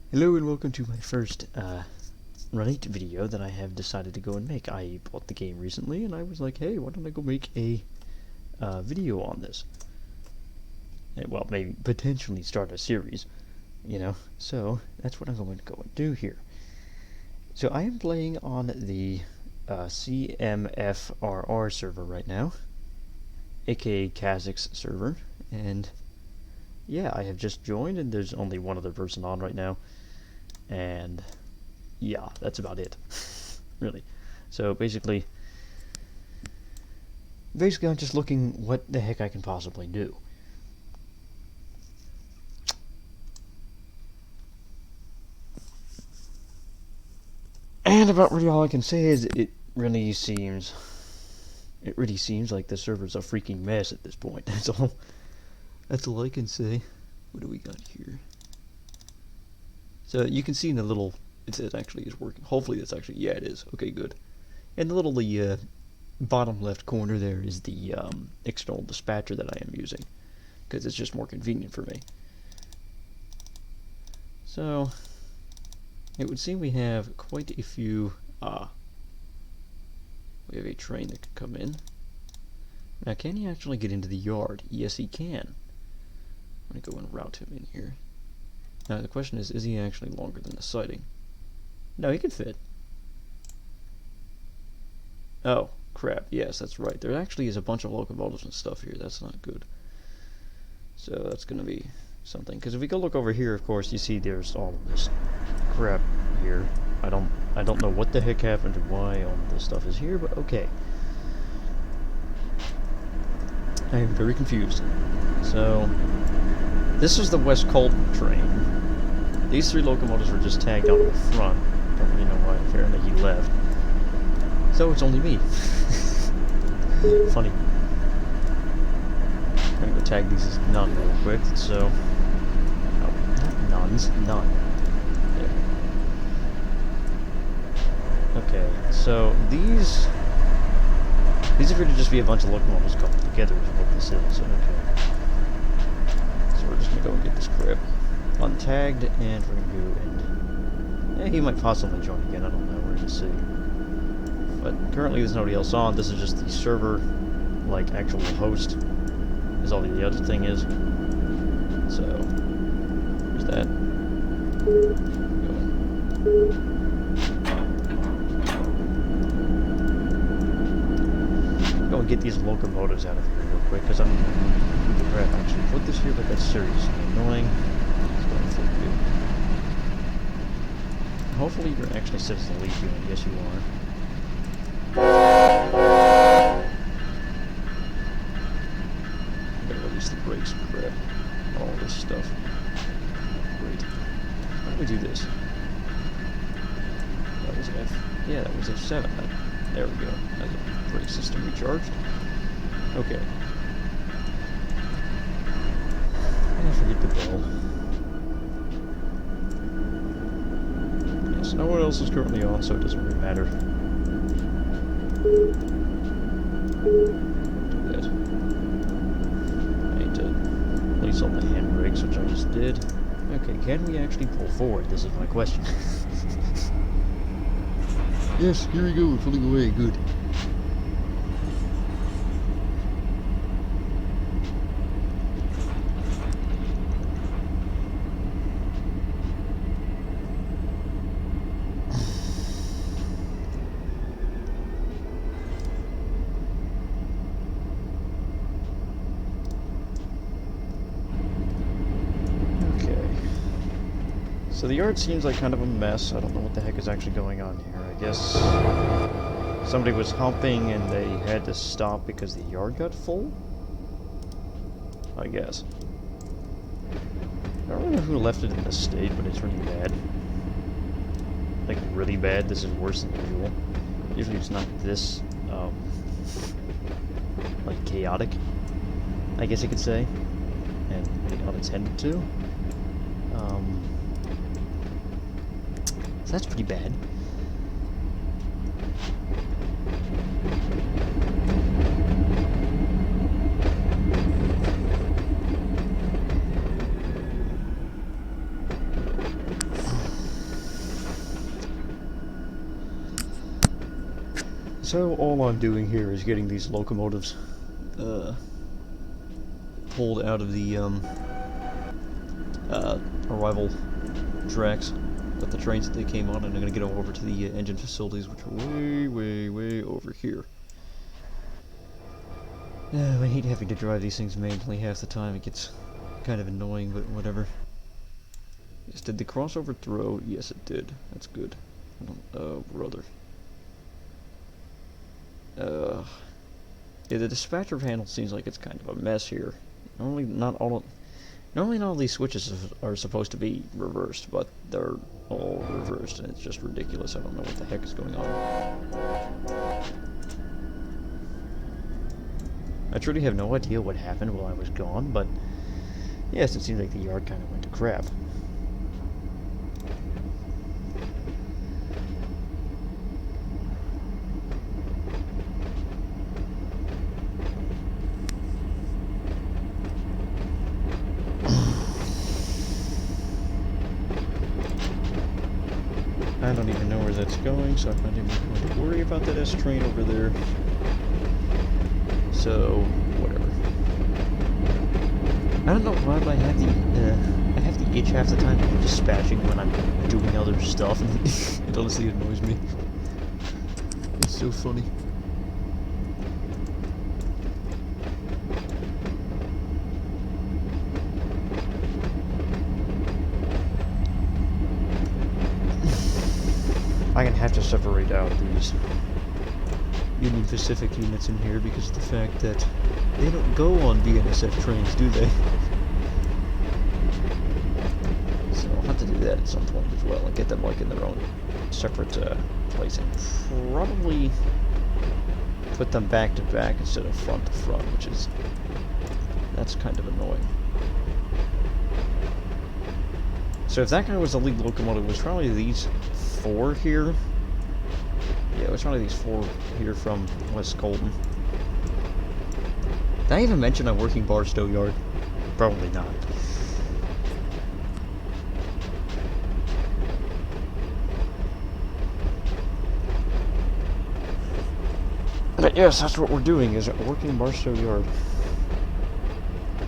Hello and welcome to my first Run8 video that I have decided to go and make. I bought the game recently and I was like, hey, why don't I go make a video on this? And, well, maybe potentially start a series, you know? So that's what I'm going to go and do here. So I am playing on the CMFRR server right now, aka Kazakh's server, and yeah, I have just joined and there's only one other person on right now. And yeah, that's about it. Really. So basically I'm just looking what the heck I can possibly do. And about really all I can say is it really seems like the server's a freaking mess at this point. That's all I can say. What do we got here? So you can see in the little, it actually is working. Hopefully that's actually, yeah, it is. Okay, good. In the little bottom left corner there is the external dispatcher that I am using, because it's just more convenient for me. So it would seem we have quite a few. We have a train that could come in. Now, can he actually get into the yard? Yes, he can. I'm gonna go and route him in here. Now the question is he actually longer than the siding? No, he can fit. Oh, crap. Yes, that's right. There actually is a bunch of locomotives and stuff here. That's not good. So that's going to be something. Because if we go look over here, of course, you see there's all of this crap here. I don't know what the heck happened and why all this stuff is here, but okay. I am very confused. So this is the West Colton train. These three locomotives were just tagged out in the front. Don't really know why. Apparently he left. So it's only me. Funny. I'm gonna go tag these as none real quick. So, oh, not nuns, none. There. Okay, so these appear to just be a bunch of locomotives coupled together. Is what this is. Okay. So we're just gonna go and get this crap untagged, and we're gonna go and he might possibly join again. I don't know. We're gonna see. But currently there's nobody else on. This is just the server, like actual host, is all the other thing is. So there's that. Go and get these locomotives out of here real quick, because I'm crap. I actually put this here, but that's seriously annoying. Hopefully you're actually citizen lead unit. Yes, you are. I'm gonna release the brakes and crap. All this stuff. Great. How do we do this? That was F. Yeah, that was F7. There we go. That's a brake system recharged. Okay. And forget the bell. No one else is currently on, so it doesn't really matter. Do that. I need to release all the handbrakes, which I just did. Okay, can we actually pull forward? This is my question. Yes, here we go, we're pulling away, good. So the yard seems like kind of a mess. I don't know what the heck is actually going on here. I guess somebody was humping and they had to stop because the yard got full? I guess. I don't really know who left it in this state, but it's really bad. Like, really bad. This is worse than usual. Usually it's not this, like, chaotic, I guess you could say. And unattended to. So that's pretty bad. So all I'm doing here is getting these locomotives pulled out of the arrival tracks with the trains that they came on, and I'm going to get them over to the engine facilities, which are way, way, way over here. I hate having to drive these things manually half the time. It gets kind of annoying, but whatever. Yes, did the crossover throw? Yes, it did. That's good. Oh, brother. Yeah, the dispatcher panel seems like it's kind of a mess here. Normally not all these switches are supposed to be reversed, but they're all reversed, and it's just ridiculous. I don't know what the heck is going on. I truly have no idea what happened while I was gone, but yes, it seems like the yard kind of went to crap. I don't even know where that's going, so I'm not even going to worry about that S train over there. So, whatever. I don't know why, but I have the itch half the time of dispatching when I'm doing other stuff, and it honestly annoys me. It's so funny. I'm gonna have to separate out these Union Pacific units in here because of the fact that they don't go on BNSF trains, do they? So I'll have to do that at some point as well and get them like in their own separate place and probably put them back to back instead of front to front, which is, that's kind of annoying. So if that guy was the lead locomotive, it was probably these four here. Yeah, it was probably these four here from West Colton. Did I even mention I'm working Barstow Yard? Probably not. But yes, that's what we're doing, is working Barstow Yard.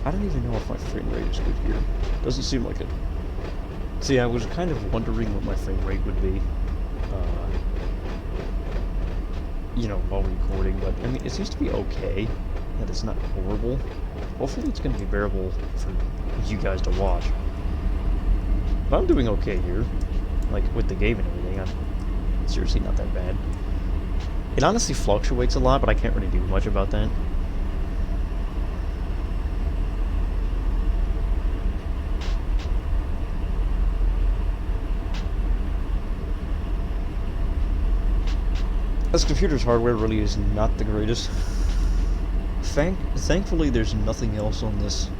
I don't even know if my frame rate is good here. Doesn't seem like it. See, I was kind of wondering what my frame rate would be, you know, while recording, but I mean, it seems to be okay. That it's not horrible. Hopefully it's going to be bearable for you guys to watch. But I'm doing okay here. Like, with the game and everything, I'm seriously not that bad. It honestly fluctuates a lot, but I can't really do much about that. This computer's hardware really is not the greatest. Thankfully, there's nothing else on this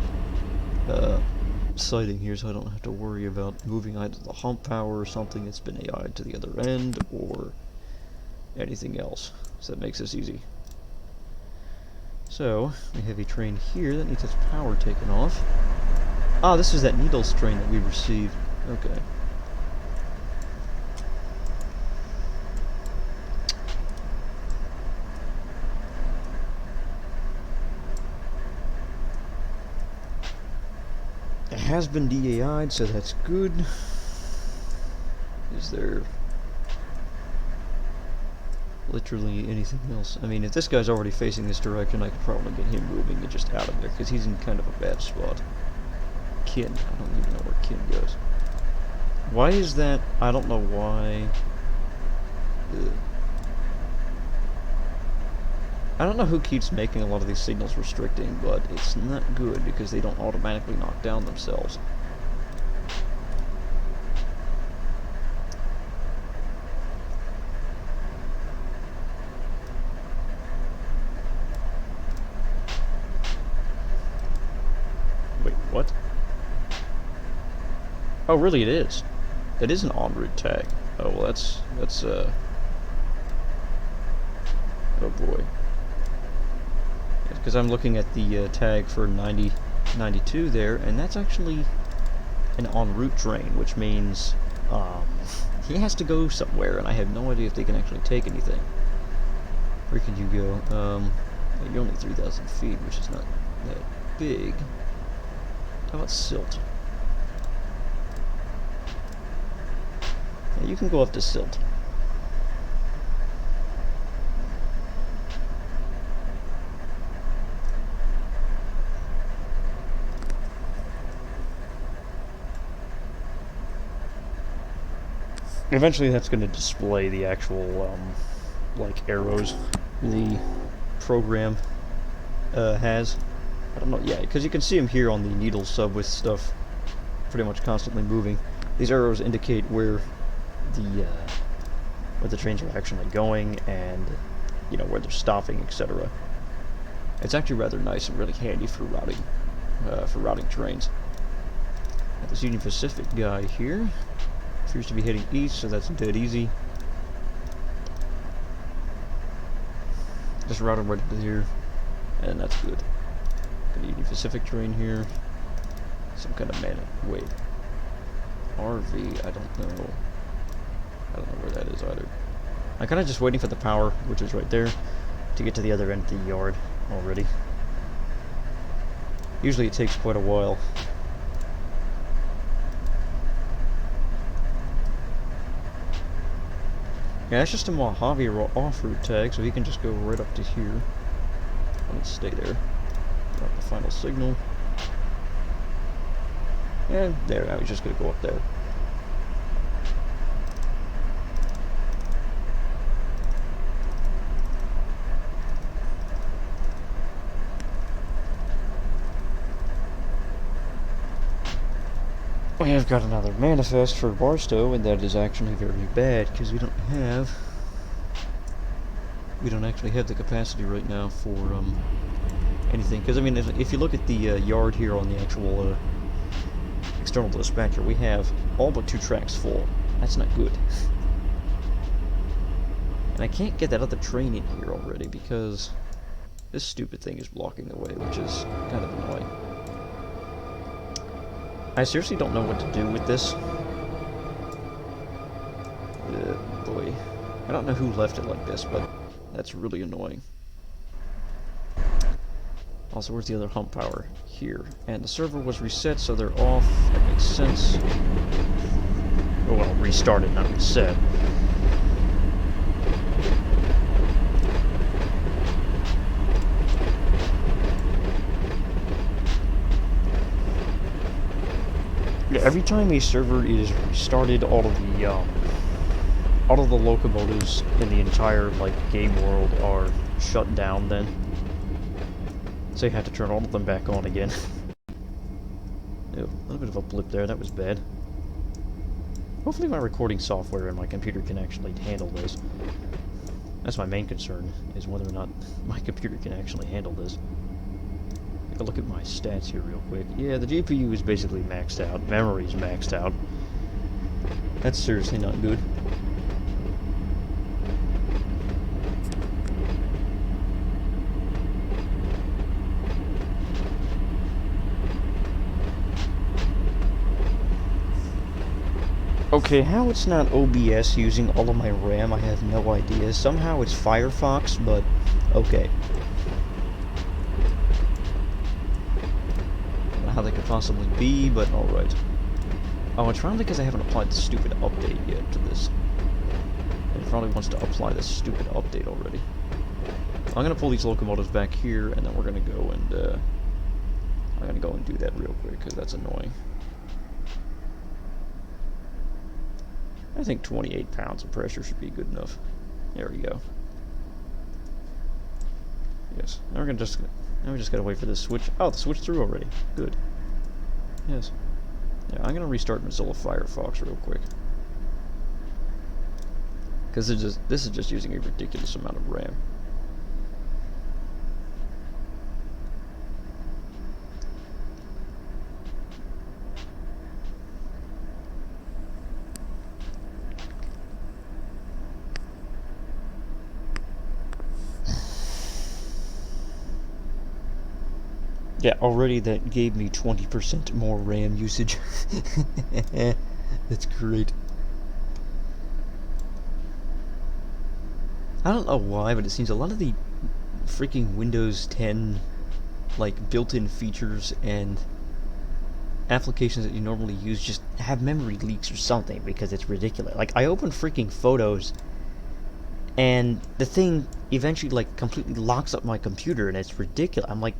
sighting here, so I don't have to worry about moving either the hump power or something that's been AI'd to the other end, or anything else. So that makes this easy. So, we have a train here that needs its power taken off. Ah, this is that Needles train that we received. Okay. It has been DAI'd, so that's good. Is there literally anything else? I mean, if this guy's already facing this direction, I could probably get him moving and just out of there, because he's in kind of a bad spot. Kin. I don't even know where Kin goes. Why is that? I don't know why. I don't know who keeps making a lot of these signals restricting, but it's not good because they don't automatically knock down themselves. Wait, what? Oh, really, it is. It is an en route tag. Oh, well, that's, oh boy. Because I'm looking at the tag for 9092 there, and that's actually an en route train, which means he has to go somewhere, and I have no idea if they can actually take anything. Where can you go? You're only 3,000 feet, which is not that big. How about Silt? Yeah, you can go up to Silt. Eventually that's going to display the actual, like, arrows the program has. I don't know, yeah, because you can see them here on the needle sub with stuff pretty much constantly moving. These arrows indicate where the trains are actually going and, you know, where they're stopping, etc. It's actually rather nice and really handy for routing trains. Got this Union Pacific guy here. Appears to be heading east, so that's dead easy. Just routed right to here, and that's good. Got a Union Pacific train here. Some kind of wait. RV, I don't know. I don't know where that is either. I'm kind of just waiting for the power, which is right there, to get to the other end of the yard already. Usually it takes quite a while. Yeah, that's just a Mojave off-route tag, so he can just go right up to here. Let's stay there. Drop the final signal. And there, now he's just going to go up there. We have got another manifest for Barstow, and that is actually very bad because we don't actually have the capacity right now for anything. Because I mean, if you look at the yard here on the actual external dispatcher, we have all but 2 tracks full. That's not good. And I can't get that other train in here already because this stupid thing is blocking the way, which is kind of annoying. I seriously don't know what to do with this. Boy. I don't know who left it like this, but that's really annoying. Also, where's the other hump power? Here. And the server was reset, so they're off. That makes sense. Oh, well, restarted, not reset. Yeah, every time a server is restarted, all of the locomotives in the entire game world are shut down. Then, so you have to turn all of them back on again. Ew, a little bit of a blip there. That was bad. Hopefully, my recording software and my computer can actually handle this. That's my main concern, is whether or not my computer can actually handle this. Take a look at my stats here real quick. Yeah, the GPU is basically maxed out. Memory is maxed out. That's seriously not good. Okay, how it's not OBS using all of my RAM, I have no idea. Somehow it's Firefox, but okay. I don't know how that could possibly be, but alright. Oh, it's probably because I haven't applied the stupid update yet to this. It probably wants to apply this stupid update already. I'm gonna pull these locomotives back here, and then we're gonna go and, I'm gonna go and do that real quick, because that's annoying. I think 28 pounds of pressure should be good enough. There we go. Yes. Now we just gotta wait for this switch. Oh, the switch through already. Good. Yes. Yeah, I'm gonna restart Mozilla Firefox real quick. Because this is just using a ridiculous amount of RAM. Yeah, already that gave me 20% more RAM usage. That's great. I don't know why, but it seems a lot of the freaking Windows 10 like built-in features and applications that you normally use just have memory leaks or something, because it's ridiculous. Like, I open freaking Photos and the thing eventually like completely locks up my computer, and it's ridiculous. I'm like,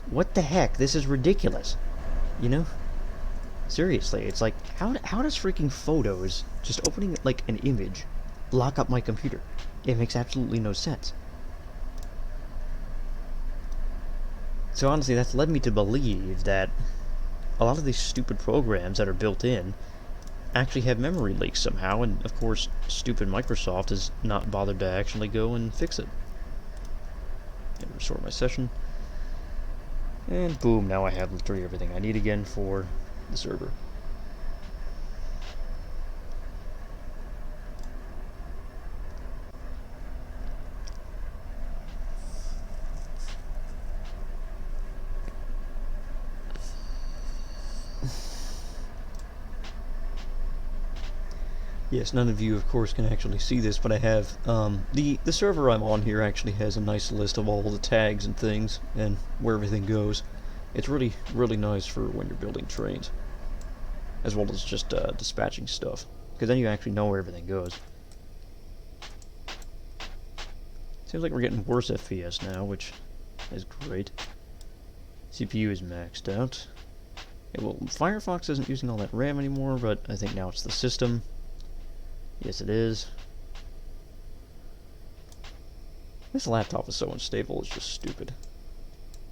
what the heck? This is ridiculous. You know? Seriously, it's like, how does freaking Photos, just opening like an image, lock up my computer? It makes absolutely no sense. So honestly, that's led me to believe that a lot of these stupid programs that are built in actually have memory leaks somehow, and of course, stupid Microsoft has not bothered to actually go and fix it. And restore my session. And boom, now I have literally everything I need again for the server. Yes, none of you, of course, can actually see this, but I have, the server I'm on here actually has a nice list of all the tags and things, and where everything goes. It's really, really nice for when you're building trains, as well as just, dispatching stuff, because then you actually know where everything goes. Seems like we're getting worse FPS now, which is great. CPU is maxed out. Yeah, well, Firefox isn't using all that RAM anymore, but I think now it's the system. Yes, it is. This laptop is so unstable, it's just stupid. I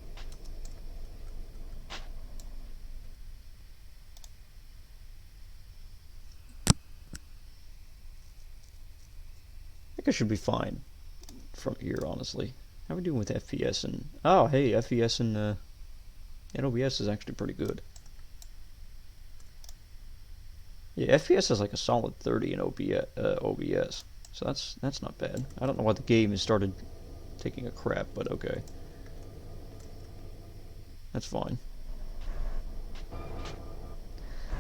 think I should be fine from here, honestly. How are we doing with FPS and... Oh, hey, FPS and OBS is actually pretty good. Yeah, FPS is like a solid 30 in OBS, so that's not bad. I don't know why the game has started taking a crap, but okay. That's fine.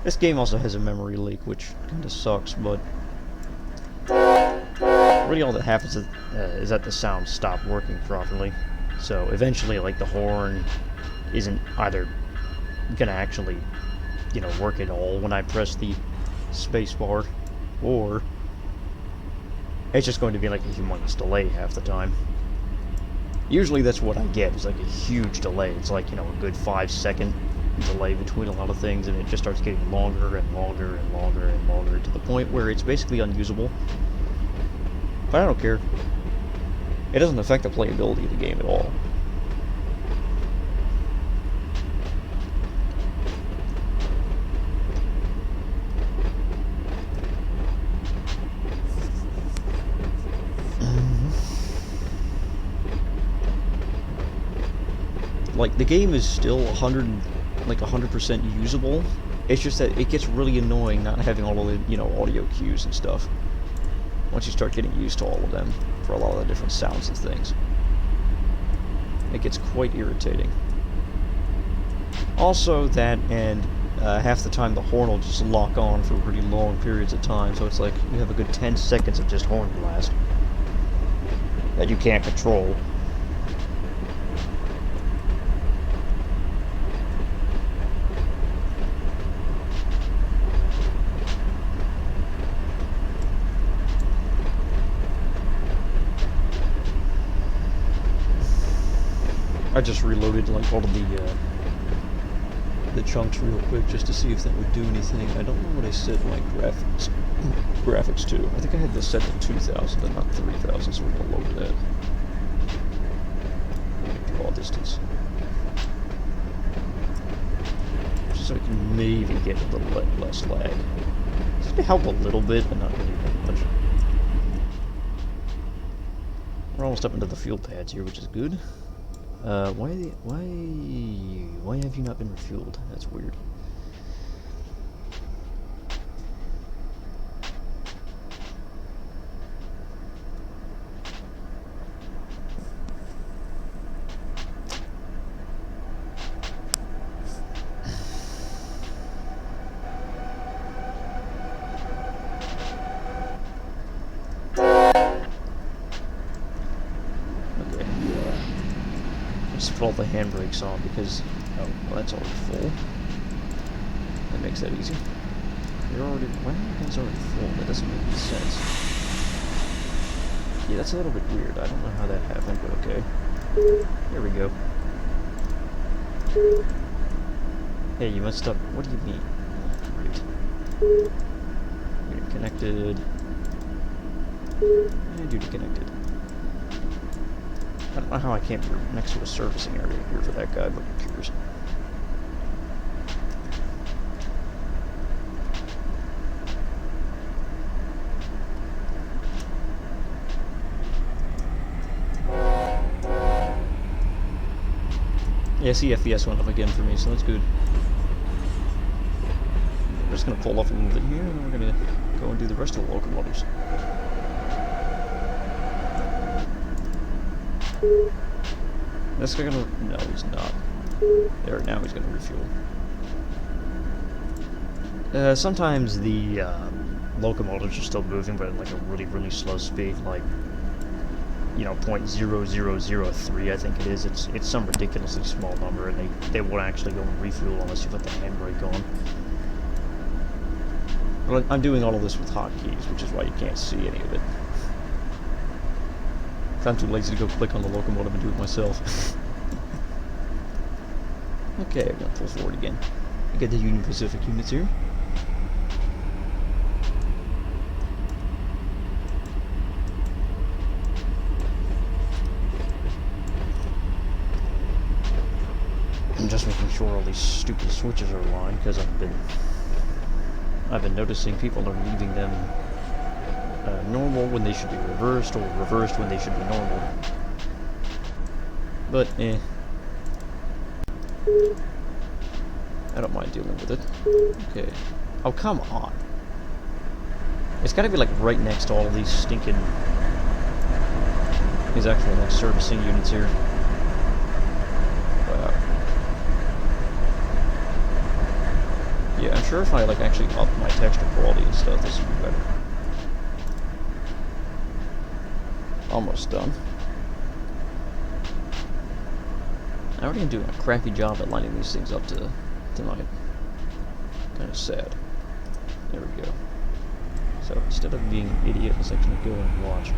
This game also has a memory leak, which kind of sucks, but really all that happens is that the sounds stop working properly. So eventually, like, the horn isn't either gonna actually, you know, work at all when I press the spacebar, or it's just going to be like a humongous delay half the time. Usually that's what I get, is like a huge delay. It's like, you know, a good 5-second delay between a lot of things, and it just starts getting longer and longer and longer and longer to the point where it's basically unusable. But I don't care. It doesn't affect the playability of the game at all. Like, the game is still 100% usable. It's just that it gets really annoying not having all of the, you know, audio cues and stuff. Once you start getting used to all of them, for a lot of the different sounds and things. It gets quite irritating. Also, that, and half the time the horn will just lock on for pretty long periods of time, so it's like you have a good 10 seconds of just horn blast that you can't control. I just reloaded like all of the chunks real quick just to see if that would do anything. I don't know what I set my graphics to. I think I had this set to 2,000 and not 3,000, so we're gonna load that. Draw distance. Just so I can maybe get a little less lag. It's gonna help a little bit, but not really that much. We're almost up into the fuel pads here, which is good. Why have you not been refueled? That's weird. put all the handbrakes on because, oh, well, that's already full. That makes that easy. You're already, why are you guys already full? That doesn't make any sense. Yeah, that's a little bit weird. I don't know how that happened, but okay. There we go. Hey, you messed up. What do you mean? Great. You're connected. And you're connected. I don't know how I can't be next to a servicing area here for that guy, but who cares? Yeah, CFES went up again for me, so that's good. We're just gonna pull off a little bit here, and then we're gonna go and do the rest of the locomotives. This guy gonna... no, he's not. There, now he's gonna refuel. Sometimes the locomotives are still moving, but at like a really, really slow speed, like, you know, 0.0003, I think it is. It's some ridiculously small number, and they won't actually go and refuel unless you put the handbrake on. But I'm doing all of this with hotkeys, which is why you can't see any of it. I'm too lazy to go click on the locomotive and do it myself. Okay, I'm gonna pull forward again. I get the Union Pacific units here. I'm just making sure all these stupid switches are aligned because I've been noticing people are leaving them normal when they should be reversed, or reversed when they should be normal. But, I don't mind dealing with it. Okay. Oh, come on. It's gotta be like right next to all of these stinking... these actual like servicing units here. Wow. Yeah, I'm sure if I like actually up my texture quality and stuff, this would be better. Almost done. I already am doing a crappy job at lining these things up tonight. Kind of sad. There we go. So instead of being an idiot, let's actually go and watch.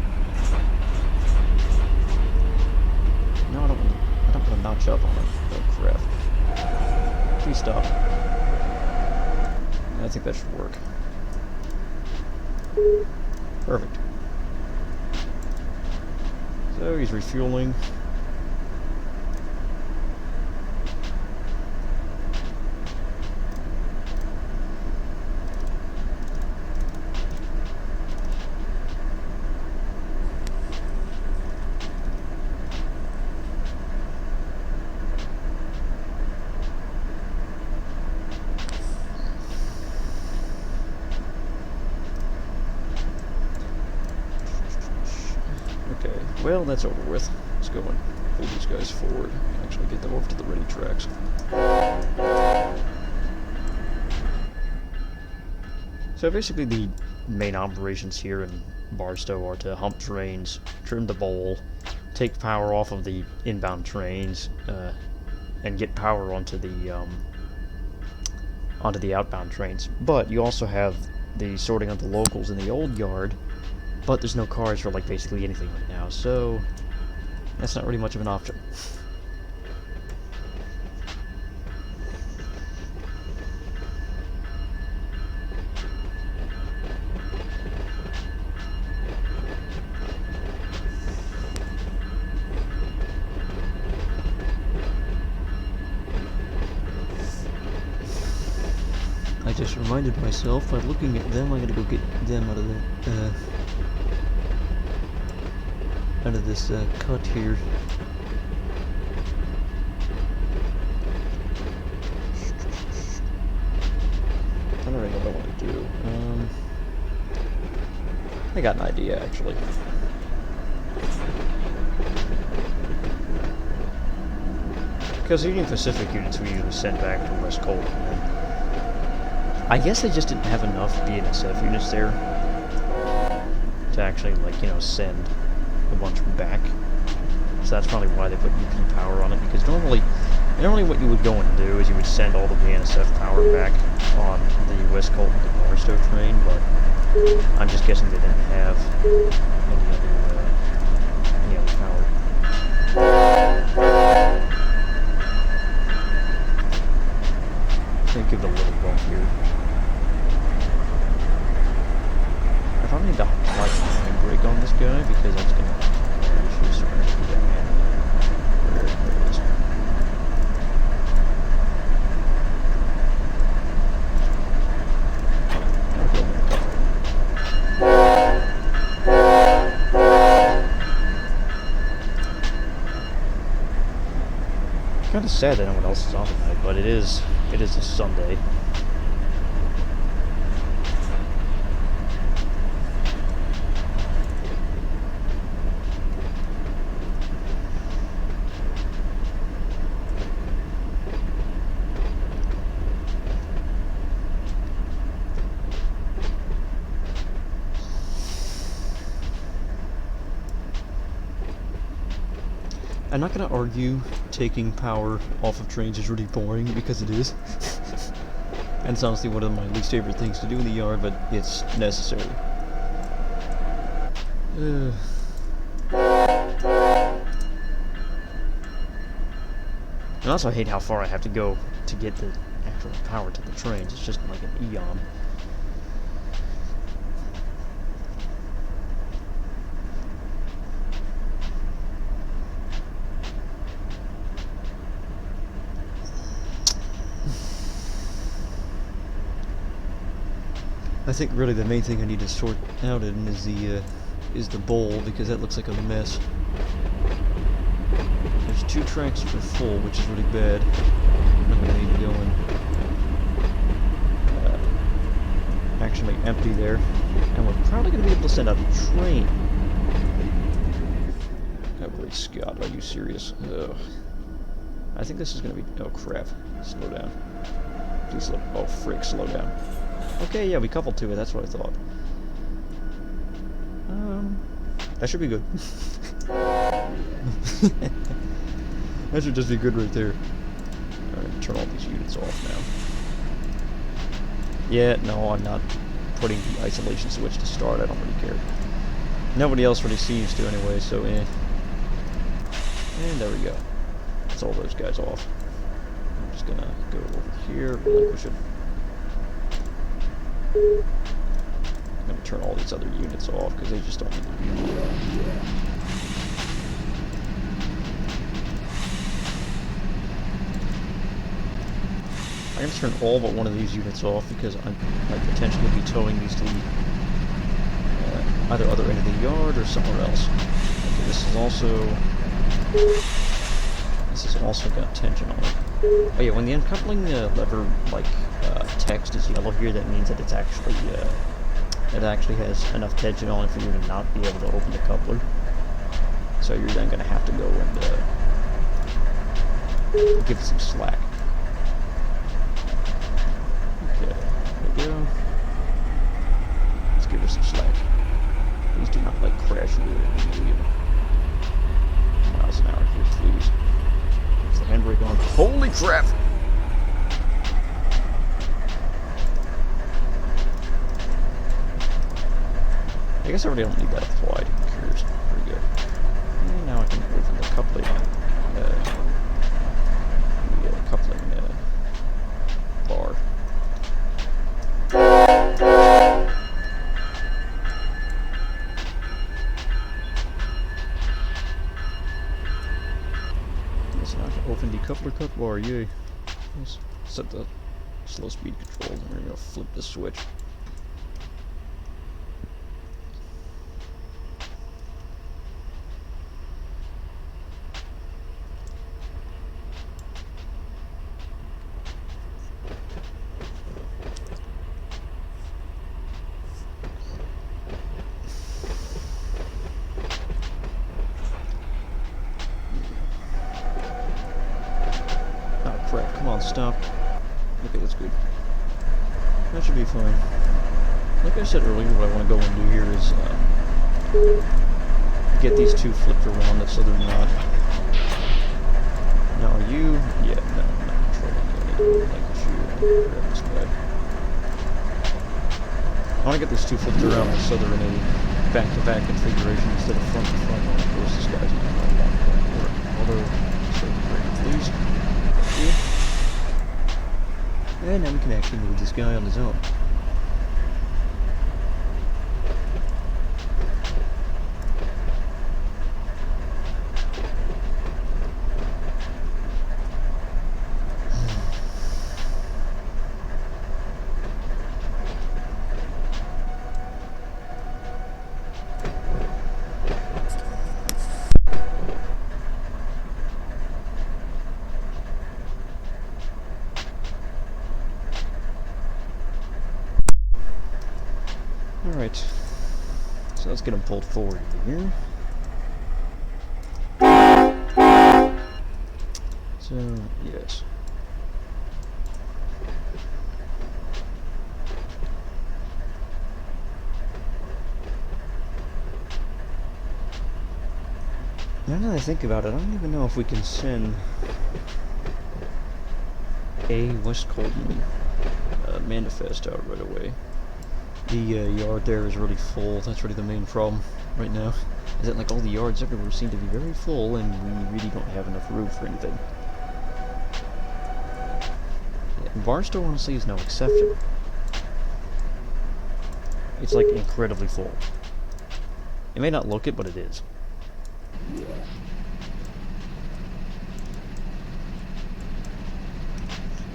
No, I don't want to notch up on it. Oh crap. Please stop. I think that should work. Perfect. So he's refueling. Well, that's over with. Let's go and pull these guys forward and actually get them over to the ready tracks. So basically the main operations here in Barstow are to hump trains, trim the bowl, take power off of the inbound trains, and get power onto the outbound trains. But you also have the sorting of the locals in the old yard, but there's no cars for like basically anything right now, so that's not really much of an option. I just reminded myself by looking at them, I gotta go get them out of the out of this cut here. I don't really know what I want to do. I got an idea actually. Because Union Pacific units we usually send back to West Colton. I guess they just didn't have enough BNSF units there to actually, like, you know, send a bunch back. So So that's probably why they put UP power on it, because normally what you would go and do is you would send all the BNSF power back on the West Colton to Barstow train, but I'm just guessing they didn't have any other power. I'm gonna give it a little bump here. I probably need to apply some brake on this guy because that's gonna issues. So we're gonna do that manually. There it is. Kind of sad that no one else is on tonight, but it is a Sunday. I'm not going to argue taking power off of trains is really boring, because it is. And it's honestly one of my least favorite things to do in the yard, but it's necessary. And also I hate how far I have to go to get the actual power to the trains. It's just like an eon. I think really the main thing I need to sort out in is the bowl, because that looks like a mess. There's 2 tracks for full, which is really bad. I'm gonna need to go and actually empty there, and we're probably gonna be able to send out a train. Oh great Scott, are you serious? Ugh. I think this is gonna be. Oh crap! Slow down. Please slow. Oh frick! Slow down. Okay, yeah, we coupled to it, that's what I thought. That should be good. That should just be good right there. Alright, turn all these units off now. Yeah, no, I'm not putting the isolation switch to start, I don't really care. Nobody else really seems to anyway, so And there we go. That's all those guys off. I'm just gonna go over here, relinquish it. I'm going to turn all these other units off because they just don't need to be there. I'm going to turn all but one of these units off because I might potentially be towing these to either other end of the yard or somewhere else. Okay, this is also got tension on it. Oh yeah, when the uncoupling lever text is yellow here, that means that it's actually it actually has enough tension on it for you to not be able to open the coupler. So you're then going to have to go and give it some slack. Okay, there we go. Let's give her some slack. Please do not crash into it. Miles an hour here, please. Is the handbrake on? Holy crap! I guess I really don't need that applied. Who cares? Pretty good. And now I can open the coupling. Coupling bar. Yes, now I can open the coupler cut bar. Yay! Let's set the slow speed control, and we're gonna flip the switch. Stop. Okay, that's good. That should be fine. Like I said earlier, what I want to go and do here is get these 2 flipped around so they're not you. Yeah, no, I'm not controlling you. I need to like you. Grab this guy. I want to get these two flipped around so they're in a back-to-back configuration instead of front-to-front. Of course, this guy's not going to work. Although, so great, please. Yeah. And then we can actually move this guy on his own. Alright, so let's get him pulled forward here. So, yes. Now that I think about it, I don't even know if we can send a West Colton manifest out right away. The yard there is really full. That's really the main problem right now. Is that like all the yards everywhere seem to be very full, and we really don't have enough room for anything. Yeah, Barstow, honestly, is no exception. It's like incredibly full. It may not look it, but it is.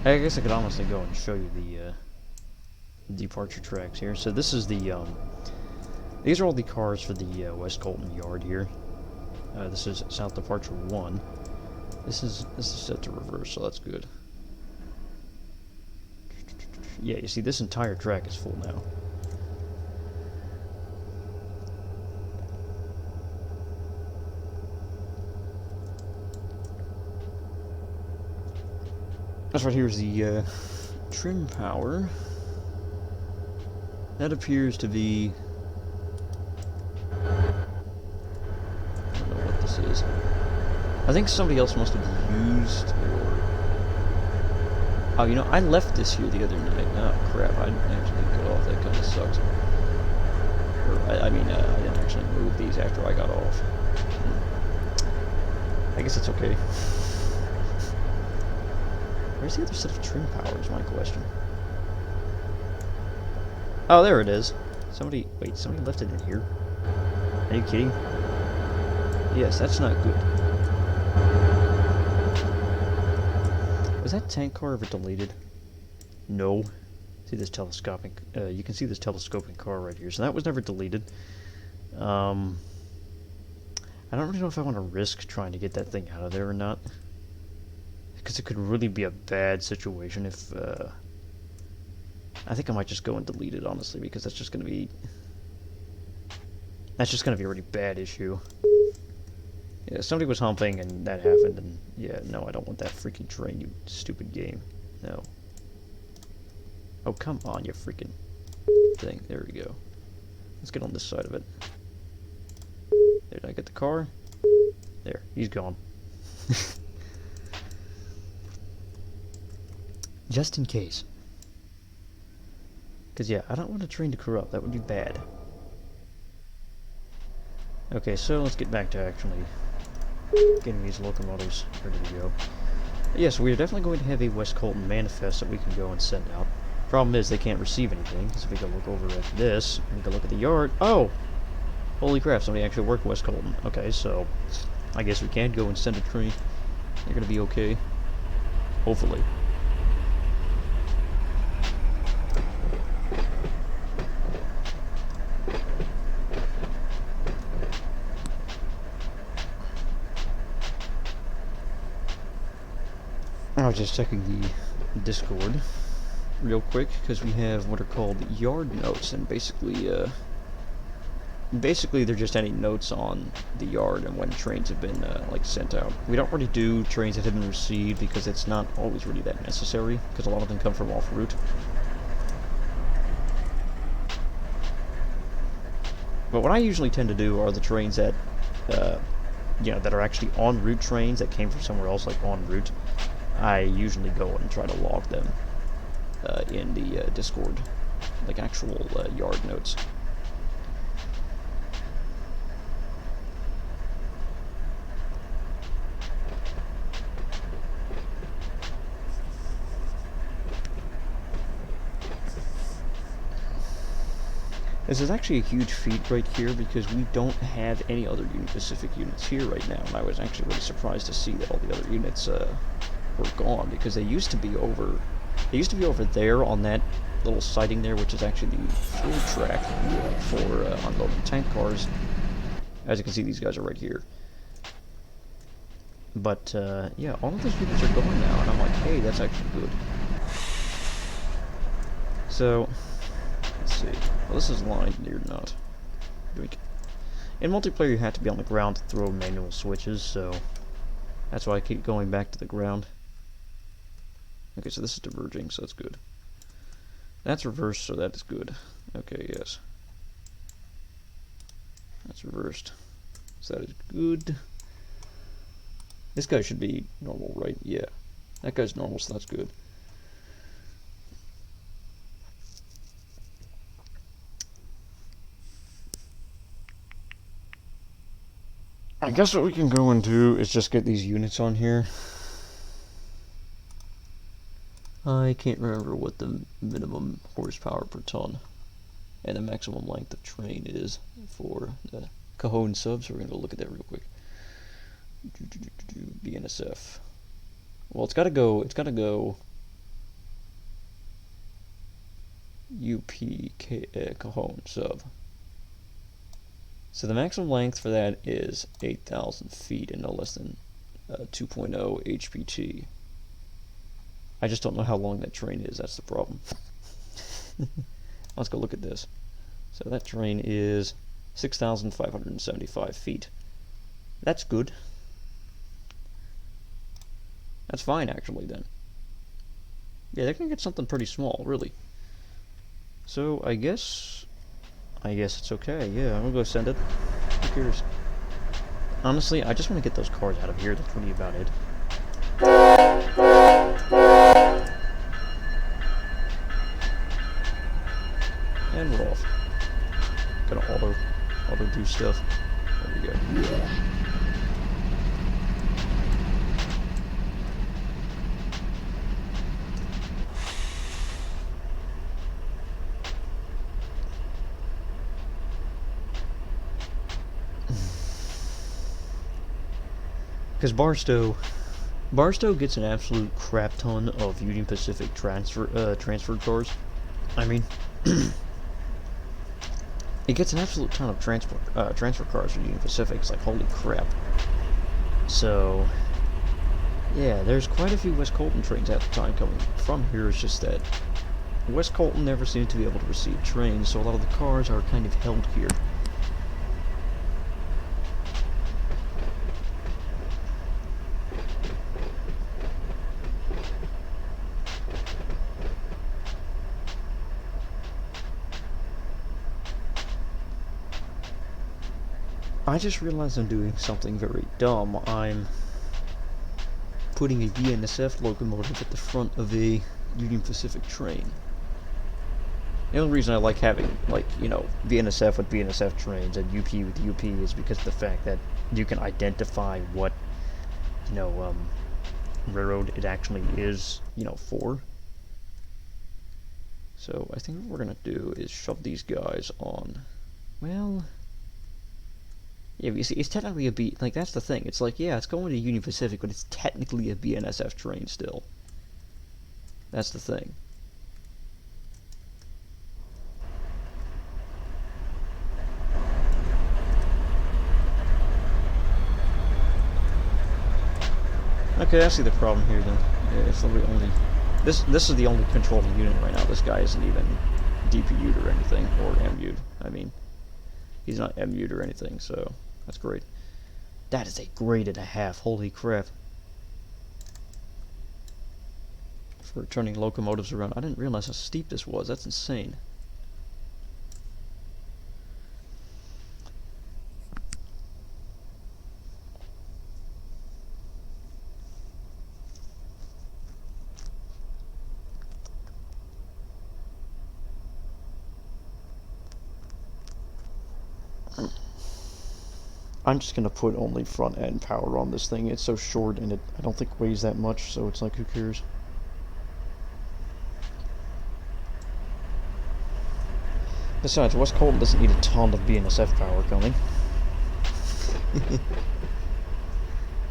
I guess I could honestly go and show you the departure tracks here. So this is the these are all the cars for the West Colton yard here. This is South Departure 1. This is set to reverse, so that's good. Yeah, you see this entire track is full now. That's right. Here's the trim power. That appears to be... I don't know what this is. I think somebody else must have used, or... Oh, you know, I left this here the other night. Oh, crap, I didn't actually get off. That kind of sucks. Or, I mean, I didn't actually move these after I got off. I guess it's okay. Where's the other set of trim power is my question. Oh, there it is. Somebody left it in here. Are you kidding? Yes, that's not good. Was that tank car ever deleted? No. See this telescoping, you can see this telescoping car right here. So that was never deleted. I don't really know if I want to risk trying to get that thing out of there or not. Because it could really be a bad situation if, I think I might just go and delete it, honestly, because that's just going to be a really bad issue. Yeah, somebody was humping and that happened, and yeah, no, I don't want that freaking train, you stupid game. No. Oh, come on, you freaking thing. There we go. Let's get on this side of it. There, did I get the car? There, he's gone. Just in case. Because, yeah, I don't want a train to corrupt. That would be bad. Okay, so let's get back to actually getting these locomotives ready to go. Yes, we're definitely going to have a West Colton manifest that we can go and send out. Problem is, they can't receive anything, because if we go look over at this, we can look at the yard. Oh! Holy crap, somebody actually worked West Colton. Okay, so I guess we can go and send a train. They're going to be okay. Hopefully. I was just checking the Discord real quick because we have what are called yard notes, and basically they're just any notes on the yard and when trains have been like sent out. We don't really do trains that have been received because it's not always really that necessary because a lot of them come from off route. But what I usually tend to do are the trains that that are actually en route trains that came from somewhere else, like en route, I usually go and try to log them in the Discord, like actual yard notes. This is actually a huge feat right here because we don't have any other Union Pacific units here right now, and I was actually really surprised to see that all the other units were gone, because they used to be over there on that little sighting there, which is actually the fuel track for unloading tank cars. As you can see, these guys are right here. But yeah, all of those units are gone now, and I'm like, hey, that's actually good. So let's see. Well, this is lined or not. In multiplayer, you have to be on the ground to throw manual switches, so that's why I keep going back to the ground. Okay, so this is diverging, so that's good. That's reversed, so that is good. Okay, yes. That's reversed, so that is good. This guy should be normal, right? Yeah. That guy's normal, so that's good. I guess what we can go and do is just get these units on here. I can't remember what the minimum horsepower per ton and the maximum length of train is for the Cajon subs. We're going to go look at that real quick. BNSF. Well, it's got to go UP Cajon sub. So the maximum length for that is 8,000 feet and no less than 2.0 HPT. I just don't know how long that train is, that's the problem. Let's go look at this. So that train is 6,575 feet. That's good. That's fine, actually, then. Yeah, they're going to get something pretty small, really. So, I guess it's okay. Yeah, I'm going to go send it. Who cares? Honestly, I just want to get those cars out of here. That's really about it. And we're off. Gonna auto do stuff. There we go. Because Barstow gets an absolute crap ton of Union Pacific transfer cars. I mean, it gets an absolute ton of transfer cars from Union Pacific. It's like, holy crap. So, yeah, there's quite a few West Colton trains at the time coming from here. It's just that West Colton never seemed to be able to receive trains, so a lot of the cars are kind of held here. I just realized I'm doing something very dumb. I'm putting a BNSF locomotive at the front of a Union Pacific train. The only reason I like having, BNSF with BNSF trains and UP with UP is because of the fact that you can identify what, railroad it actually is, for. So I think what we're going to do is shove these guys on, well... Yeah, but you see, it's technically a B... that's the thing. It's like, yeah, it's going to Union Pacific, but it's technically a BNSF train still. That's the thing. Okay, I see the problem here, then. Yeah, it's literally only... This is the only controlling unit right now. This guy isn't even DPU'd or anything, or MU'd. I mean, he's not MU'd or anything, so... That's great. That is a grade and a half. Holy crap. For turning locomotives around. I didn't realize how steep this was. That's insane. I'm just gonna put only front end power on this thing. It's so short and I don't think weighs that much, so it's like, who cares? Besides, West Colton doesn't need a ton of BNSF power coming.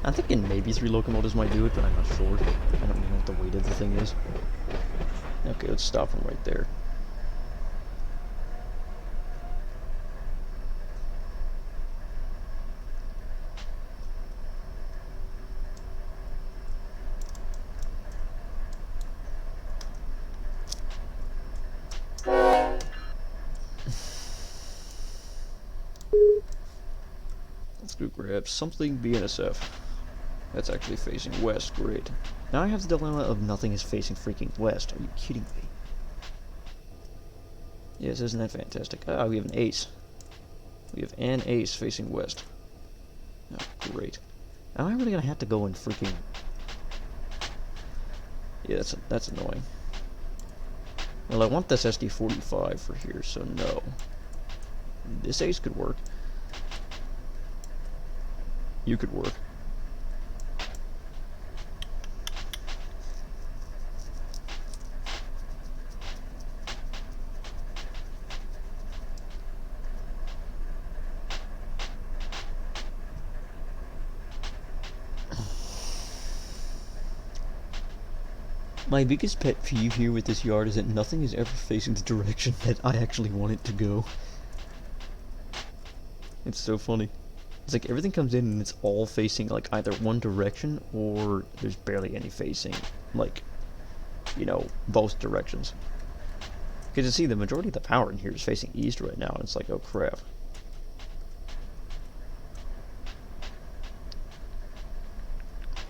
I'm thinking maybe 3 locomotives might do it, but I'm not sure. I don't know what the weight of the thing is. Okay, let's stop him right there. Let's go grab something BNSF. That's actually facing west, great. Now I have the dilemma of nothing is facing freaking west. Are you kidding me? Yes, isn't that fantastic? Ah, we have an ace. We have an ace facing west. Oh, great. Am I really gonna have to go and freaking... Yeah, that's annoying. Well, I want this SD45 for here, so no. This ace could work. You could work. My biggest pet peeve here with this yard is that nothing is ever facing the direction that I actually want it to go. It's so funny. It's like everything comes in and it's all facing like either one direction or there's barely any facing, like, you know, both directions. Because you see, the majority of the power in here is facing east right now, and it's like, oh crap.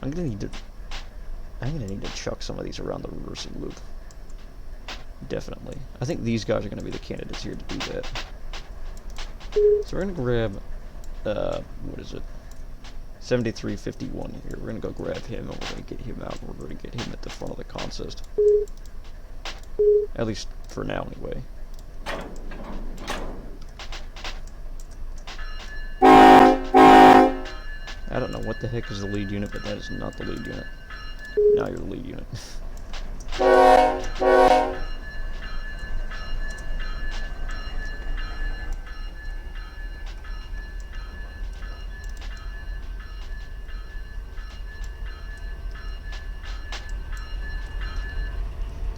I'm gonna need to chuck some of these around the reversing loop. Definitely. I think these guys are gonna be the candidates here to do that. So we're gonna grab, what is it? 7351 here. We're gonna go grab him and we're gonna get him out and we're gonna get him at the front of the consist. At least for now, anyway. I don't know what the heck is the lead unit, but that is not the lead unit. Now you're the lead unit.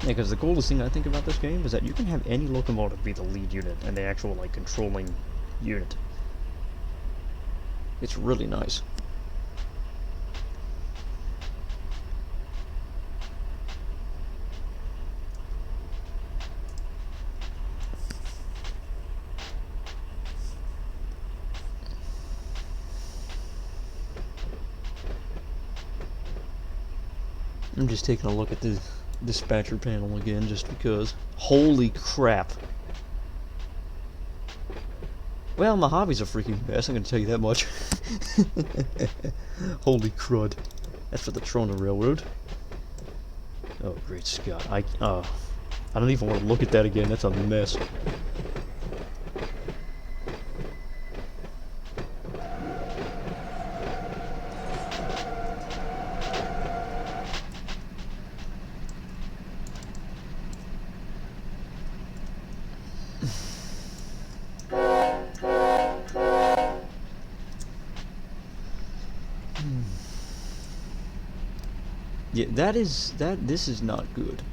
Yeah, because the coolest thing I think about this game is that you can have any locomotive be the lead unit and the actual, like, controlling unit. It's really nice. I'm just taking a look at the dispatcher panel again just because. Holy crap. Well, my hobby's a freaking mess, I'm gonna tell you that much. Holy crud. That's for the Trona Railroad. Oh, great Scott. I don't even want to look at that again, that's a mess. Yeah, this is not good.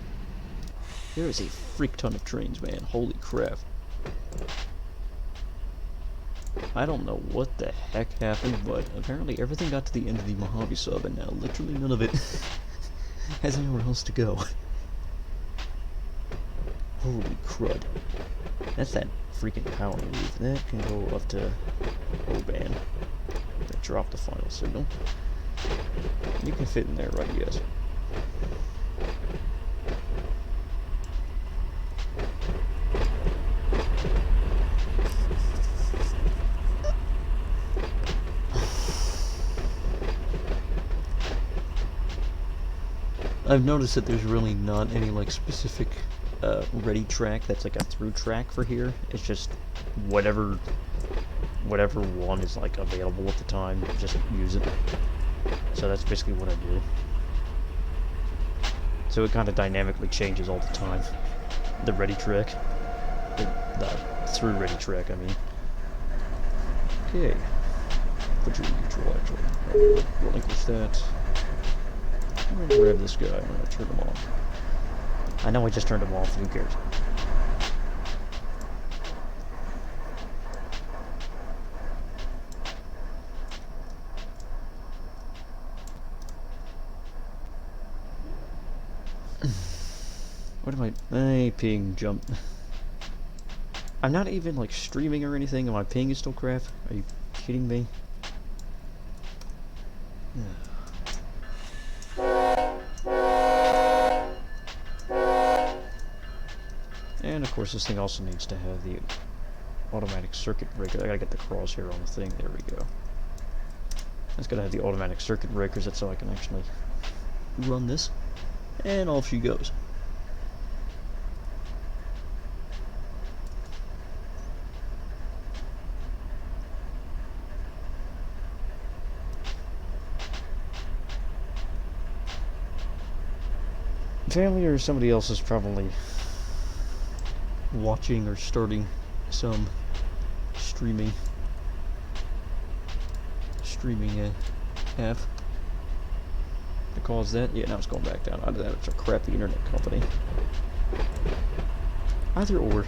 There is a freak ton of trains, man. Holy crap. I don't know what the heck happened, but apparently everything got to the end of the Mojave sub, and now literally none of it has anywhere else to go. Holy crud. That's that freaking power move. That can go up to O-band. That dropped the final signal. You can fit in there, right? Yes. I've noticed that there's really not any like specific ready track that's like a through track for here. It's just whatever whatever one is like available at the time, just use it. So that's basically what I do. So it kind of dynamically changes all the time. The ready track. The through ready track, I mean. Okay. Put your neutral, actually. Relinquish that. I'm gonna grab this guy. I'm gonna turn him off. I know I just turned him off. Who cares? What am I ping jump. I'm not even like streaming or anything, and my ping is still crap. Are you kidding me? And of course this thing also needs to have the automatic circuit breaker. I gotta get the crosshair on the thing. There we go. It's gotta have the automatic circuit breakers. That's so I can actually run this. And off she goes. Family or somebody else is probably watching or starting some streaming app to cause that. Yeah, now it's going back down. Either that or it's a crappy internet company. Either or.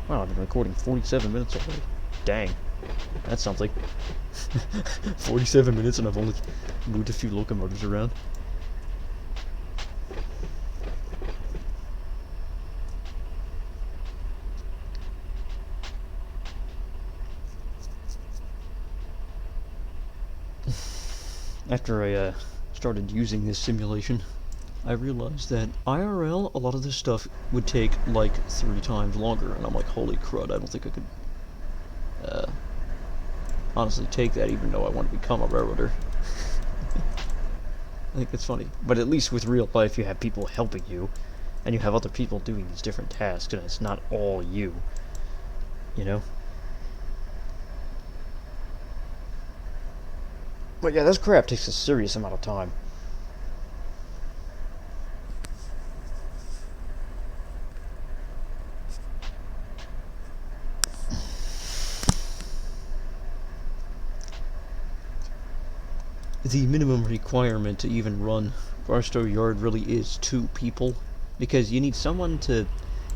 Wow, I've been recording 47 minutes already. Dang. That's something. 47 minutes and I've only moved a few locomotives around. After I started using this simulation, I realized that IRL, a lot of this stuff would take like 3 times longer, and I'm like, holy crud, I don't think I could honestly take that, even though I want to become a railroader. I think it's funny. But at least with real life, you have people helping you, and you have other people doing these different tasks, and it's not all you, you know? But yeah, this crap takes a serious amount of time. The minimum requirement to even run Barstow Yard really is 2 people, because you need someone to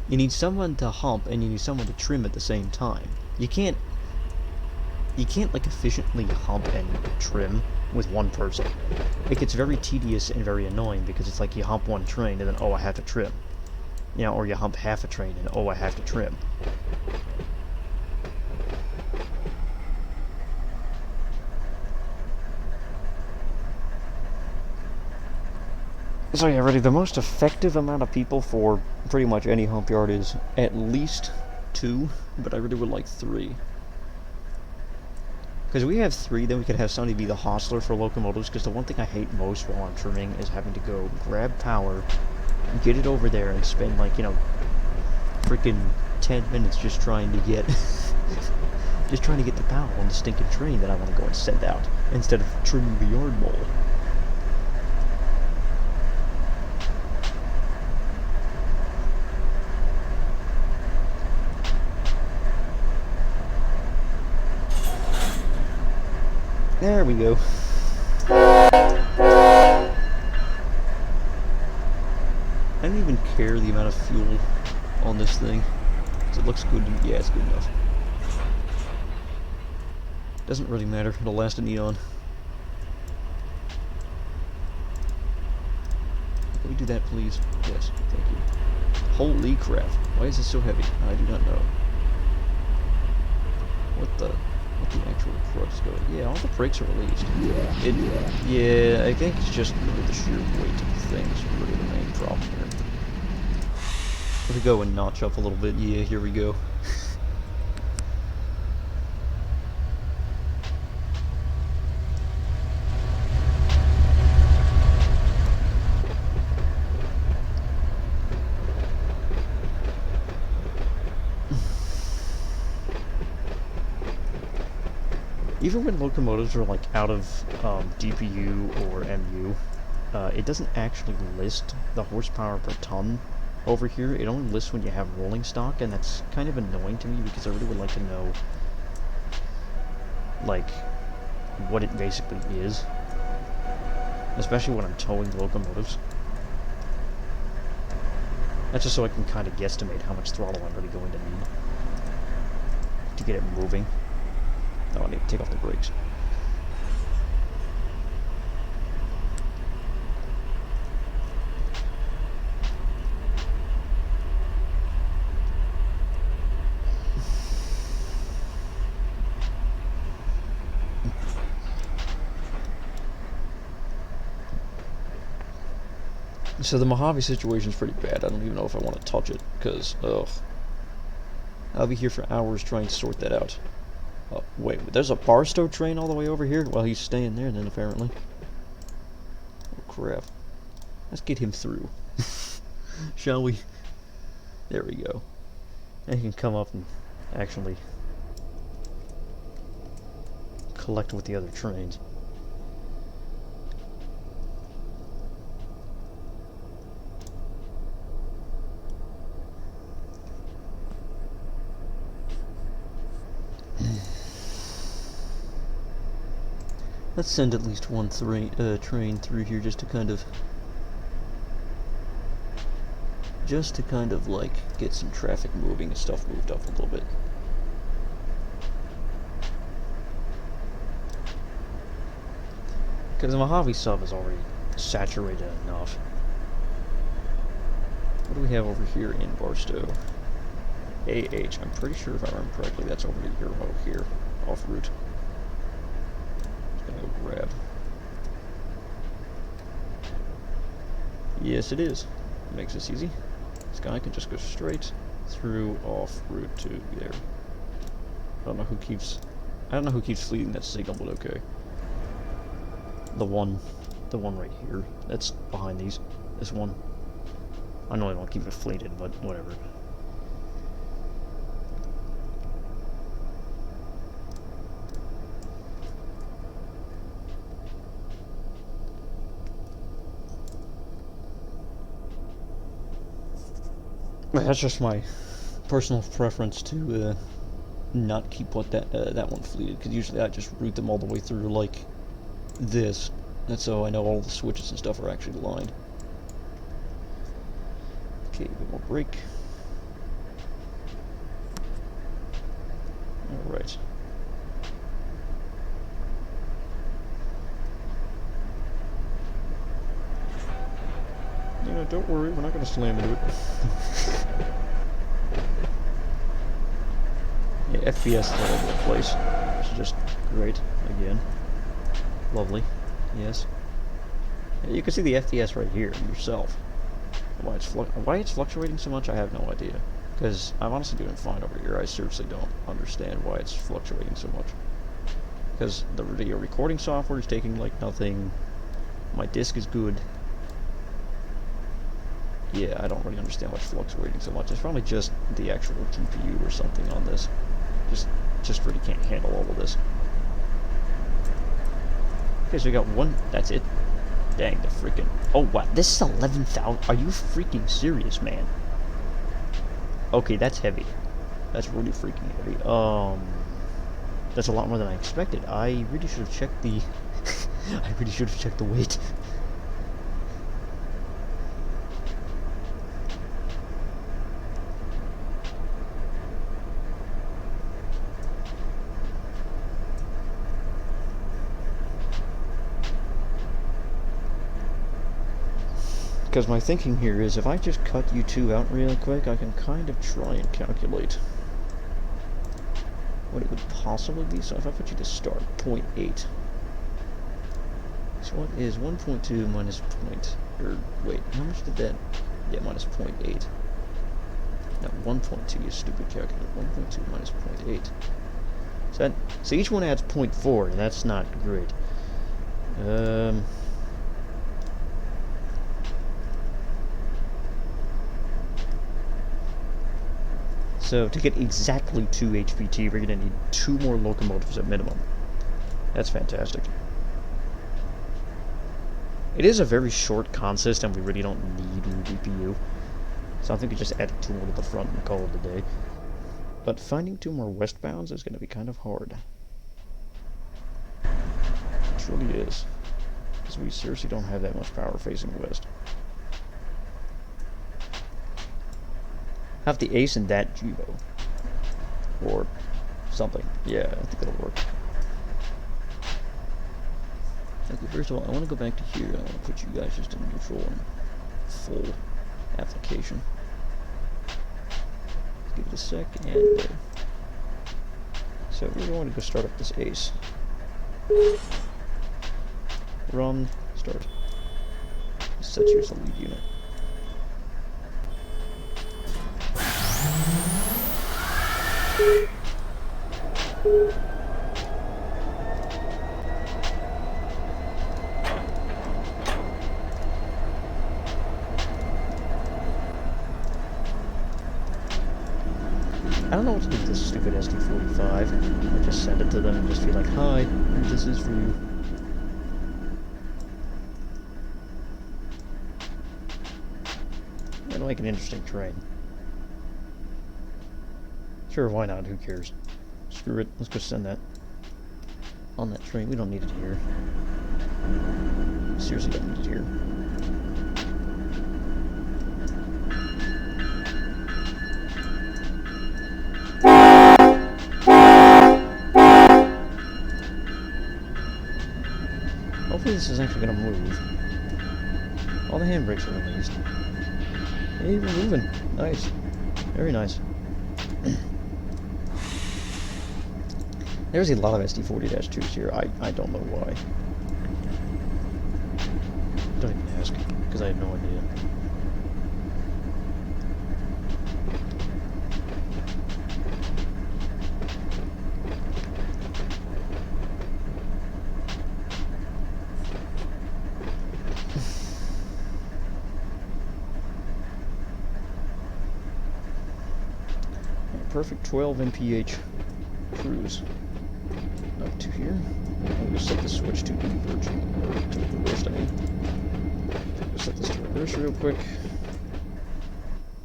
hump and you need someone to trim at the same time. You can't like efficiently hump and trim with one person. It gets very tedious and very annoying, because it's like you hump one train and then, oh, I have to trim. You know, or you hump half a train and, oh, I have to trim. So yeah, really, the most effective amount of people for pretty much any hump yard is at least 2, but I really would like 3. Because we have 3, then we could have somebody be the hostler for locomotives, because the one thing I hate most while I'm trimming is having to go grab power, get it over there, and spend, like, you know, freaking 10 minutes just trying to get the power on the stinking train that I want to go and send out, instead of trimming the yard mole. There we go. I don't even care the amount of fuel on this thing. Does it looks good? Yeah, it's good enough. Doesn't really matter. It'll last an eon. Can we do that, please? Yes, thank you. Holy crap. Why is this so heavy? I do not know. What the actual crux go? Yeah, all the brakes are released. Yeah, I think it's just really the sheer weight of the thing is really the main problem here. If we go and notch up a little bit, yeah, here we go. Even when locomotives are like out of DPU or MU, it doesn't actually list the horsepower per ton over here. It only lists when you have rolling stock, and that's kind of annoying to me because I really would like to know like what it basically is, especially when I'm towing locomotives. That's just so I can kind of guesstimate how much throttle I'm really going to need to get it moving. Oh, I need to take off the brakes. So the Mojave situation's pretty bad. I don't even know if I want to touch it, because, ugh. I'll be here for hours trying to sort that out. Oh, wait, there's a Barstow train all the way over here? Well, he's staying there then, apparently. Oh, crap. Let's get him through. Shall we? There we go. And he can come up and actually collect with the other trains. Let's send at least one train through here just to kind of like get some traffic moving and stuff moved up a little bit. Because the Mojave sub is already saturated enough. What do we have over here in Barstow? AH. I'm pretty sure if I remember correctly, that's over the Euro here, off route. Just gonna go grab. Yes, it is. Makes this easy. This guy can just go straight through off route to there. I don't know who keeps fleeting that signal, but okay. The one right here. That's behind these. This one. I know I don't keep it fleeted, but whatever. That's just my personal preference to not keep that one fleeted, because usually I just route them all the way through like this, and so I know all the switches and stuff are actually aligned. Okay, a bit more brake. Alright. You know, don't worry, we're not going to slam into it. Yeah, FPS is all over the place, which is just great, again. Lovely, yes. Yeah, you can see the FPS right here yourself. Why it's fluctuating so much, I have no idea. Because I'm honestly doing fine over here. I seriously don't understand why it's fluctuating so much. Because the video recording software is taking like nothing. My disc is good. Yeah, I don't really understand what's fluctuating so much. It's probably just the actual GPU or something on this. Just really can't handle all of this. Okay, so we got one. That's it. Dang, the freaking. Oh, wow. This is 11,000. Are you freaking serious, man? Okay, that's heavy. That's really freaking heavy. That's a lot more than I expected. I really should have checked the. I really should have checked the weight. Because my thinking here is, if I just cut you two out real quick, I can kind of try and calculate what it would possibly be. So if I put you to start, 0.8. So what is 1.2 minus wait, how much did that? Yeah, minus 0.8. No, 1.2, you stupid calculator. 1.2 minus 0.8. So each one adds 0.4, and that's not great. So to get exactly 2 HPT, we're going to need 2 more locomotives at minimum. That's fantastic. It is a very short consist, and we really don't need new DPU. So I think we just add 2 more to the front and call it a day. But finding 2 more westbounds is going to be kind of hard. It truly is. Because we seriously don't have that much power facing west. Have the ace in that Jibo. Or something. Yeah, I think it'll work. Okay, first of all, I want to go back to here. I want to put you guys just in neutral and full application. Let's give it a sec, and there. So we're going to go start up this ace. Run, start. Set you as a lead unit. I don't know what to do with this stupid SD45. I just send it to them and just be like, hi, this is for you. It'll make an interesting terrain. Sure, why not? Who cares? Screw it. Let's go send that on that train. We don't need it here. Seriously, don't need it here. Hopefully this is actually going to move. All the handbrakes are released. Hey, we're moving. Nice. Very nice. There's a lot of SD40-2s here. I don't know why. Don't even ask, because I have no idea. Perfect 12 mph cruise up to here. I'm going to set the switch to invert, or to reverse, I mean. We'll set this to reverse real quick.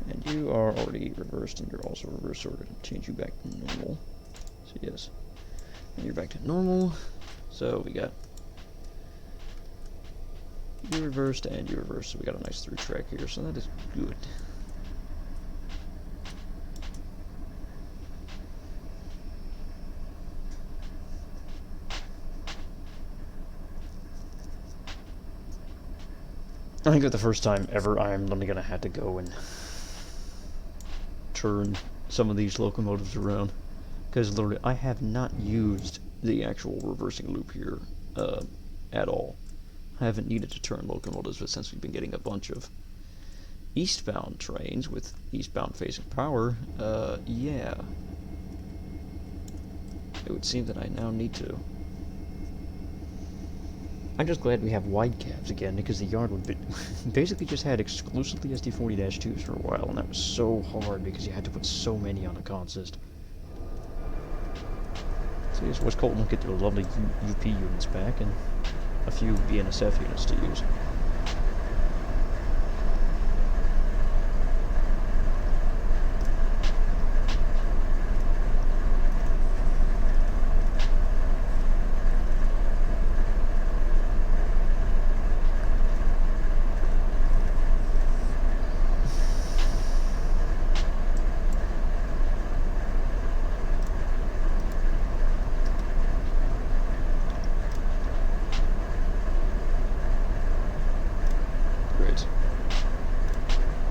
And you are already reversed, and you're also reversed, so we're going to change you back to normal. So yes. And you're back to normal. So we got you reversed and you reversed, so we got a nice through track here, so that is good. I think for the first time ever, I'm only going to have to go and turn some of these locomotives around. Because literally, I have not used the actual reversing loop here at all. I haven't needed to turn locomotives, but since we've been getting a bunch of eastbound trains with eastbound facing power, yeah. It would seem that I now need to. I'm just glad we have wide cabs again, because the yard would be basically just had exclusively SD40-2s for a while, and that was so hard because you had to put so many on a consist. So yes, West Colton will get their lovely UP units back, and a few BNSF units to use.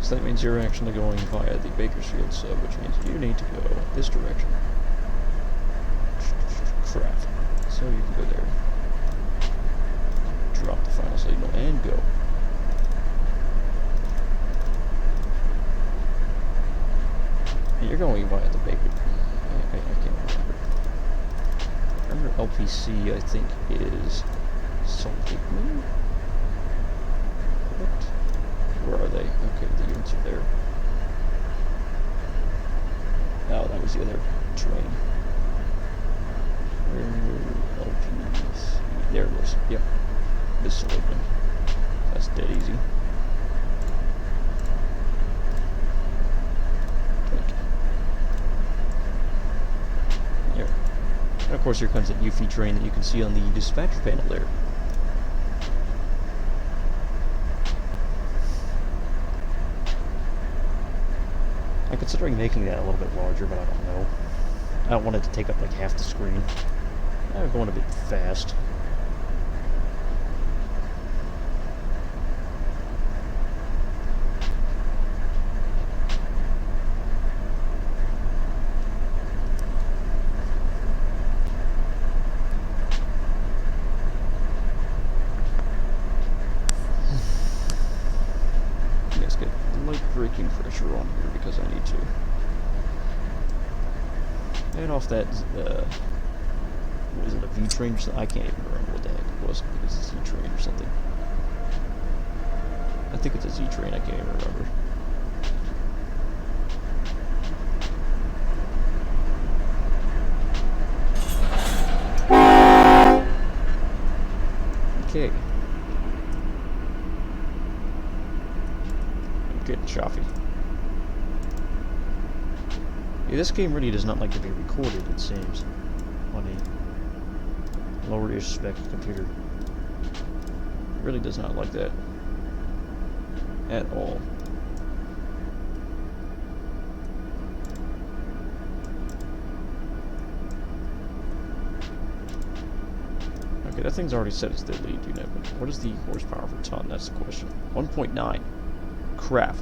So that means you're actually going via the Bakersfield sub, which means you need to go this direction. Crap. So you can go there. Drop the final signal and go. And you're going via the Baker. I can't remember. LPC, I think, is Salt Lake Moon? What? Where are they? Okay, the units are there. Oh, that was the other train. LP. course, here comes that UV train that you can see on the dispatcher panel there. I'm considering making that a little bit larger, but I don't know. I don't want it to take up like half the screen. I'm going a bit fast. Let's get light braking pressure on here because I need to. And off that, was it a V train or something? I can't even remember what the heck it was. I think it was a Z train or something. I think it's a Z train, I can't even remember. Okay. I'm getting choppy. Yeah, this game really does not like to be recorded, it seems, on a lower spec computer. It really does not like that at all. Okay, that thing's already set its dead lead, you know, but what is the horsepower per ton? That's the question. 1.9. Crap.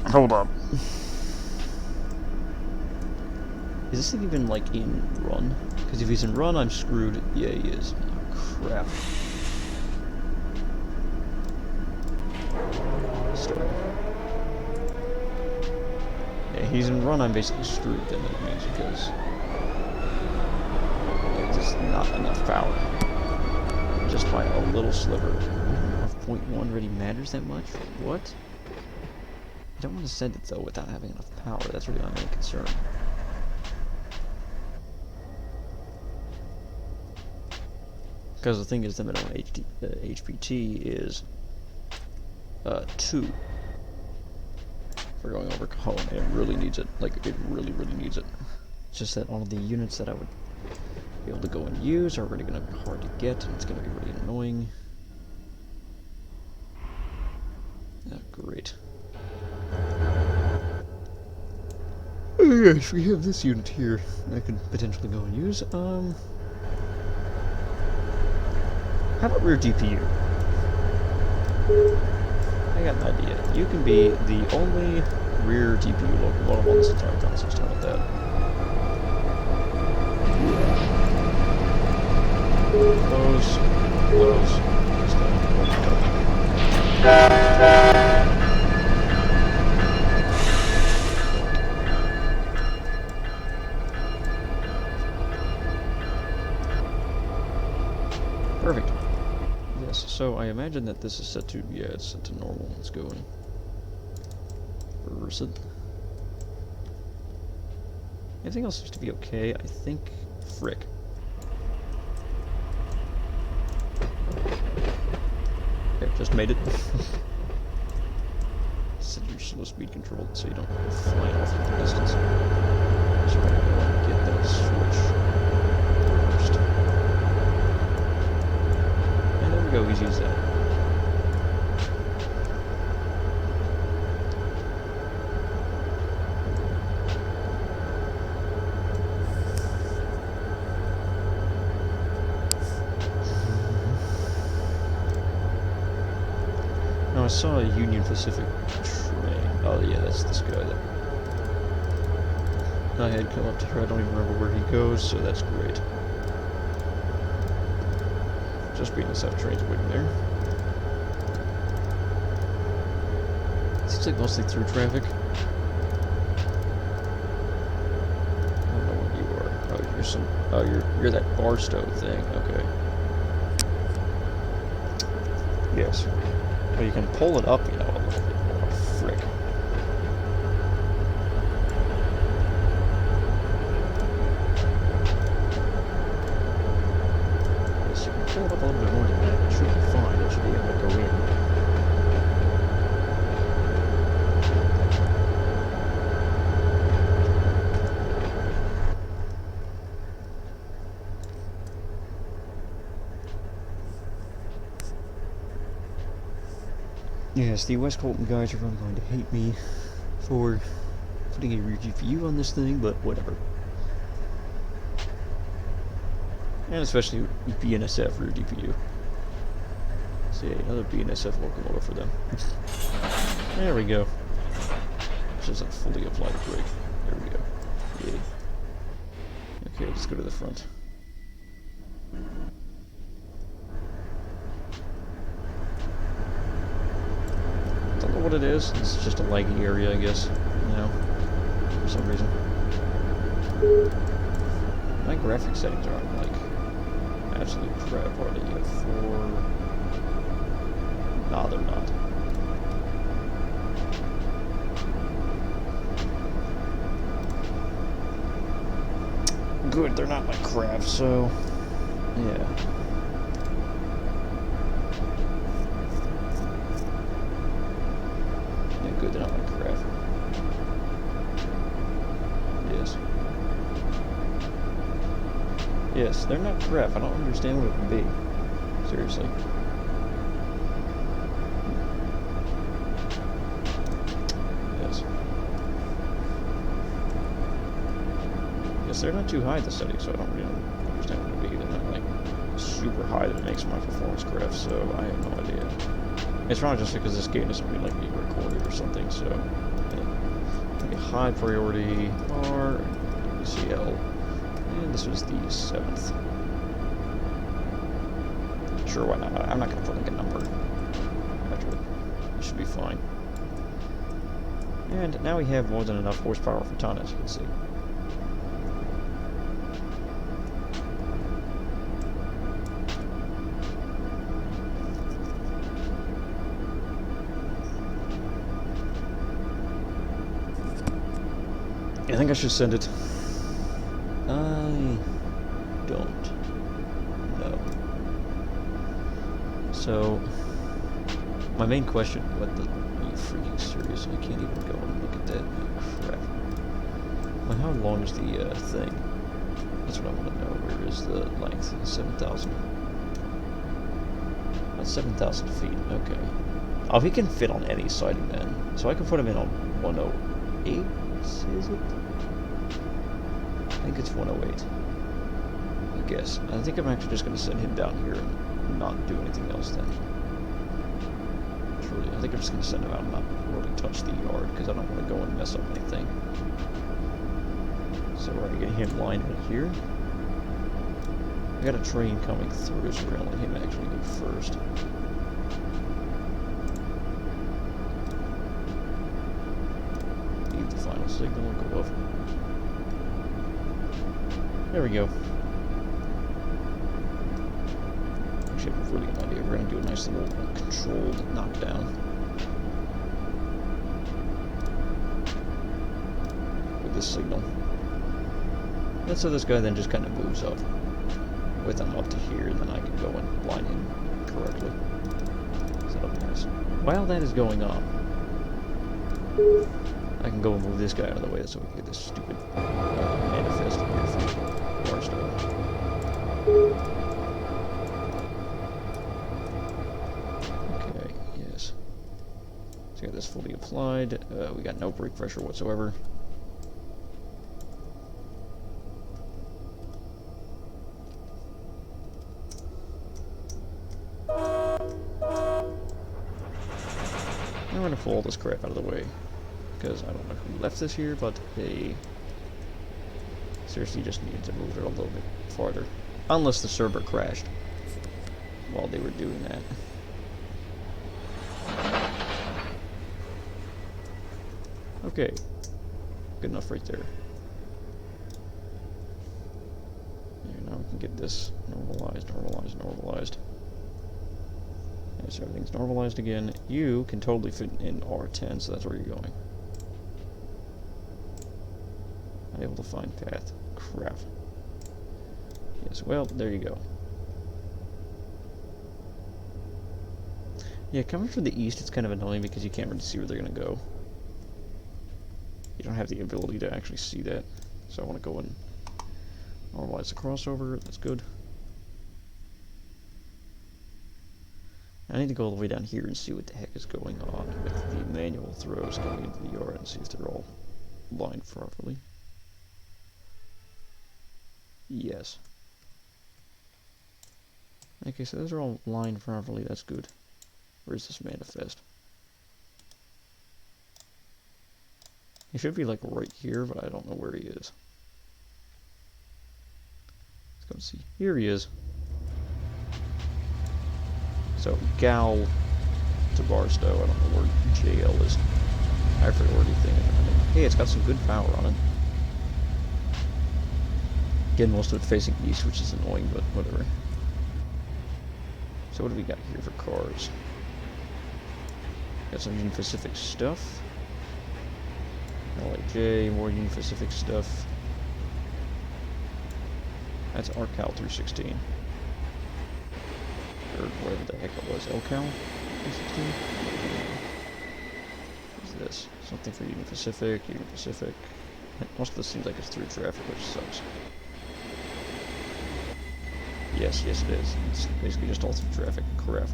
Hold up. Is this thing even, like, in Run? Because if he's in Run, I'm screwed. Yeah, he is. Oh, crap. Start. Yeah, he's in Run, I'm basically screwed, then that means, because it's just not enough power. Just by a little sliver. Of 0.1 really matters that much? What? I don't want to send it, though, without having enough power. That's really my main concern. Because the thing is, the minimum HPT is 2. We're going over home, and it really needs it. Like, it really, really needs it. It's just that all of the units that I would be able to go and use are really going to be hard to get, and it's going to be really annoying. Oh, great. Oh, yes, we have this unit here I could potentially go and use. How about rear GPU? I got an idea. You can be the only rear GPU locomotive on this entire console. How about that? Close. Close. Perfect. Yes, so I imagine that this is set to, yeah, it's set to normal. Let's go and reverse it. Everything else seems to be okay. I think, frick. Okay, just made it. Set your slow speed control so you don't fly off at the distance. So we're gonna go and get that switch reversed. And there we go, he's used that. Now I saw a Union Pacific train. Oh yeah, that's this guy that I had come up to here. I don't even remember where he goes, so that's great. Just being this out trains waiting there. Seems like mostly through traffic. I don't know what you are. Oh, you're some. Oh, you're that Barstow thing. Okay. Yes. Well, you can pull it up, you know, a little bit more. Frick. Yes, the West Colton guys are probably going to hate me for putting a rear GPU on this thing, but whatever. And especially BNSF rear GPU. See, another BNSF locomotive for them. There we go. This isn't fully applied brake. There we go. Yay. Okay, let's go to the front. Don't know what it is. It's just a laggy area, I guess. You know, for some reason. My graphic settings aren't like absolute crap, are they? Yet for... Nah, they're not. Good, they're not like crap, so... Yeah. Yeah, good, they're not like crap. Yes. Yes, they're not crap. I don't understand what it would be. Seriously. Yes. Yes, they're not too high, the settings, so I don't really understand what it would be. They're not like super high that it makes my performance crap, so I have no idea. It's probably just because this game isn't really like being recorded or something, so maybe high priority or WCL. And this was the 7th. Sure, why not? I'm not going to put like a number after it. It should be fine. And now we have more than enough horsepower for ton, as you can see. I think I should send it. I don't know. So, my main question, what the, are you freaking serious? I can't even go and look at that. Crap. Well, how long is the thing? That's what I want to know. Where is the length? 7,000. That's 7,000 feet. Okay. Oh, he can fit on any siding then. So I can put him in on 108, is it? I think it's 108. I guess. I think I'm actually just going to send him down here and not do anything else then. Truly, I think I'm just going to send him out and not really touch the yard because I don't want to go and mess up anything. So we're going to get him lined right here. I got a train coming through, so we're going to let him actually go first. Leave the final signal and go over. There we go. Actually, I have a really good idea. We're going to do a nice little controlled knockdown. With this signal. And so this guy then just kind of moves up. With him up to here, and then I can go and line him correctly. So that'll be nice. While that is going on, I can go and move this guy out of the way so we can get this stupid manifest here from Barstow. Okay, yes. So we got this fully applied. We got no brake pressure whatsoever. I'm going to pull all this crap out of the way, because I don't know who left this here, but they seriously just needed to move it a little bit farther. Unless the server crashed while they were doing that. Okay, good enough right there. Yeah, now we can get this normalized. So everything's normalized again. You can totally fit in R10, so that's where you're going. Unable to find path. Crap. Yes, well, there you go. Yeah, coming from the east, it's kind of annoying because you can't really see where they're going to go. You don't have the ability to actually see that. So I want to go and normalize the crossover. That's good. I need to go all the way down here and see what the heck is going on with the manual throws going into the yard and see if they're all lined properly. Yes. Okay, so those are all lined properly, that's good. Where's this manifest? He should be like right here, but I don't know where he is. Let's go and see. Here he is. So, Gal to Barstow, I don't know where JL is. I forget where anything is. Hey, it's got some good power on it. Again, most of it facing east, which is annoying, but whatever. So what do we got here for cars? Got some Union Pacific stuff. LAJ, more Union Pacific stuff. That's RCal 316. Or whatever the heck it was. LCal 316? What's this? Something for Union Pacific, Union Pacific. Most of this seems like it's through traffic, which sucks. Yes, yes it is. It's basically just all through traffic. Crap.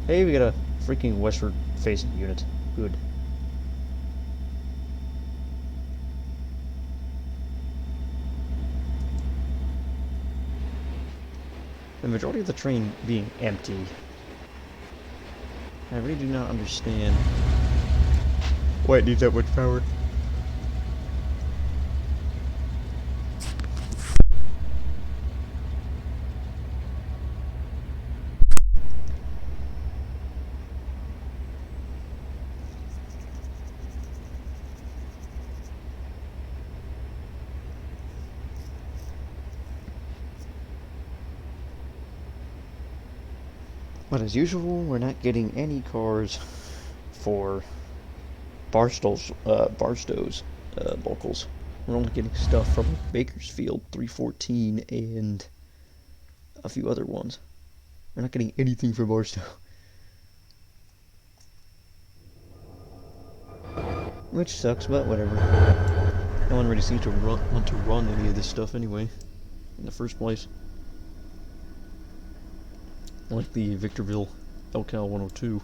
Hey, we got a freaking westward facing unit. Good. The majority of the train being empty. I really do not understand why it needs that much power. But as usual, we're not getting any cars for Barstow's locals. We're only getting stuff from Bakersfield 314 and a few other ones. We're not getting anything from Barstow. Which sucks, but whatever. No one really seems to want to run any of this stuff anyway, in the first place. Like the Victorville LCal 102,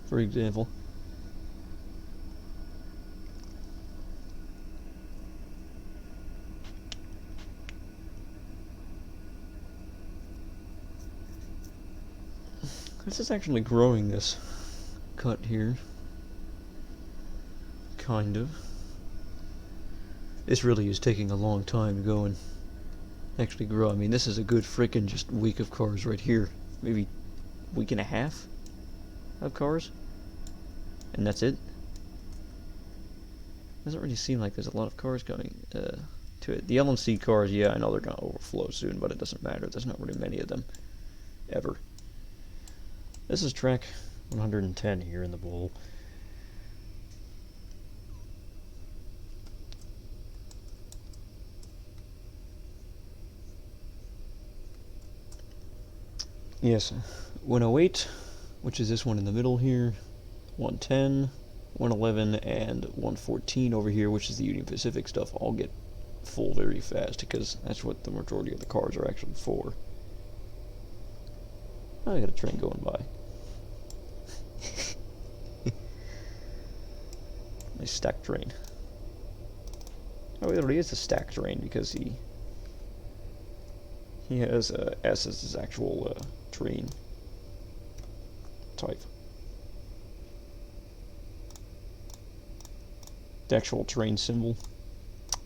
for example. This is actually growing, this cut here. Kind of. This really is taking a long time to go and actually grow. I mean, this is a good frickin' just week of cars right here. Maybe week and a half of cars. And that's it. Doesn't really seem like there's a lot of cars coming to it. The LNC cars, yeah, I know they're gonna overflow soon, but it doesn't matter. There's not really many of them. Ever. This is track 110 here in the bowl. Yes, 108, which is this one in the middle here, 110, 111, and 114 over here, which is the Union Pacific stuff, all get full very fast, because that's what the majority of the cars are actually for. Oh, I got a train going by. Nice stacked train. Oh, it really is a stacked train, because he has S as his actual train type. The actual train symbol,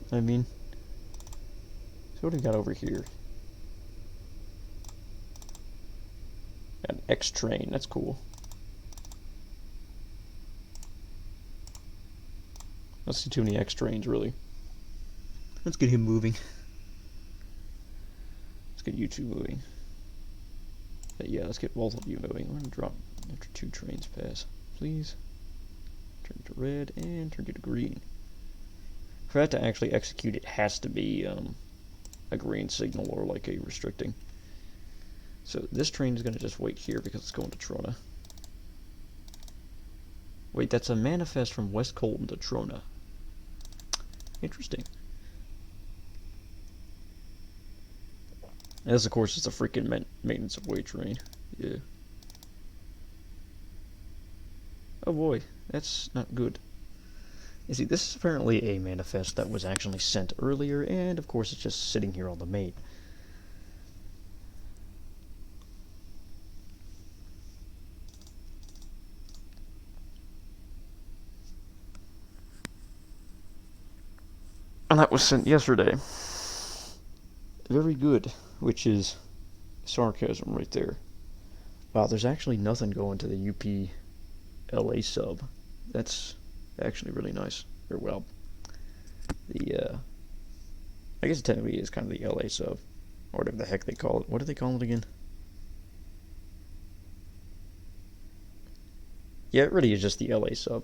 I mean. So what do we got over here? An X train, that's cool. I don't see too many X trains, really. Let's get him moving. Let's get you two moving. Yeah, let's get both of you moving. I'm going to drop after 2 trains pass. Please. Turn it to red and turn it to green. For that to actually execute, it has to be a green signal or like a restricting. So this train is going to just wait here because it's going to Trona. Wait, that's a manifest from West Colton to Trona. Interesting. As of course, it's a freaking maintenance of way train. Yeah. Oh boy, that's not good. You see, this is apparently a manifest that was actually sent earlier, and of course it's just sitting here on the main. And that was sent yesterday. Very good, which is sarcasm right there. Wow, there's actually nothing going to the UP LA sub. That's actually really nice. Or well, I guess it technically is kind of the LA sub, or whatever the heck they call it. What do they call it again? Yeah, it really is just the LA sub.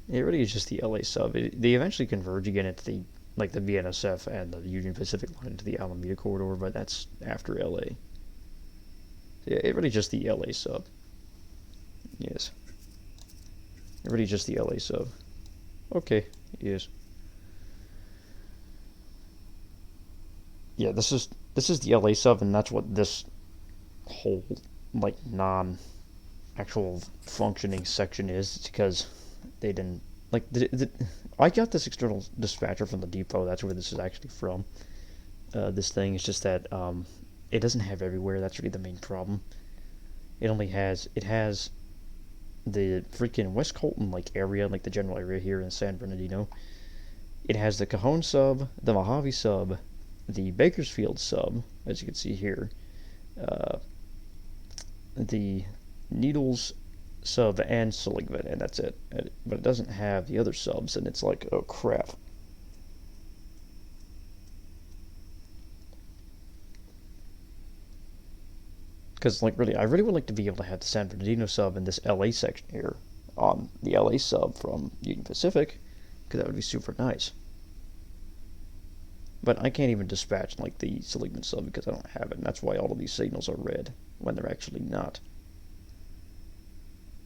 It really is just the LA sub. They eventually converge again into the the BNSF and the Union Pacific line into the Alameda corridor, but that's after LA. So yeah, it really just the LA sub. Yes. It really just the LA sub. Okay, yes. Yeah, this is the LA sub, and that's what this whole non actual functioning section is. It's because they didn't I got this external dispatcher from the depot. That's where this is actually from. This thing is just that it doesn't have everywhere. That's really the main problem. It has the freaking West Colton area, the general area here in San Bernardino. It has the Cajon sub, the Mojave sub, the Bakersfield sub, as you can see here, the Needles sub, and Seligman, and that's it. But it doesn't have the other subs, and it's like, oh crap. Because really, I really would like to be able to have the San Bernardino sub in this LA section here on the LA sub from Union Pacific, because that would be super nice. But I can't even dispatch the Seligman sub because I don't have it, and that's why all of these signals are red when they're actually not.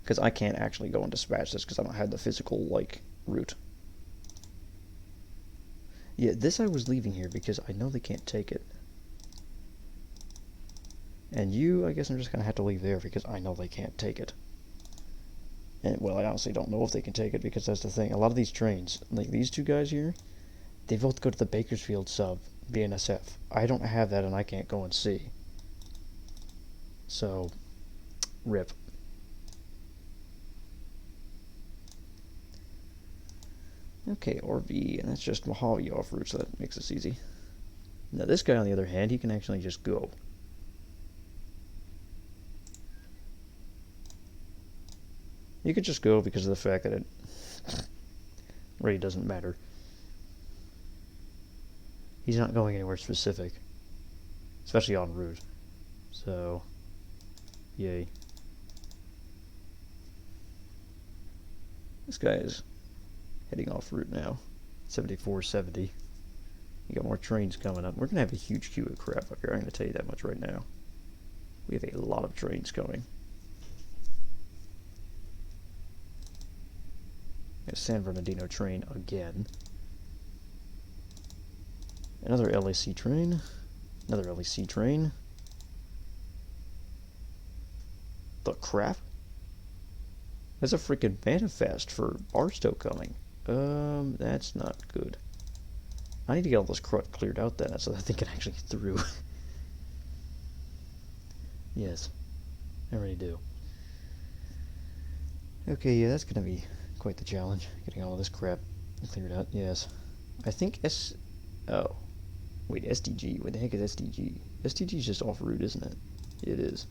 Because I can't actually go and dispatch this because I don't have the physical route. Yeah, this I was leaving here because I know they can't take it. And you, I guess I'm just going to have to leave there because I know they can't take it. And, well, I honestly don't know if they can take it because that's the thing. A lot of these trains, like these two guys here, they both go to the Bakersfield sub, BNSF. I don't have that and I can't go and see. So, rip. Okay, RV, and that's just Mojave off-route, so that makes this easy. Now this guy, on the other hand, he can actually just go. You could just go because of the fact that it really doesn't matter. He's not going anywhere specific, especially en route. So, yay. This guy is heading off route now, 7470. You got more trains coming up. We're going to have a huge queue of crap up here. I'm going to tell you that much right now. We have a lot of trains coming. A San Bernardino train again. Another LAC train. Another LAC train. The crap? There's a freaking manifest for Barstow coming. That's not good. I need to get all this crud cleared out then so that they can actually get through. Yes, I really do. Okay, yeah, that's gonna be quite the challenge, getting all of this crap cleared out. Yes. I think oh. Wait, SDG. What the heck is SDG? SDG is just off route, isn't it? It is.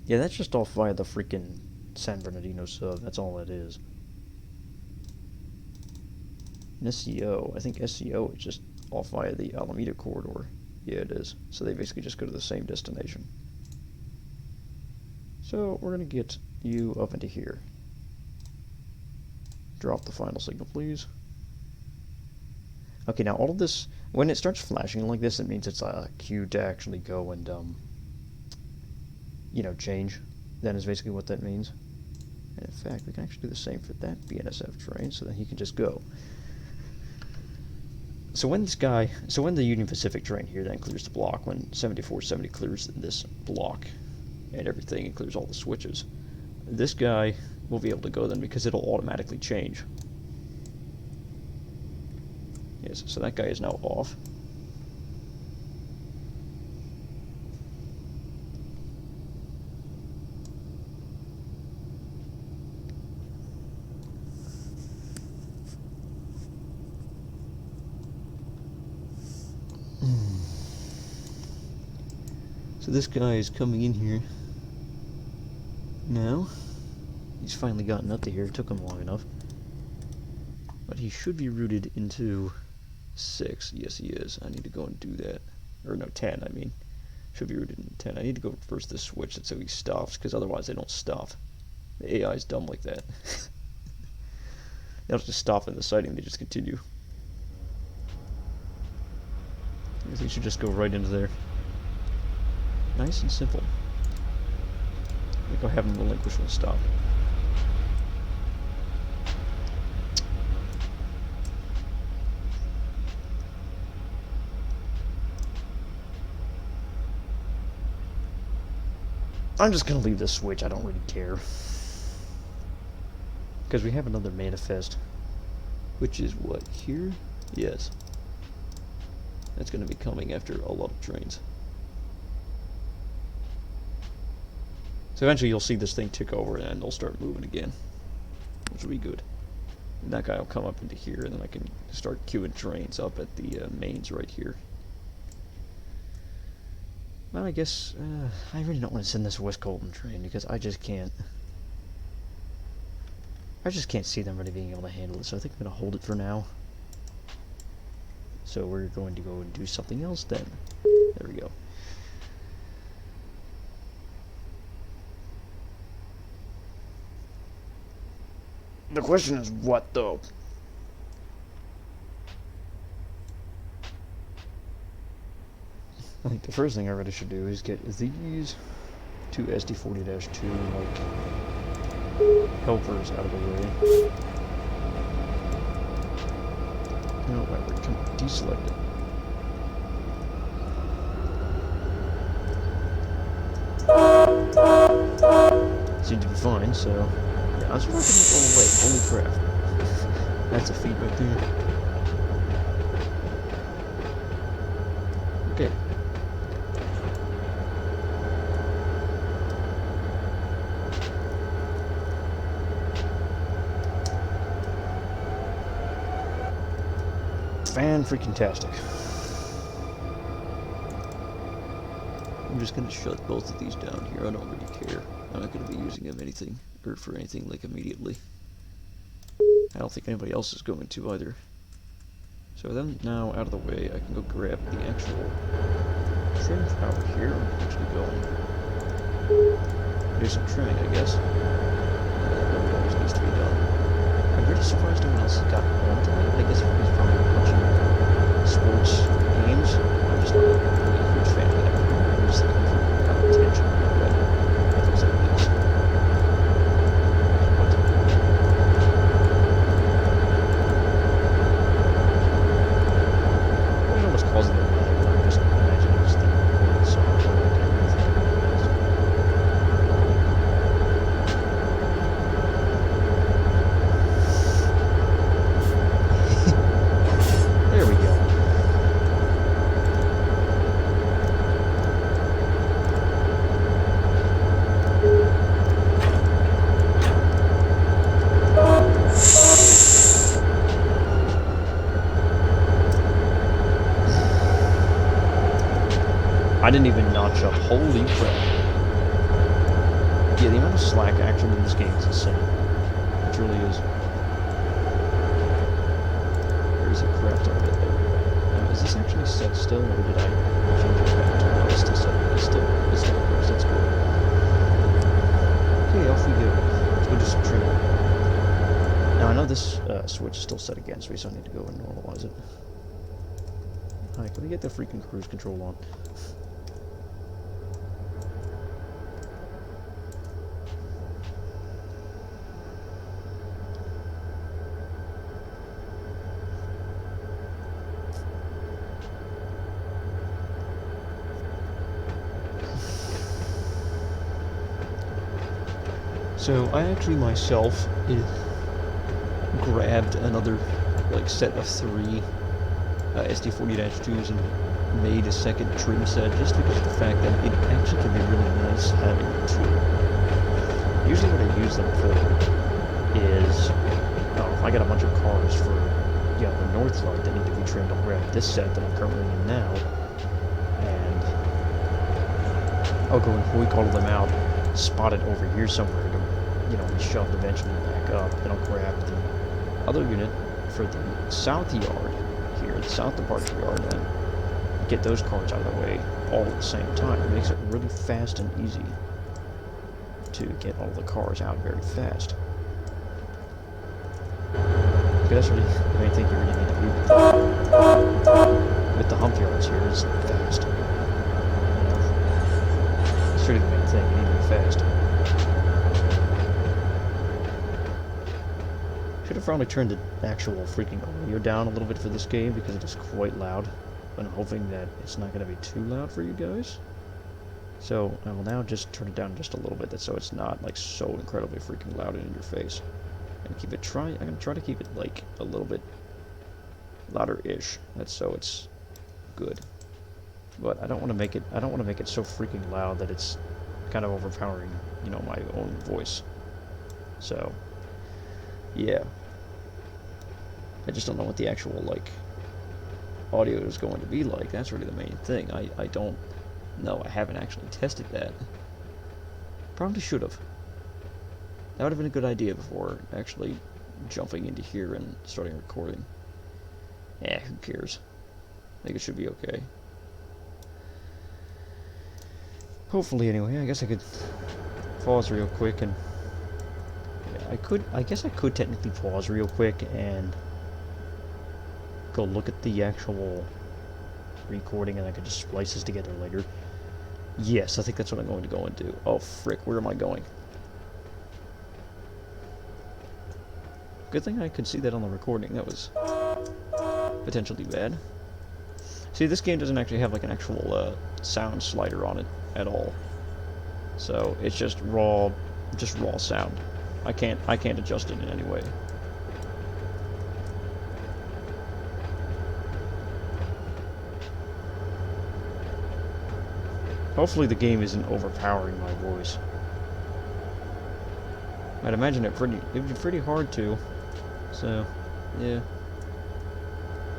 Yeah, that's just off via the freaking San Bernardino sub. That's all that is. And SCO, I think SCO is just off via the Alameda corridor. Yeah, it is. So they basically just go to the same destination. So we're going to get you up into here. Drop the final signal, please. Okay, now all of this, when it starts flashing like this, it means it's a cue to actually go and, change. That is basically what that means. And in fact, we can actually do the same for that BNSF train, so that he can just go. So when the Union Pacific train here then clears the block, when 7470 clears this block and everything, and clears all the switches, this guy will be able to go then because it'll automatically change. Yes, so that guy is now off. So this guy is coming in here now. He's finally gotten up to here. It took him long enough. But he should be routed into 6. Yes, he is. I need to go and do that. Or no, 10, I mean. Should be routed into 10. I need to go reverse this switch so he stops, because otherwise they don't stop. The AI is dumb like that. They don't just stop in the sighting, they just continue. I guess he should just go right into there. Nice and simple. I think I'll have him relinquish when stop. I'm just gonna leave this switch, I don't really care. Because we have another manifest. Which is what, here? Yes. That's gonna be coming after a lot of trains. So eventually you'll see this thing tick over and they'll start moving again, which will be good. And that guy will come up into here, and then I can start queuing trains up at the mains right here. Well, I guess I really don't want to send this West Colton train because I just can't see them really being able to handle it. So I think I'm going to hold it for now. So we're going to go and do something else then. There we go. The question is what, though? I think the first thing I really should do is get these two SD40-2 like helpers out of the way. No, whatever. Come on, deselect it. Seems to be fine, so yeah, I was working it all the way. Holy crap. That's a feat right there. Okay. Fan-freaking-tastic. I'm just gonna shut both of these down here. I don't really care. I'm not gonna be using them anything or for anything like immediately. I don't think anybody else is going to either. So then now out of the way, I can go grab the actual trim tower here. I'm actually going do some trimming, I guess. That always needs to be done. I'm really surprised no one else has got on tonight. I guess it's probably watching sports games. I'm just not really a huge fan of that. I'm just looking for kind of attention and things like this. I don't know what's causing the lag, but I'm just imagining just the recording software. I can't really think of anything else. There we go. I didn't even notch up. Holy crap. Yeah, the amount of slack action in this game is insane. It truly is. There's a crap ton of it there. Is this actually set still, or did I change it back to no, it's still set? It's still close. That's cool. Okay, off we go. Let's go do some trimming. Now I know this switch is still set against me, so I need to go and normalize it. Alright, can we get the freaking cruise control on? So I actually myself grabbed another like set of 3 SD40-2s and made a second trim set just because of the fact that it actually can be really nice having 2. Usually what I use them for is, if I got a bunch of cars for, the north light that need to be trimmed, I'll grab this set that I'm currently in now, and I'll go and hoik them out, spot it over here somewhere to, be shoved eventually back up. Then I'll grab the other unit for the south yard here, the south departure yard, and get those cars out of the way all at the same time. It makes it really fast and easy to get all the cars out very fast. That's really the main thing you really need to do with the hump yards here is fast. That's really the main thing, you need to be fast. Should have probably turned the actual freaking audio down a little bit for this game because it is quite loud. But I'm hoping that it's not going to be too loud for you guys. So I will now just turn it down just a little bit so it's not like so incredibly freaking loud and in your face. And keep it I'm gonna try to keep it like a little bit louder-ish. That's so it's good. But I don't want to make it so freaking loud that it's kind of overpowering, my own voice. So yeah. I just don't know what the actual like audio is going to be like. That's really the main thing. I don't know. I haven't actually tested that. Probably should have. That would have been a good idea before actually jumping into here and starting recording. Who cares? I think it should be okay. Hopefully, anyway. I guess I could pause real quick and... I guess I could technically pause real quick and go look at the actual recording and I could just splice this together later. Yes, I think that's what I'm going to go and do. Oh, frick. Where am I going? Good thing I could see that on the recording. That was potentially bad. See, this game doesn't actually have like an actual sound slider on it at all. So it's just raw sound. I can't adjust it in any way. Hopefully the game isn't overpowering my voice. I'd imagine it'd be pretty hard to. So, yeah.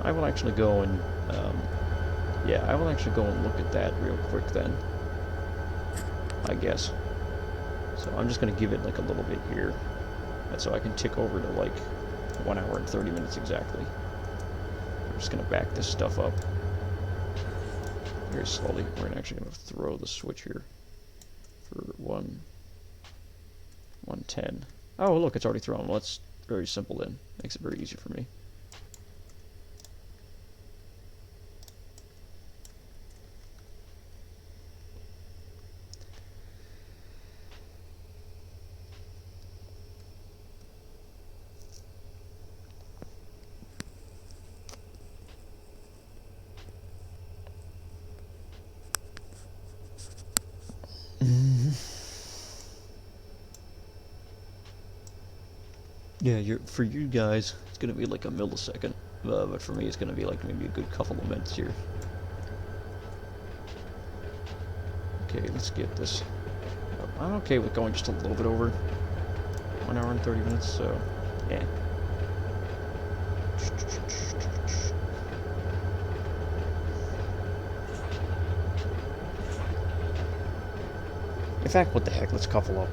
I will actually go and, I will actually go and look at that real quick then. I guess. So I'm just going to give it like a little bit here. That's so I can tick over to like 1 hour and 30 minutes exactly. I'm just going to back this stuff up very slowly. We're actually going to throw the switch here for 110. Oh, look, it's already thrown. Well, that's very simple then. Makes it very easy for me. Yeah, for you guys, it's gonna be like a millisecond, but for me, it's gonna be like maybe a good couple of minutes here. Okay, let's get this. I'm okay with going just a little bit over 1 hour and 30 minutes, so yeah. In fact, what the heck? Let's couple up.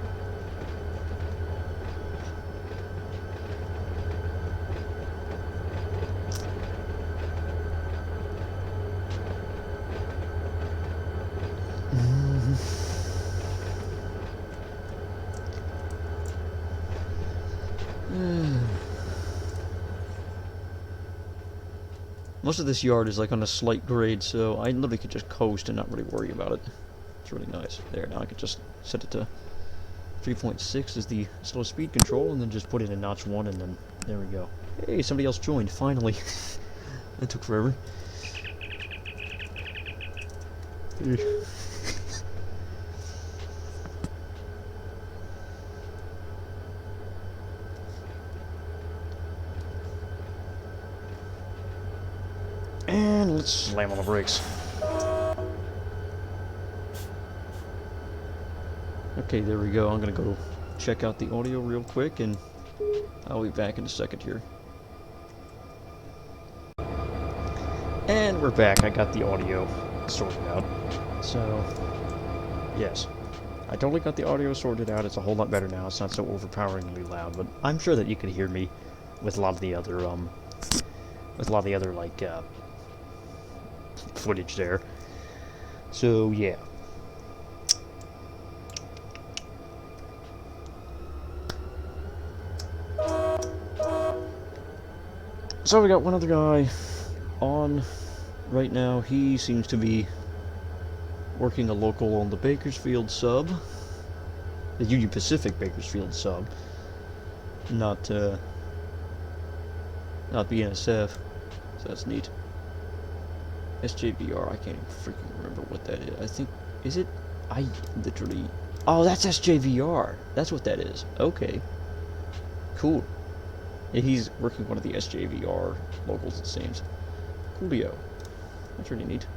Most of this yard is like on a slight grade, so I literally could just coast and not really worry about it. It's really nice. There, now I could just set it to 3.6 as the slow speed control, and then just put it in notch 1, and then there we go. Hey, somebody else joined, finally. That took forever. And let's slam on the brakes. Okay, there we go. I'm gonna go check out the audio real quick, and I'll be back in a second here. And we're back. I got the audio sorted out. So, yes. I totally got the audio sorted out. It's a whole lot better now. It's not so overpoweringly loud, but I'm sure that you could hear me with a lot of the other, like, footage there. So, yeah. So we got one other guy on right now. He seems to be working a local on the Bakersfield sub. The Union Pacific Bakersfield sub. Not BNSF. So that's neat. SJVR, I can't even freaking remember what that is. I think, is it? I literally... Oh, that's SJVR. That's what that is. Okay. Cool. Yeah, he's working one of the SJVR locals, it seems. Coolio. That's really neat.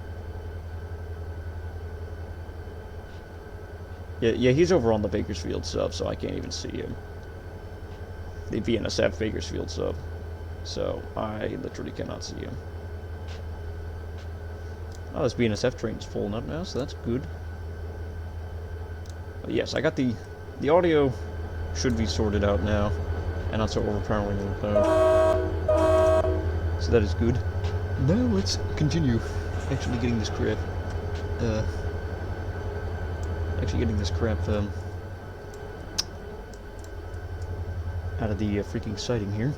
Yeah, he's over on the Bakersfield sub, so I can't even see him. The BNSF Bakersfield sub. So, I literally cannot see him. Oh, this BNSF train is pulling up now, so that's good. But yes, I got the audio should be sorted out now, and not so overpoweringly loud. So that is good. Now let's continue actually getting this crap, out of the freaking sighting here.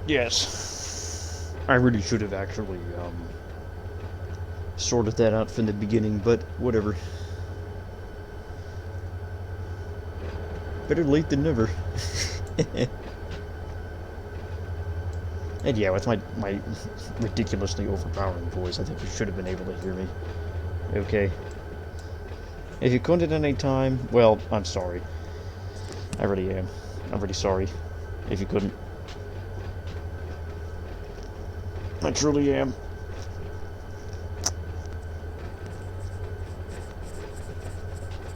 Yes. I really should have actually, sorted that out from the beginning, but whatever. Better late than never. And yeah, with my ridiculously overpowering voice, I think you should have been able to hear me. Okay. If you couldn't at any time, well, I'm sorry. I really am. I'm really sorry if you couldn't. I truly am.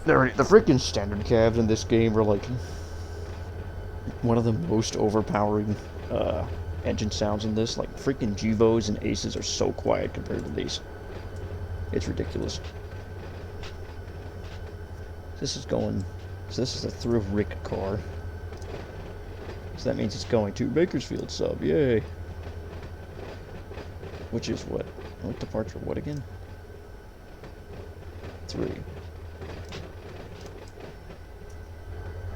The freaking standard cabs in this game are like one of the most overpowering engine sounds in this. Like freaking Gevos and Aces are so quiet compared to these. It's ridiculous. This is going. So this is a through Rick car. So that means it's going to Bakersfield sub. Yay. Which is what? What departure? What again? 3.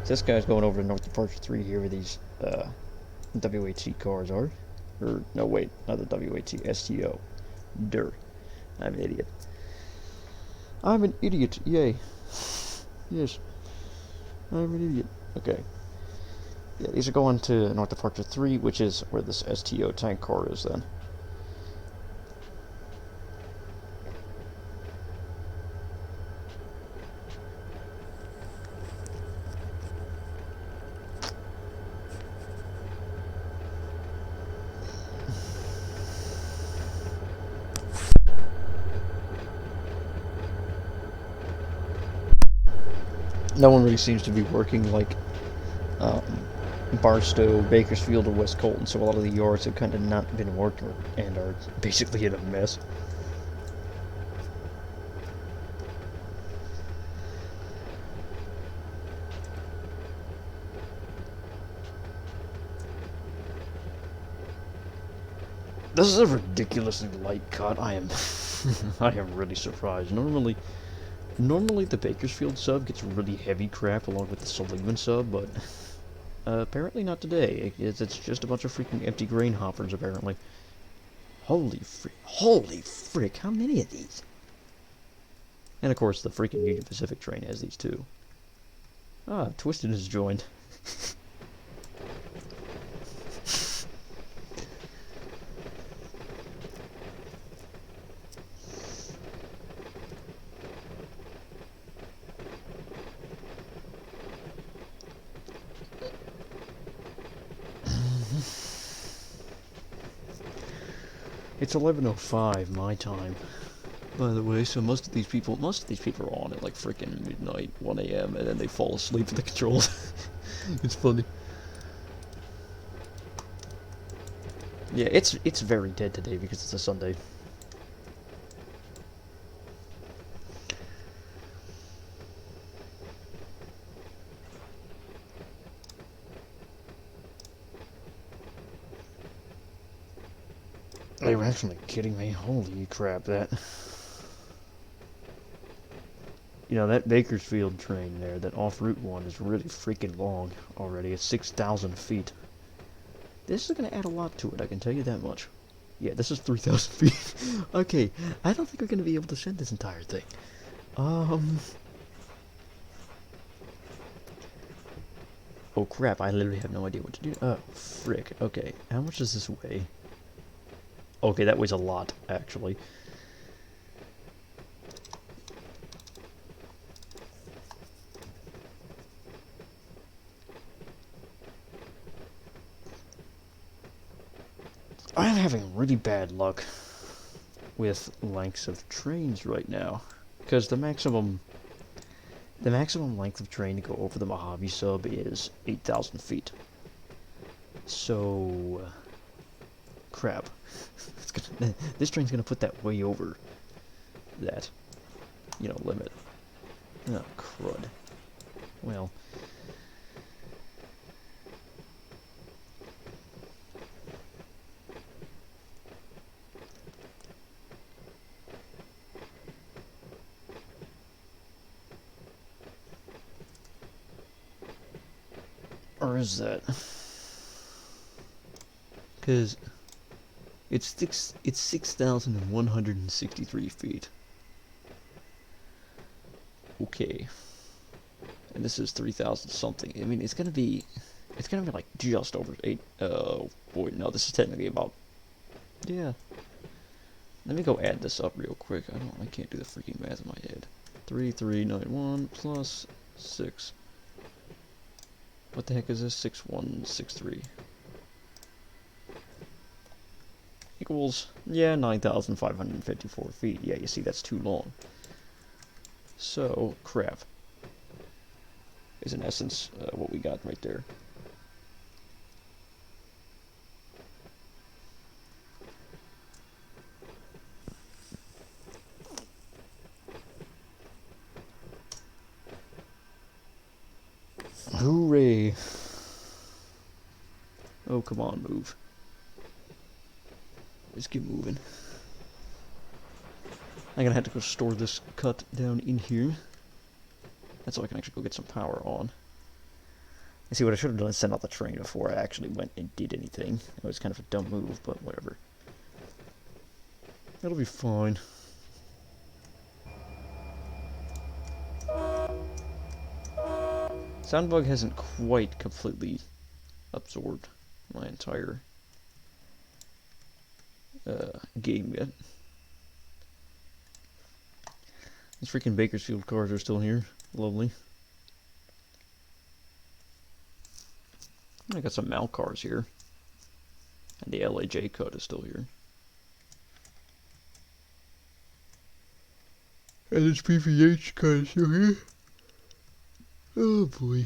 So this guy's going over to North Departure 3 here where these WAT cars are. Or, no wait, not the WAT, STO. Durr. I'm an idiot. I'm an idiot, yay. Yes. I'm an idiot. Okay. Yeah, these are going to North Departure 3, which is where this STO tank car is then. No one really seems to be working like Barstow, Bakersfield, or West Colton, so a lot of the yards have kind of not been worked and are basically in a mess. This is a ridiculously light cut. I am I am really surprised. Normally the Bakersfield sub gets really heavy crap along with the Sullivan sub, but apparently not today. It's just a bunch of freaking empty grain hoppers, apparently. Holy frick, how many of these? And of course the freaking Union Pacific train has these too. Ah, Twisted has joined. It's 11:05 my time, by the way. So most of these people are on at like freaking midnight, 1 a.m. and then they fall asleep at the controls. It's funny. Yeah, it's very dead today because it's a Sunday. Are you actually kidding me? Holy crap, that... You know, that Bakersfield train there, that off-route one, is really freaking long already. It's 6,000 feet. This is going to add a lot to it, I can tell you that much. Yeah, this is 3,000 feet. Okay, I don't think we're going to be able to send this entire thing. Oh crap, I literally have no idea what to do. Oh, frick. Okay, how much does this weigh? Okay, that weighs a lot, actually. I'm having really bad luck with lengths of trains right now, because the maximum length of train to go over the Mojave sub is 8,000 feet. So, crap. This train's gonna put that way over that, you know, limit. Oh, crud. Well. Or is that? Because it's 6,163 feet. Okay. And this is 3,000 something. I mean, it's gonna be like just over 8. Oh boy, no, this is technically about. Yeah. Let me go add this up real quick. I can't do the freaking math in my head. 3391 plus 6. What the heck is this? 6163. Equals, yeah, 9,554 feet. Yeah, you see, that's too long. So, crap. Is in essence what we got right there. Hooray! Oh, come on, move. Let's get moving. I'm gonna have to go store this cut down in here. That's so I can actually go get some power on. And see, what I should have done is send out the train before I actually went and did anything. It was kind of a dumb move, but whatever. It'll be fine. Soundbug hasn't quite completely absorbed my entire game yet. These freaking Bakersfield cars are still here. Lovely. I got some Mal cars here. And the LAJ cut is still here. And this PVH cut is still here. Oh boy.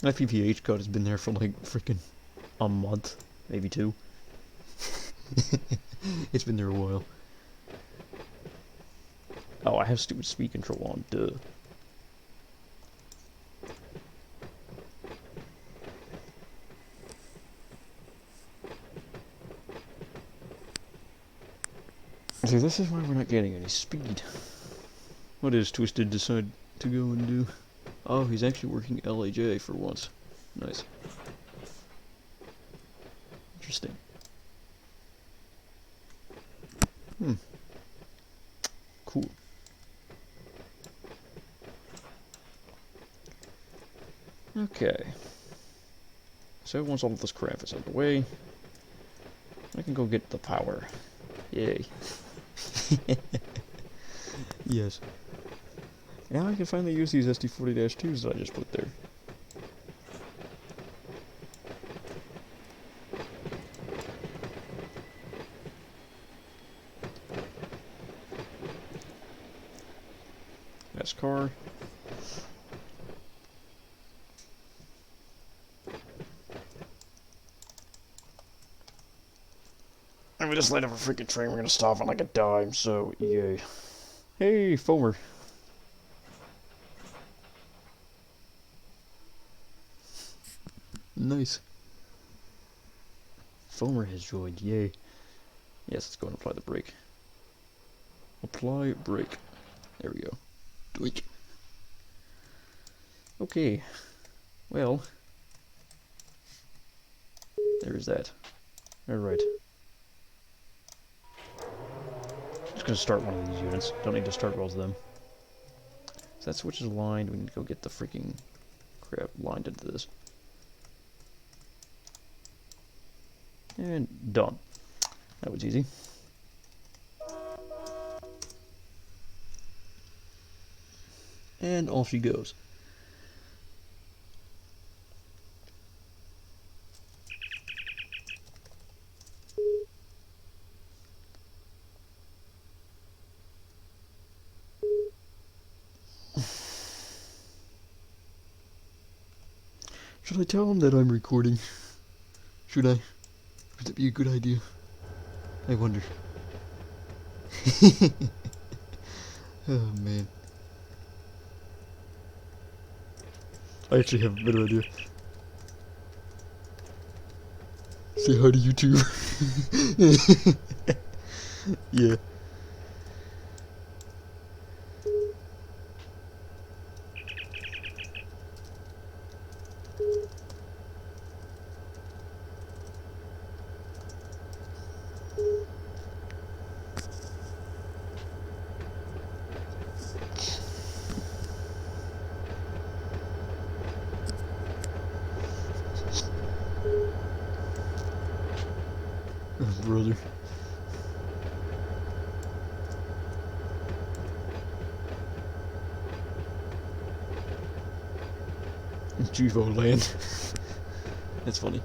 That PPH code has been there for like freaking a month, maybe 2. It's been there a while. Oh, I have stupid speed control on, duh. See, this is why we're not getting any speed. What is Twisted decide to go and do? Oh, he's actually working LAJ for once. Nice. Interesting. Cool. Okay. So once all of this crap is out of the way, I can go get the power. Yay. Yes. Now I can finally use these SD40-2s that I just put there. fast car. And we just light up a freaking train, we're gonna stop on like a dime, so yay. Hey, Foamer. Nice. Foamer has joined, yay. Yes, let's go and apply the brake. Apply brake. There we go. Doink. Okay. Well. There's that. Alright. Just gonna start one of these units. Don't need to start both of them. So that switch is aligned. We need to go get the freaking crap lined into this. And done. That was easy. And off she goes. Should I tell him that I'm recording? Should I? Would that be a good idea? I wonder. Oh man. I actually have a better idea. Say hi to YouTube. Yeah. Oh, brother. Juvo land. That's funny.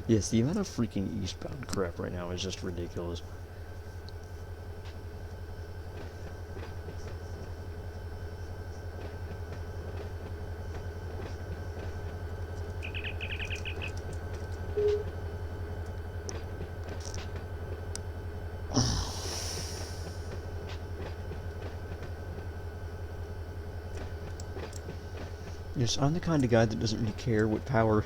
Yes, the amount of freaking eastbound crap right now is just ridiculous. Yes, I'm the kind of guy that doesn't really care what power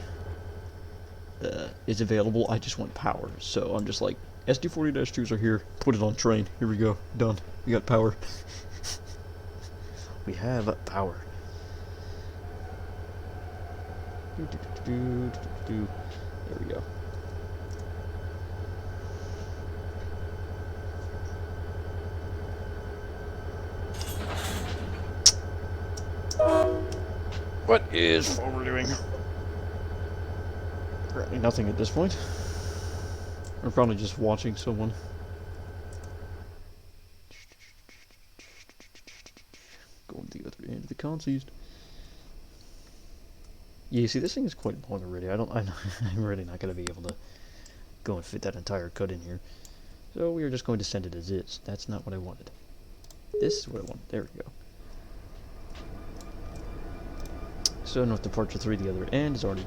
is available. I just want power. So I'm just like, SD40-2s are here. Put it on train. Here we go. Done. We got power. We have power. There we go. What is Foamer doing? Apparently nothing at this point. We're probably just watching someone. Going to the other end of the consist. Yeah, see, this thing is quite long already. I'm really not going to be able to go and fit that entire cut in here. So we are just going to send it as is. That's not what I wanted. This is what I wanted. There we go. So North Departure 3, the other end, is already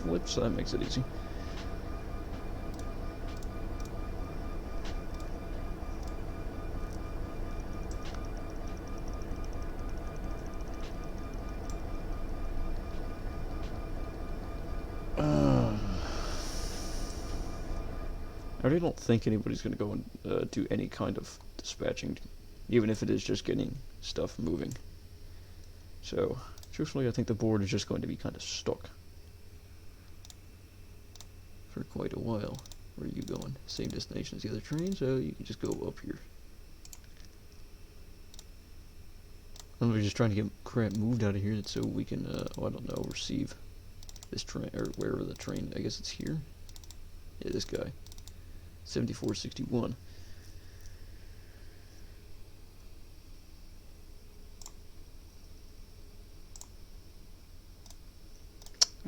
flipped, so that makes it easy. I really don't think anybody's going to go and do any kind of dispatching, even if it is just getting stuff moving. So, truthfully, I think the board is just going to be kind of stuck for quite a while. Where are you going? Same destination as the other train, so you can just go up here. I'm just trying to get crap moved out of here so we can, I don't know, receive this train, or wherever the train, I guess it's here? Yeah, this guy. 7461.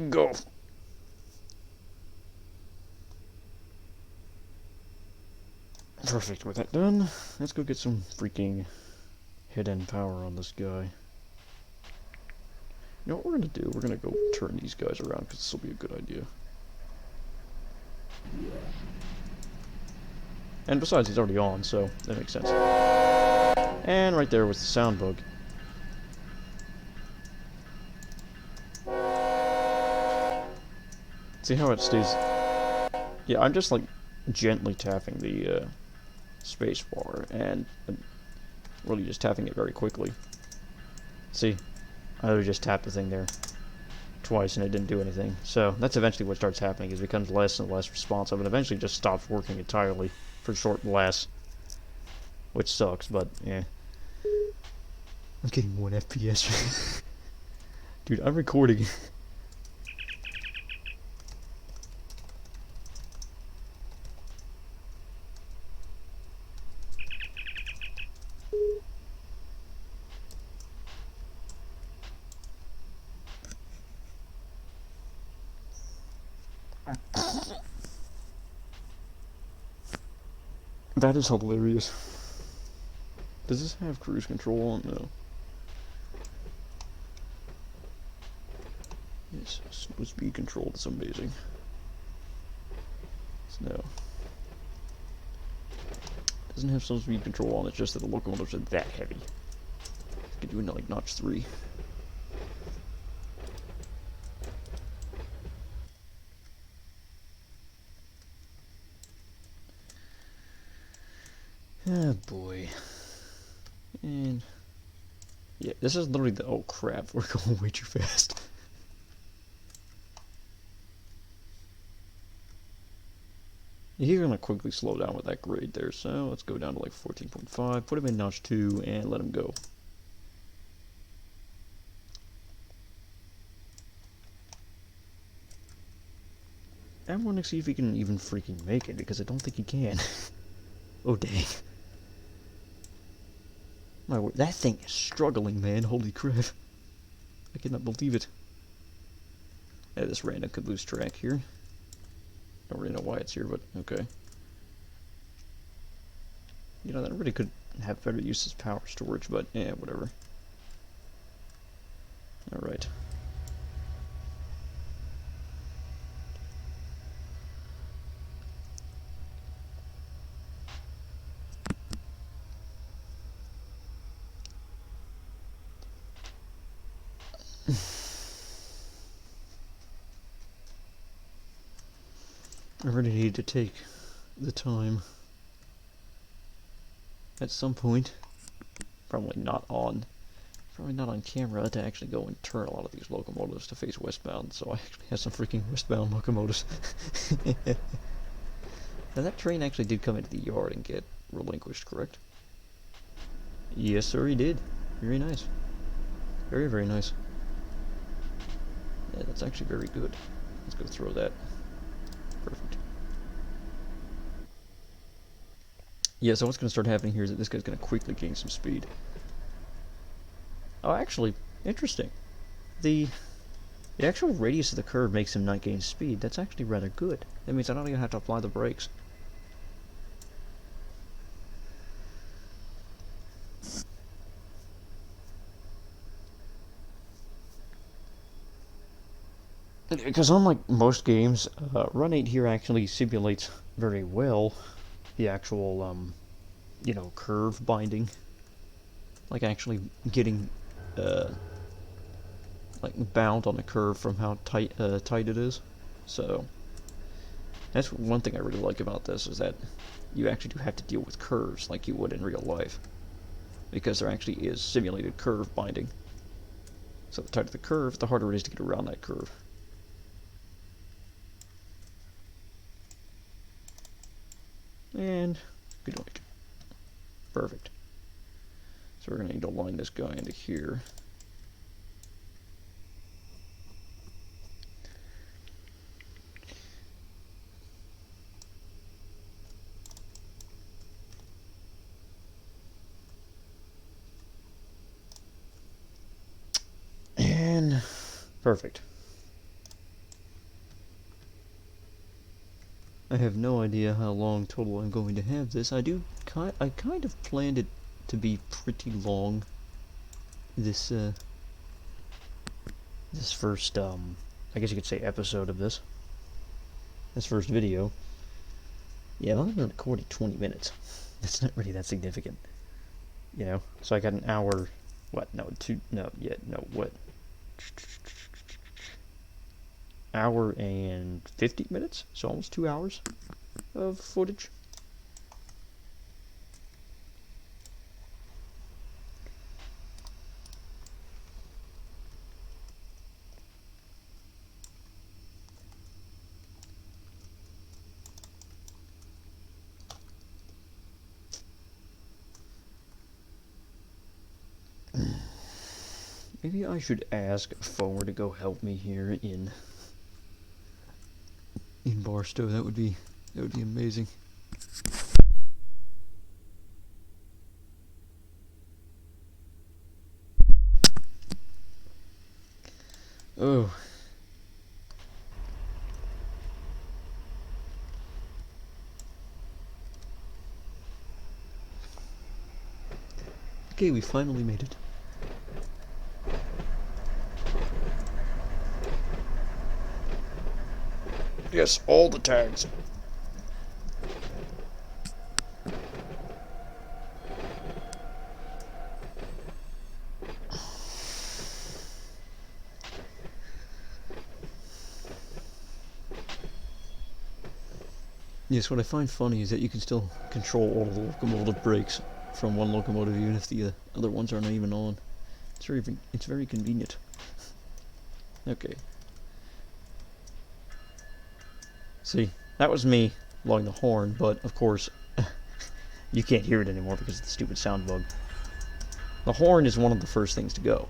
Go! Perfect, with that done, let's go get some freaking head-end power on this guy. You know what we're gonna do? We're gonna go turn these guys around, because this will be a good idea. And besides, he's already on, so that makes sense. And right there was the sound bug. See how it stays? Yeah, I'm just like gently tapping the space bar, and really just tapping it very quickly. See? I literally just tapped the thing there twice and it didn't do anything. So that's eventually what starts happening, is it becomes less and less responsive and eventually just stops working entirely for short blasts. Which sucks, but yeah. I'm getting 1 FPS. Dude, I'm recording. That is hilarious. Does this have cruise control on? No. Yes, slow speed control. That's amazing. No. Doesn't have slow speed control on. It's just that the locomotives are that heavy. Could do it like notch 3. Oh boy. And yeah, this is literally the, oh crap, we're going way too fast. He's gonna quickly slow down with that grade there, so let's go down to like 14.5, put him in notch 2, and let him go. I want to see if he can even freaking make it, because I don't think he can. Oh dang. My word, that thing is struggling, man. Holy crap. I cannot believe it. Yeah, this random could lose track here. Don't really know why it's here, but okay. You know, that really could have better use as power storage, but yeah, whatever. Alright. I really need to take the time at some point, probably not on camera, to actually go and turn a lot of these locomotives to face westbound, so I actually have some freaking westbound locomotives. Now that train actually did come into the yard and get relinquished, correct? Yes sir, he did. Very nice. Very, very nice. Yeah, that's actually very good. Let's go throw that. Perfect. Yeah, so what's going to start happening here is that this guy's going to quickly gain some speed. Oh, actually, interesting. The actual radius of the curve makes him not gain speed. That's actually rather good. That means I don't even have to apply the brakes. Because unlike most games, Run8 here actually simulates very well the actual, you know, curve binding. Like actually getting, like bound on a curve from how tight it is. So that's one thing I really like about this, is that you actually do have to deal with curves like you would in real life, because there actually is simulated curve binding. So the tighter the curve, the harder it is to get around that curve. And good oink. Perfect. So we're going to need to line this guy into here. And perfect. I have no idea how long total I'm going to have this. I kind of planned it to be pretty long. This this first I guess you could say episode of this. This first video. Yeah, I've been recording 20 minutes. That's not really that significant. You know? So I got an hour, what? No, what? Hour and 50 minutes? So almost 2 hours of footage. Maybe I should ask Foer to go help me here in Barstow. That would be amazing. Oh. Okay, we finally made it. Yes, all the tags. Yes, what I find funny is that you can still control all of the locomotive brakes from one locomotive even if the other ones aren't even on. It's very convenient. Okay. See, that was me blowing the horn, but of course you can't hear it anymore because of the stupid sound bug. The horn is one of the first things to go.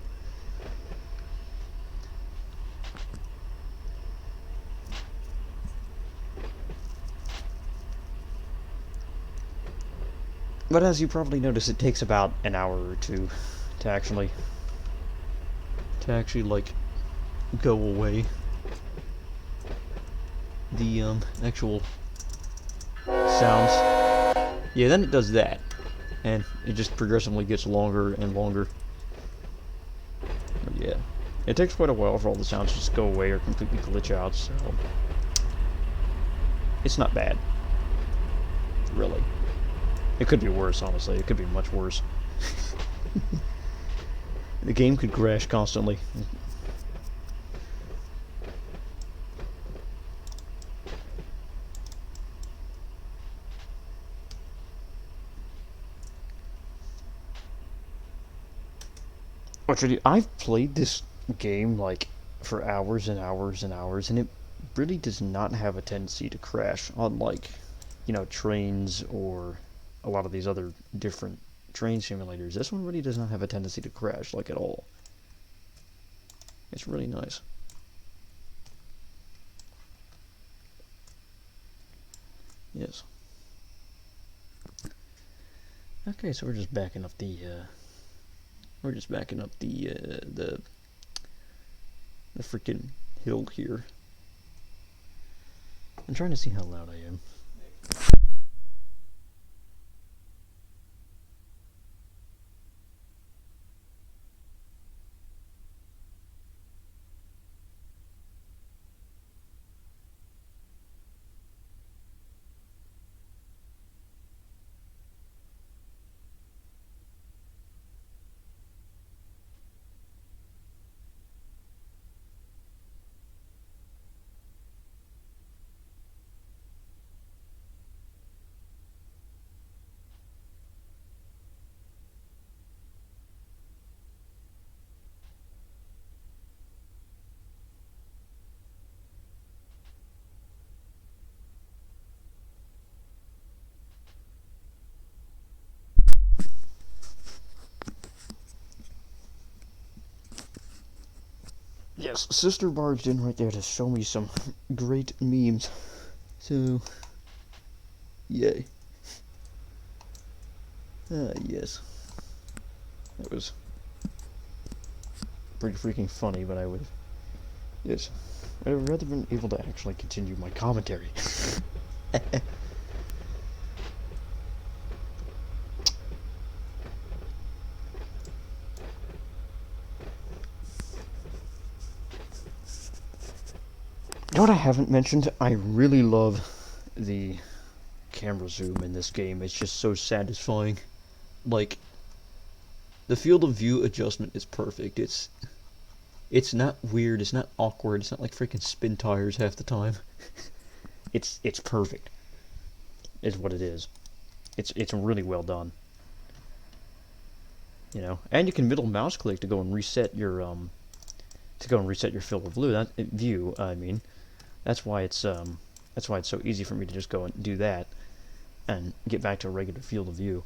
But as you probably notice, it takes about an hour or two to actually like go away. The actual sounds. Yeah, then it does that, and it just progressively gets longer and longer. But yeah, it takes quite a while for all the sounds to just go away or completely glitch out. So it's not bad, really. It could be worse, honestly. It could be much worse. The game could crash constantly. I've played this game like for hours and hours and hours, and it really does not have a tendency to crash, unlike, you know, trains or a lot of these other different train simulators. This one really does not have a tendency to crash, like, at all. It's really nice. Yes. Okay, so we're just backing up the the freaking hill here. I'm trying to see how loud I am. Yes, Sister barged in right there to show me some great memes. So, yay. Yes. That was pretty freaking funny, but I would have... Yes. I'd have rather been able to actually continue my commentary. You know what I haven't mentioned? I really love the camera zoom in this game. It's just so satisfying. Like, the field of view adjustment is perfect. It's not weird, it's not awkward, it's not like freaking spin tires half the time. It's perfect. Is what it is. It's really well done. You know, and you can middle mouse click to go and reset your field of view. I mean, that's why it's so easy for me to just go and do that and get back to a regular field of view.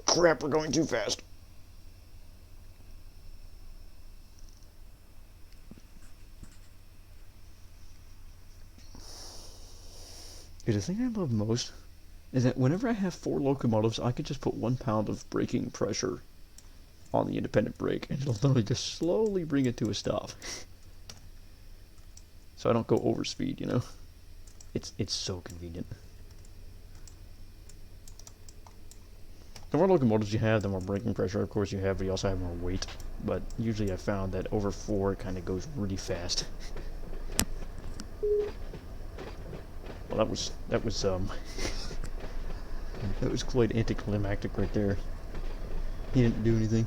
Crap, we're going too fast. The thing I love most is that whenever I have 4 locomotives, I can just put 1 pound of braking pressure on the independent brake, and it'll literally just slowly bring it to a stop. So I don't go over speed, you know? It's so convenient. The more locomotives you have, the more braking pressure, of course, you have, but you also have more weight. But usually I found that over 4 it kind of goes really fast. Well, that was that was quite anticlimactic right there. He didn't do anything.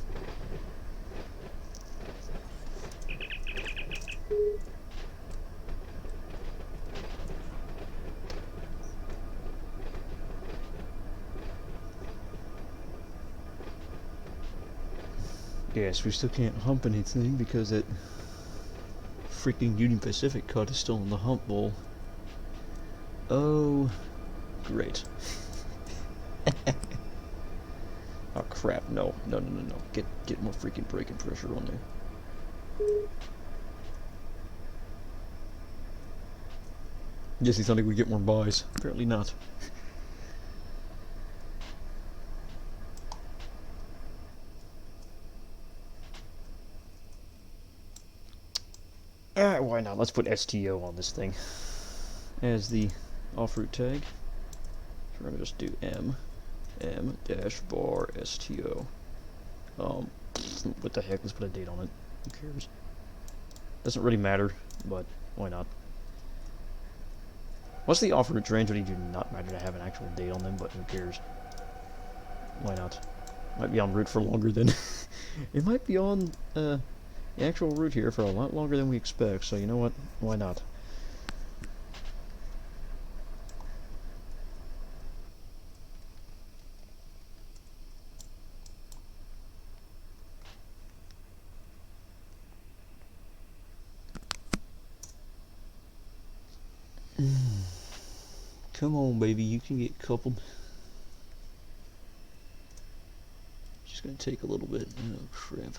Yes, we still can't hump anything because that freaking Union Pacific cut is still in the hump bowl. Oh, great. Oh crap, no. Get more freaking braking pressure on there. Yes, he thought he would get more buys. Apparently not. Alright, why not? Let's put STO on this thing as the off-route tag. So we're gonna just do M-bar STO. What the heck? Let's put a date on it. Who cares? Doesn't really matter, but why not? What's the off-route trains really do not matter to have an actual date on them, but who cares? Why not? Might be en route for longer than... It might be on the actual route here for a lot longer than we expect, so you know what? Why not? Come on, baby, you can get coupled. Just gonna take a little bit. Oh, crap.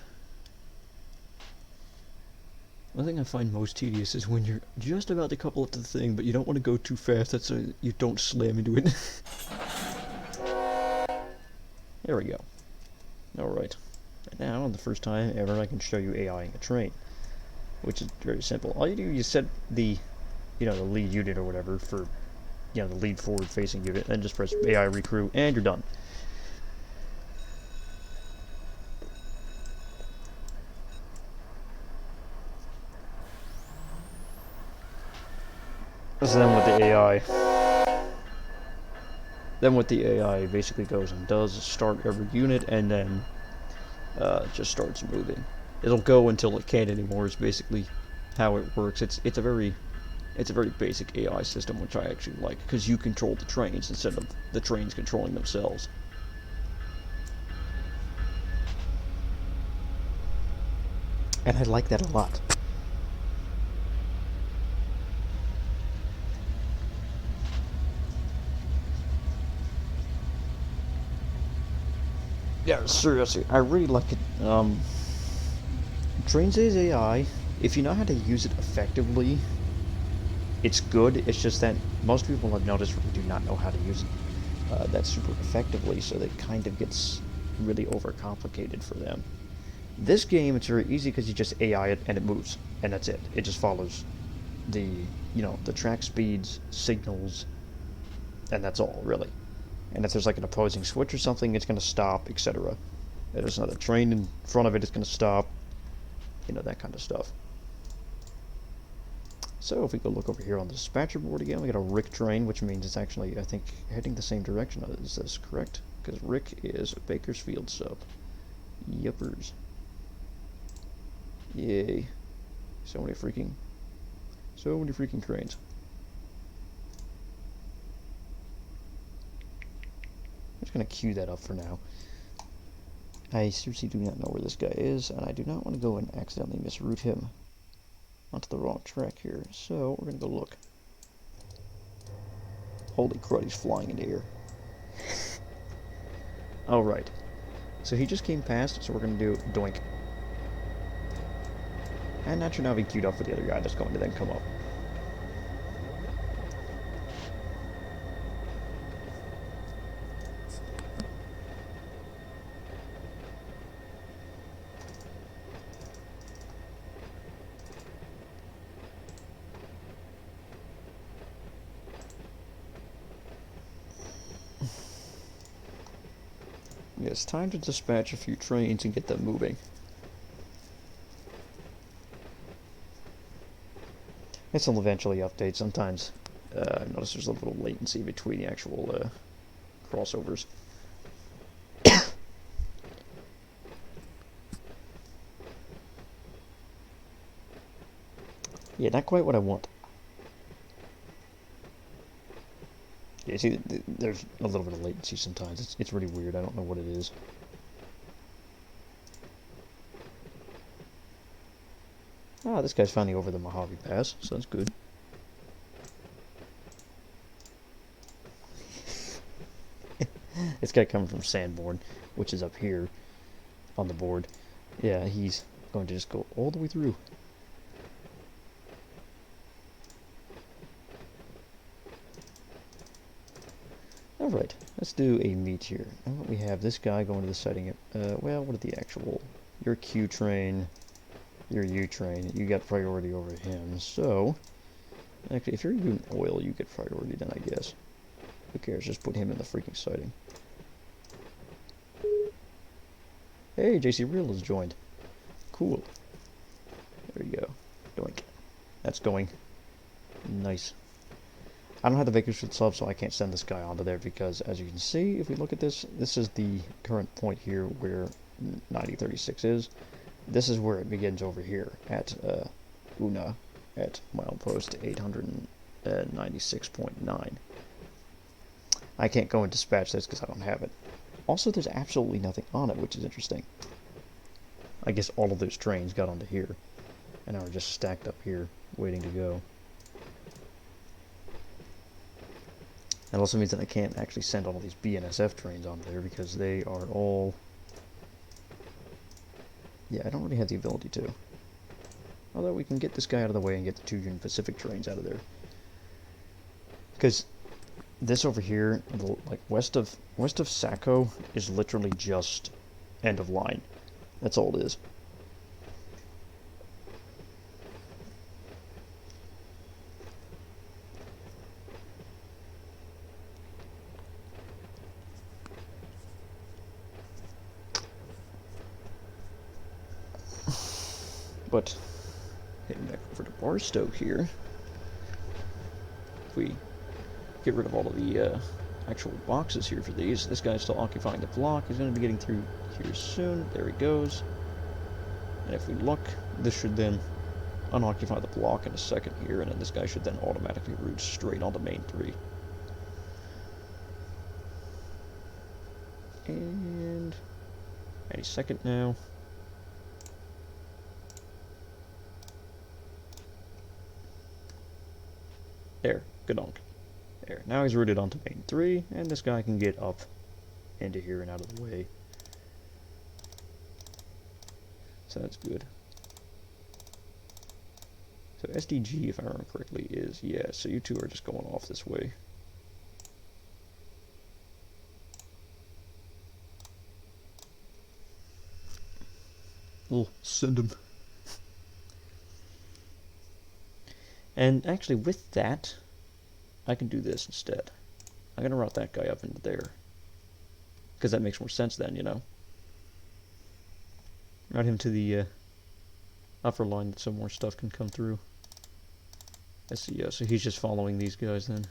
One thing I find most tedious is when you're just about to couple up to the thing, but you don't want to go too fast, that's so you don't slam into it. There we go. Alright. And now, on the first time ever, I can show you AIing a train. Which is very simple. All you do is set the, the lead unit or whatever for, the lead forward-facing unit, and just press AI recrew, and you're done. So then what the AI basically goes and does is start every unit, and then just starts moving. It'll go until it can't anymore. Is basically how it works. It's a very basic AI system, which I actually like, because you control the trains instead of the trains controlling themselves. And I like that a lot. Yeah, seriously, I really like it. Trains is AI. If you know how to use it effectively, it's good. It's just that most people I've noticed really do not know how to use it that super effectively, so that kind of gets really overcomplicated for them. This game, it's very easy because you just AI it and it moves, and that's it. It just follows the, the track speeds, signals, and that's all, really. And if there's like an opposing switch or something, it's going to stop, etc. If there's another train in front of it, it's going to stop, that kind of stuff. So if we go look over here on the dispatcher board again, we got a Rick train, which means it's actually, I think, heading the same direction. Is this correct? Because Rick is a Bakersfield sub. Yuppers. Yay. So many freaking trains. I'm just going to queue that up for now. I seriously do not know where this guy is, and I do not want to go and accidentally misroute him onto the wrong track here. So we're going to go look. Holy crud, he's flying in the air. Alright. So he just came past, so we're going to do doink. And that should now be queued up for the other guy that's going to then come up. Yeah, it's time to dispatch a few trains and get them moving. This will eventually update. Sometimes I notice there's a little latency between the actual crossovers. Yeah, not quite what I want. Yeah, see, there's a little bit of latency sometimes. It's really weird. I don't know what it is. Ah, this guy's finally over the Mojave Pass, so that's good. This guy coming from Sanborn, which is up here on the board. Yeah, he's going to just go all the way through. Alright, let's do a meet here. And we have this guy going to the sighting. Well, what are the actual... Your Q train, your U train, you got priority over him. So, actually, if you're doing oil, you get priority then, I guess. Who cares? Just put him in the freaking sighting. Hey, JC Real has joined. Cool. There you go. Doink. That's going. Nice. I don't have the Bakersfield sub, so I can't send this guy onto there because, as you can see, if we look at this, this is the current point here where 9036 is. This is where it begins over here at Una at milepost 896.9. I can't go and dispatch this because I don't have it. Also, there's absolutely nothing on it, which is interesting. I guess all of those trains got onto here and are just stacked up here waiting to go. That also means that I can't actually send all these BNSF trains onto there because they are all... Yeah, I don't really have the ability to. Although we can get this guy out of the way and get the two Union Pacific trains out of there. Because this over here, like west of Saco, is literally just end of line. That's all it is. But heading back over to Barstow here, if we get rid of all of the actual boxes here for these, this guy's still occupying the block. He's going to be getting through here soon. There he goes. And if we look, this should then unoccupy the block in a second here, and then this guy should then automatically route straight onto main 3. And any second now. There, gadonk. There, now he's routed onto main 3, and this guy can get up into here and out of the way. So that's good. So SDG, if I remember correctly, is, yeah, so you two are just going off this way. We'll send them. And actually, with that, I can do this instead. I'm going to route that guy up into there. Because that makes more sense then, you know? Route him to the upper line so more stuff can come through. SEO, so he's just following these guys then.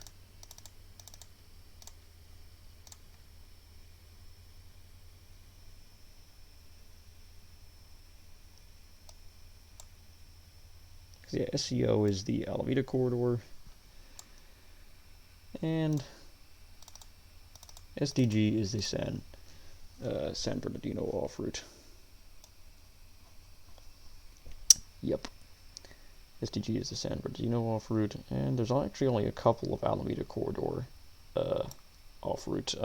Yeah, SEO is the Alameda corridor, and SDG is the San Bernardino off route. Yep. SDG is the San Bernardino off route, and there's actually only a couple of Alameda corridor off route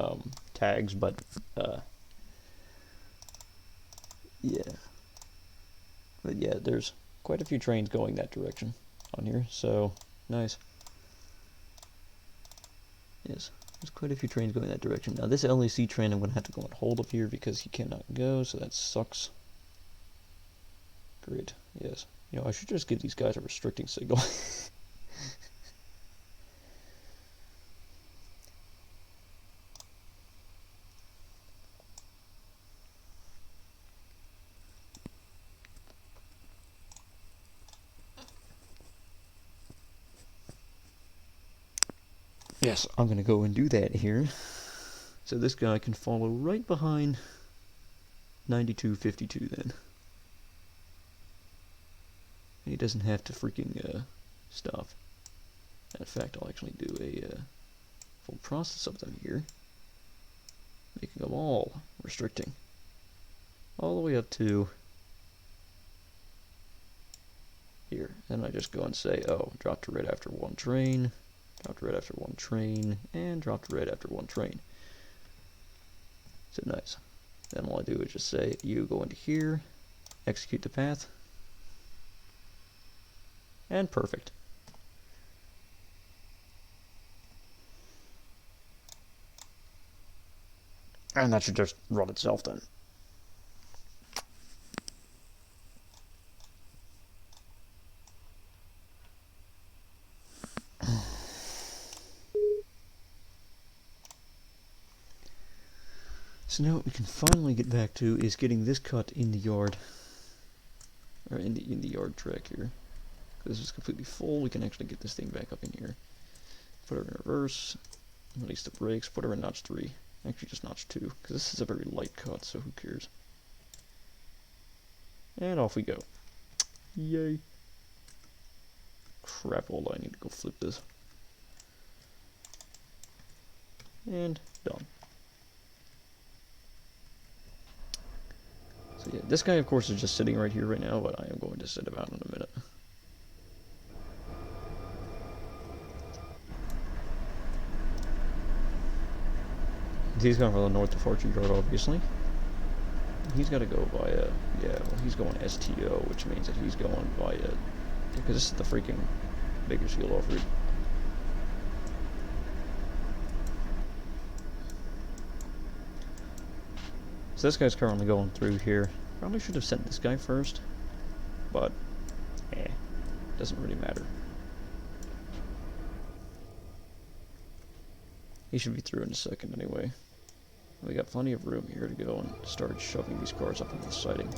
tags, but yeah. But yeah, there's quite a few trains going that direction on here, so nice. Yes, there's quite a few trains going that direction. Now this LAC train I'm going to have to go on hold up here because he cannot go, so that sucks. Great, yes. You know, I should just give these guys a restricting signal. Yes, I'm going to go and do that here. So this guy can follow right behind 9252 then. And he doesn't have to freaking stop. In fact, I'll actually do a full process of them here. Making them all restricting. All the way up to here. And I just go and say, oh, drop to red after one train. Drop to red after one train, and drop to red after one train. So nice. Then all I do is just say, you go into here, execute the path, and perfect. And that should just run itself then. So now what we can finally get back to is getting this cut in the yard, or in the yard track here. This is completely full. We can actually get this thing back up in here. Put her in reverse, release the brakes, put her in notch 3. Actually just notch 2, because this is a very light cut, so who cares. And off we go. Yay. Crap, hold on, I need to go flip this. And done. So yeah, this guy of course is just sitting right here right now, but I am going to set him out in a minute. He's going for the north departure yard, obviously. He's got to go via, yeah, well, he's going STO, which means that he's going via, because this is the freaking Bakersfield off route. So this guy's currently going through here. Probably should have sent this guy first, but, doesn't really matter. He should be through in a second anyway. We got plenty of room here to go and start shoving these cars up into the siding.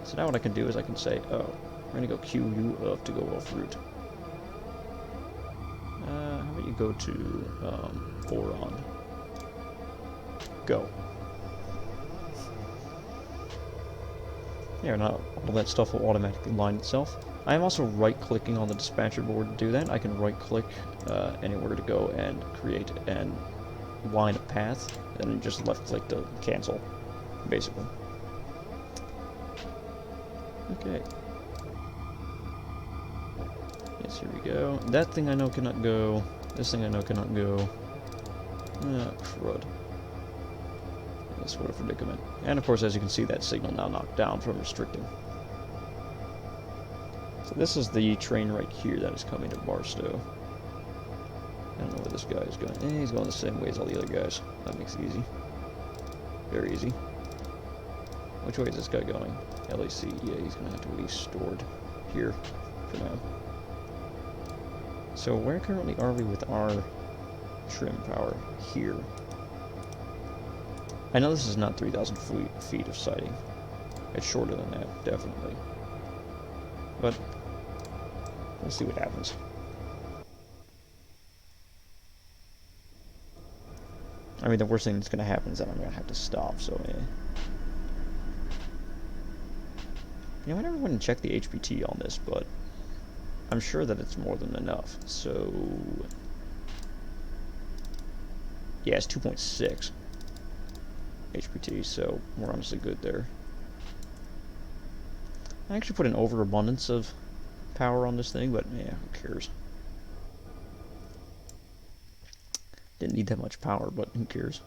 So now what I can do is I can say, oh, we're going to go queue you up to go off route. How about you go to 4 on. Go. Yeah, now all that stuff will automatically line itself. I am also right-clicking on the dispatcher board to do that. I can right-click anywhere to go and create and line a path, and then just left-click to cancel, basically. Okay. Yes, here we go. That thing I know cannot go. This thing I know cannot go. Ah, crud. Yes, what a predicament. And of course, as you can see, that signal now knocked down from restricting. So this is the train right here that is coming to Barstow. I don't know where this guy is going. He's going the same way as all the other guys. That makes it easy. Very easy. Which way is this guy going? LAC. Yeah, he's going to have to be stored here for now. So where currently are we with our trim power? Here. I know this is not 3,000 feet of sighting. It's shorter than that, definitely. But we'll see what happens. I mean, the worst thing that's going to happen is that I'm going to have to stop, so yeah. You know, I never went and checked the HPT on this, but I'm sure that it's more than enough, so... Yeah, it's 2.6 HPT, so we're honestly good there. I actually put an overabundance of power on this thing, but yeah, who cares? Didn't need that much power, but who cares?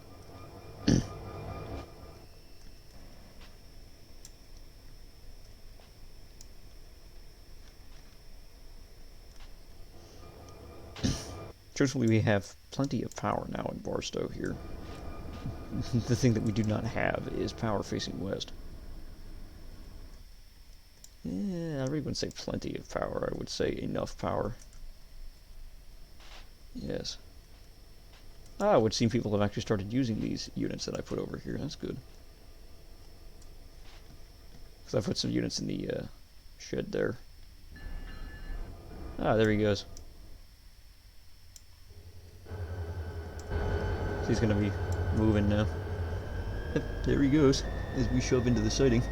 Truthfully, we have plenty of power now in Barstow here. The thing that we do not have is power facing west. Yeah, I really wouldn't say plenty of power. I would say enough power. Yes. Ah, it would seem people have actually started using these units that I put over here. That's good. Because I put some units in the shed there. Ah, there he goes. So he's going to be moving now. Yep, there he goes, as we shove into the siding.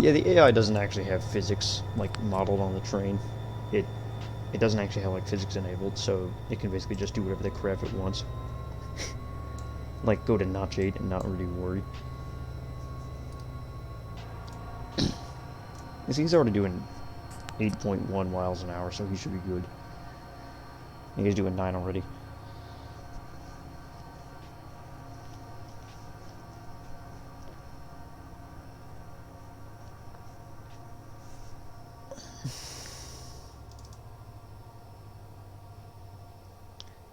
Yeah, the AI doesn't actually have physics, like, modeled on the train. It doesn't actually have, like, physics enabled, so it can basically just do whatever the crap it wants. Like, go to notch 8 and not really worry. You see, he's already doing 8.1 miles an hour, so he should be good. I think he's doing 9 already.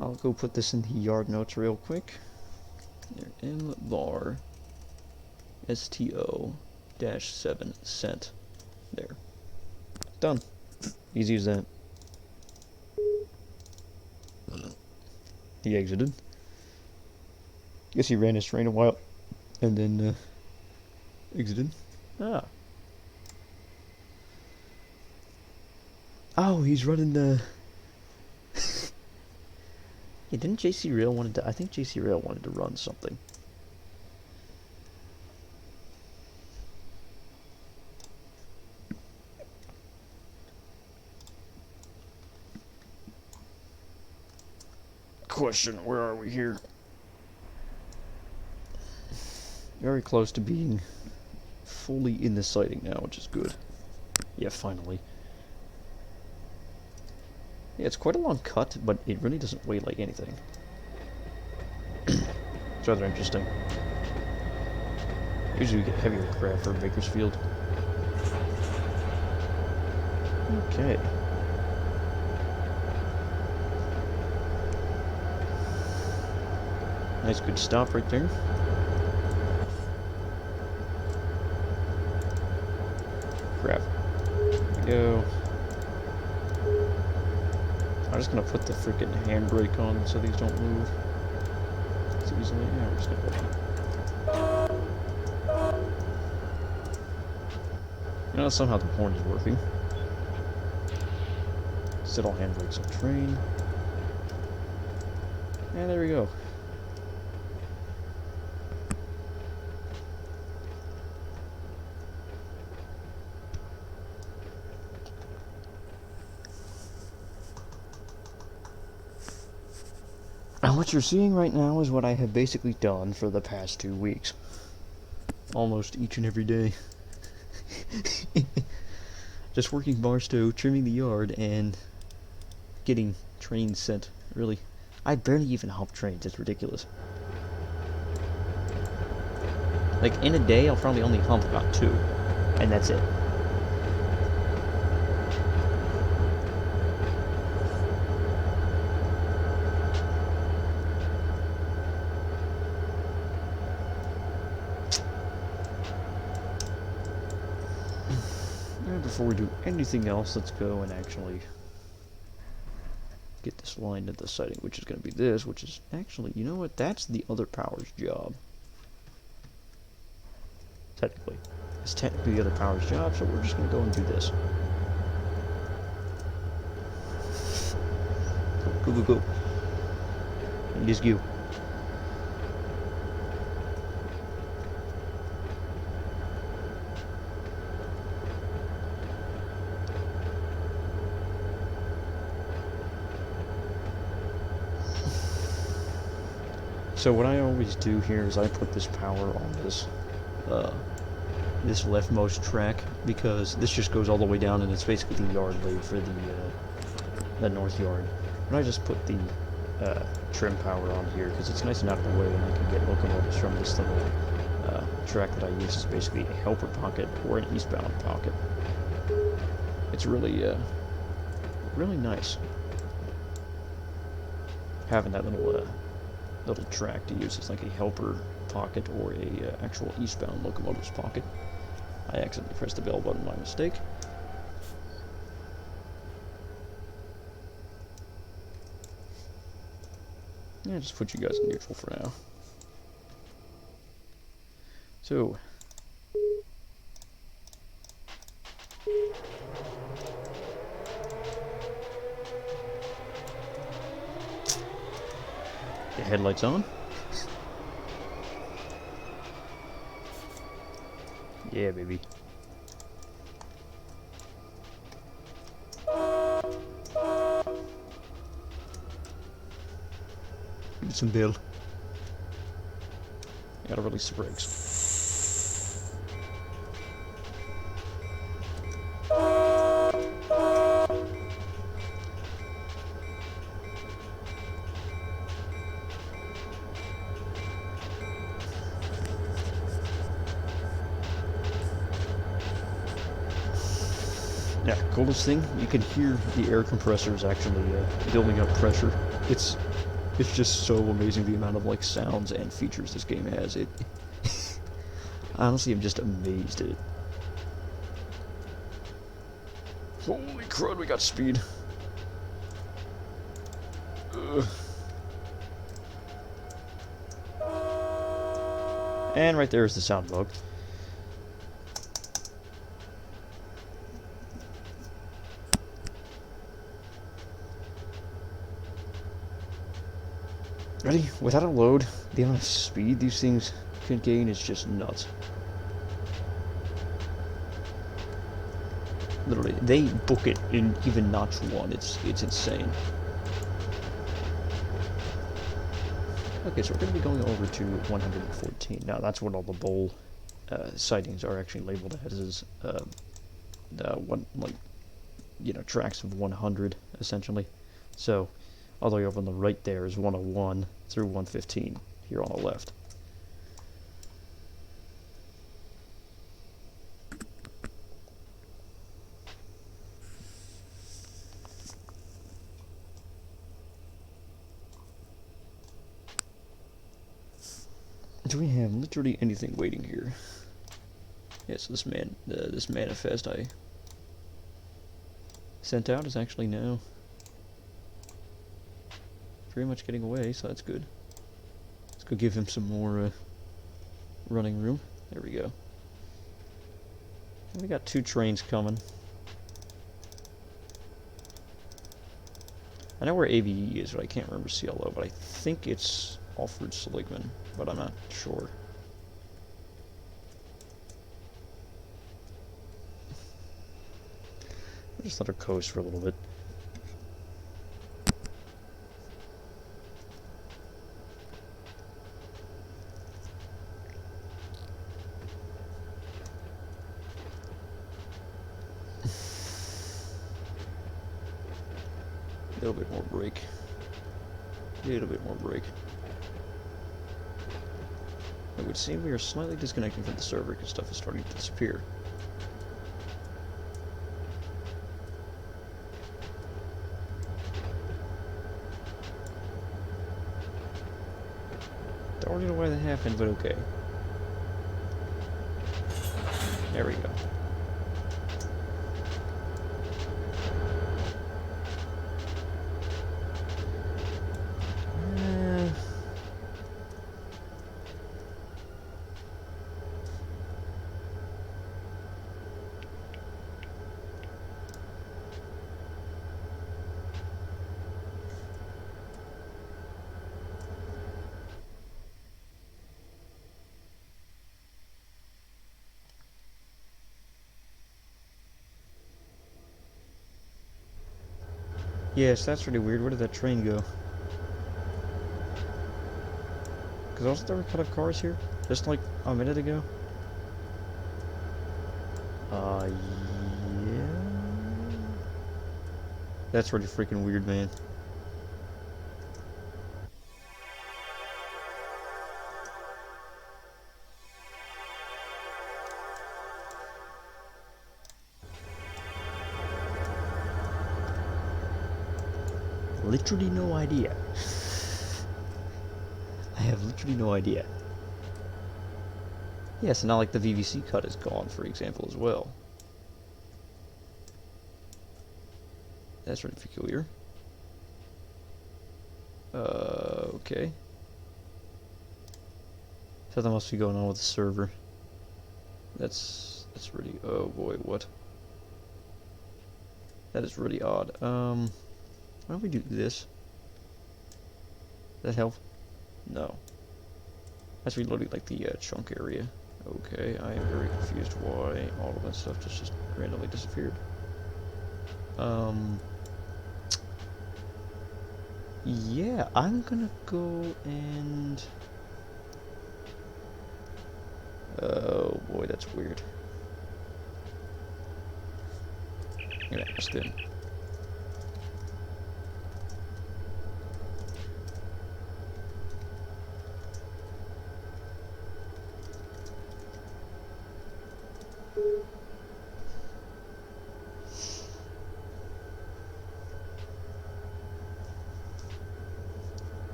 I'll go put this in the yard notes real quick. There, M bar STO -7 cent. There. Done. Easy as that. He exited. Guess he ran his train a while and then exited. Ah. Oh, he's running the. Yeah, didn't JC Rail wanted to? I think JC Rail wanted to run something. Question: where are we here? Very close to being fully in the sighting now, which is good. Yeah, finally. Yeah, it's quite a long cut, but it really doesn't weigh like anything. It's rather interesting. Usually we get heavier crap for Bakersfield. Okay. Nice good stop right there. Crap. There we go. I'm just gonna put the freaking handbrake on so these don't move as easily. Yeah, we're just gonna go. You know, somehow the horn is working. Set all handbrakes on train. And there we go. And what you're seeing right now is what I have basically done for the past 2 weeks. Almost each and every day. Just working Barstow, trimming the yard, and getting trains sent. Really, I barely even hump trains. It's ridiculous. Like, in a day, I'll probably only hump about 2. And that's it. And before we do anything else, let's go and actually get this line to the sighting, which is going to be this, which is actually, you know what, that's the other power's job. Technically. It's technically the other power's job, so we're just going to go and do this. Go, go, go. It is you. So what I always do here is I put this power on this this leftmost track, because this just goes all the way down and it's basically the yard lane for the north yard. And I just put the trim power on here because it's nice and out of the way, and I can get locomotives from this little track that I use as basically a helper pocket or an eastbound pocket. It's really really nice having that little track to use as like a helper pocket or a actual eastbound locomotives pocket. I accidentally pressed the bell button by mistake. Yeah, just put you guys in neutral for now. So, the headlights on. Yeah, baby. Give it some bill. Gotta release the brakes. Yeah, coolest thing, you can hear the air compressors actually building up pressure. It's just so amazing the amount of like sounds and features this game has. It honestly, I'm just amazed at it. Holy crud, we got speed. Ugh. And right there is the sound bug. Ready? Without a load, the amount of speed these things can gain is just nuts. Literally, they book it in even notch 1. It's insane. Okay, so we're going to be going over to 114. Now, that's what all the bowl sightings are actually labeled as, is tracks of 100 essentially. So all the way over on the right there is 101 through 115 here on the left. Do we have literally anything waiting here? Yes, this manifest I sent out is actually now pretty much getting away, so that's good. Let's go give him some more running room. There we go. And we got 2 trains coming. I know where AVE is, but I can't remember CLO, but I think it's Alfred Seligman, but I'm not sure. I'll just let her coast for a little bit. A little bit more brake. A little bit more brake. It would seem we are slightly disconnecting from the server because stuff is starting to disappear. Don't really know why that happened, but okay. There we go. Yes, that's really weird. Where did that train go? Because wasn't there a cut of cars here? Just like a minute ago? Yeah. That's really freaking weird, man. Literally no idea. I have literally no idea. Yeah, so now like the VVC cut is gone, for example, as well. That's really peculiar. Okay. Something must be going on with the server. That's really, oh boy, what? That is really odd. Why don't we do this? Does that help? No. That's reloading like the chunk area. Okay, I am very confused why all of that stuff just randomly disappeared. Yeah, I'm gonna go and... Oh boy, that's weird. Yeah, that's good.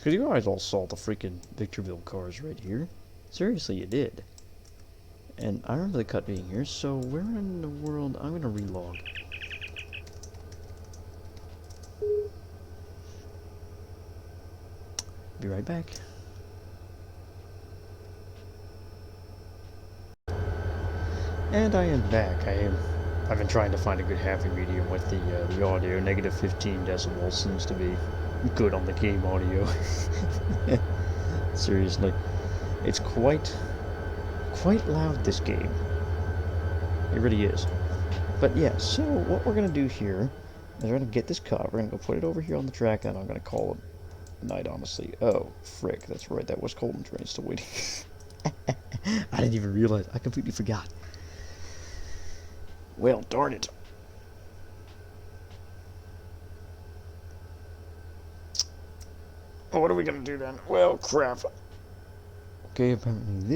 Because you guys all saw the freaking Victorville cars right here. Seriously, you did. And I remember the cut being here, so where in the world... I'm gonna relog. Be right back. And I am back. I've been trying to find a good happy medium with the audio. Negative 15 decibels seems to be good on the game audio. Seriously, it's quite loud, this game. It really is. But yeah, so what we're gonna do here is we're gonna get this cut. We're gonna go put it over here on the track, and I'm gonna call it night. Honestly, oh frick, that's right. That was Colton Train still waiting. I didn't even realize. I completely forgot. Well, darn it. what are we gonna do then? Well, crap. Okay, apparently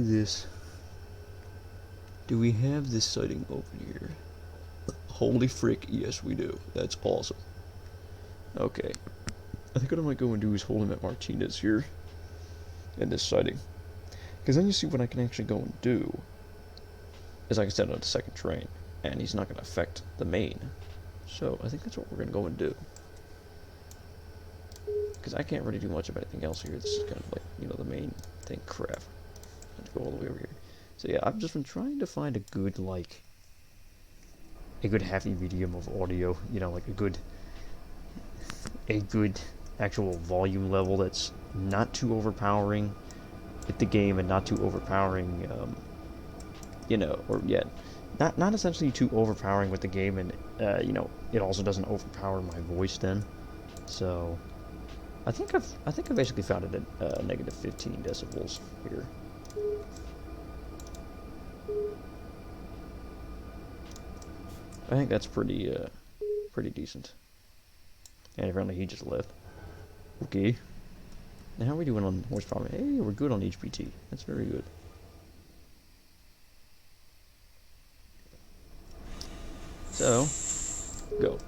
this, do we have this sighting open here? Holy frick, yes we do. That's awesome. Okay. I think what I might go and do is hold him at Martinez here. In this sighting. Because then you see what I can actually go and do. Is I can set on the second train. And he's not going to affect the main. So I think that's what we're going to go and do. Because I can't really do much of anything else here. This is kind of like, you know, the main thing. Crap. I have to go all the way over here. So yeah, I've just been trying to find a good, like, a good happy medium of audio. You know, like a good actual volume level that's not too overpowering with the game and not too overpowering, you know, or yet not essentially too overpowering with the game, and you know, it also doesn't overpower my voice then. So I think I've basically found it at negative 15 decibels here. I think that's pretty decent. And apparently he just left. Okay. Now how are we doing on horsepower? Hey, we're good on HPT. That's very good. So, go.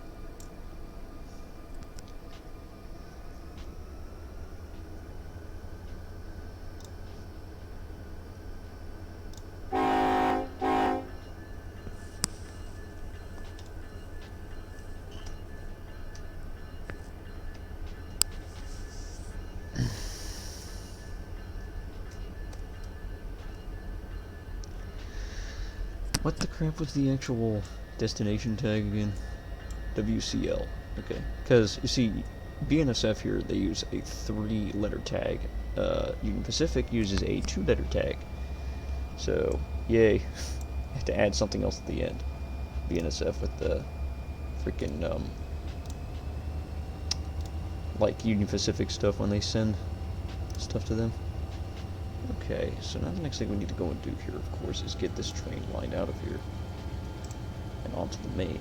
What the crap was the actual destination tag again? WCL. Okay. Because, you see, BNSF here, they use a 3-letter tag. Union Pacific uses a 2-letter tag. So, yay. I have to add something else at the end. BNSF with the freaking, like, Union Pacific stuff when they send stuff to them. Okay, so now the next thing we need to go and do here, of course, is get this train lined out of here and onto the main.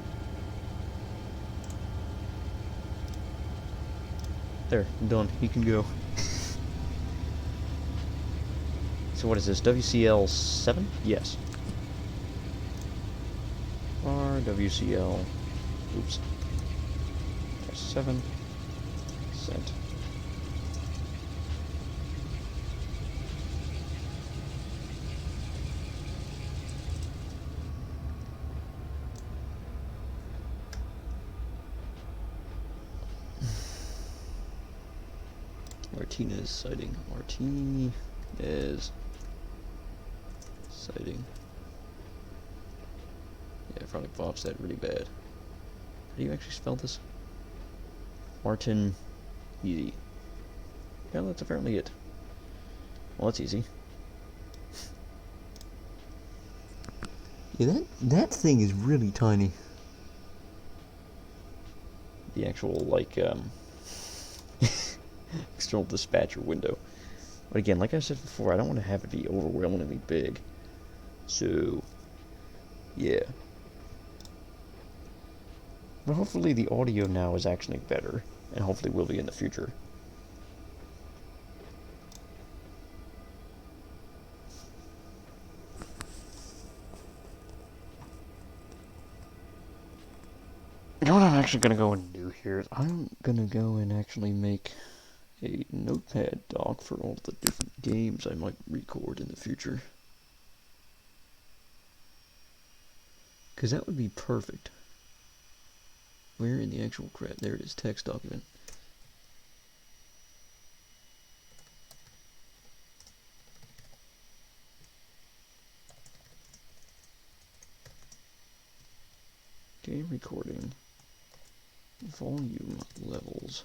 There, done. He can go. So what is this? WCL 7? Yes. Or WCL. Oops. 7. Sent. Martinez sighting. Martinez sighting. Yeah, I probably botched that really bad. How do you actually spell this? Martin Easy. Yeah, that's apparently it. Well, that's easy. Yeah, that thing is really tiny. The actual, like, external dispatcher window. But again, like I said before, I don't want to have it be overwhelmingly big. So, yeah. But hopefully the audio now is actually better, and hopefully will be in the future. You know what I'm actually going to go and do here is I'm going to go and actually make a notepad doc for all the different games I might record in the future. Because that would be perfect. Where in the actual crap? There it is, text document. Game recording. Volume levels.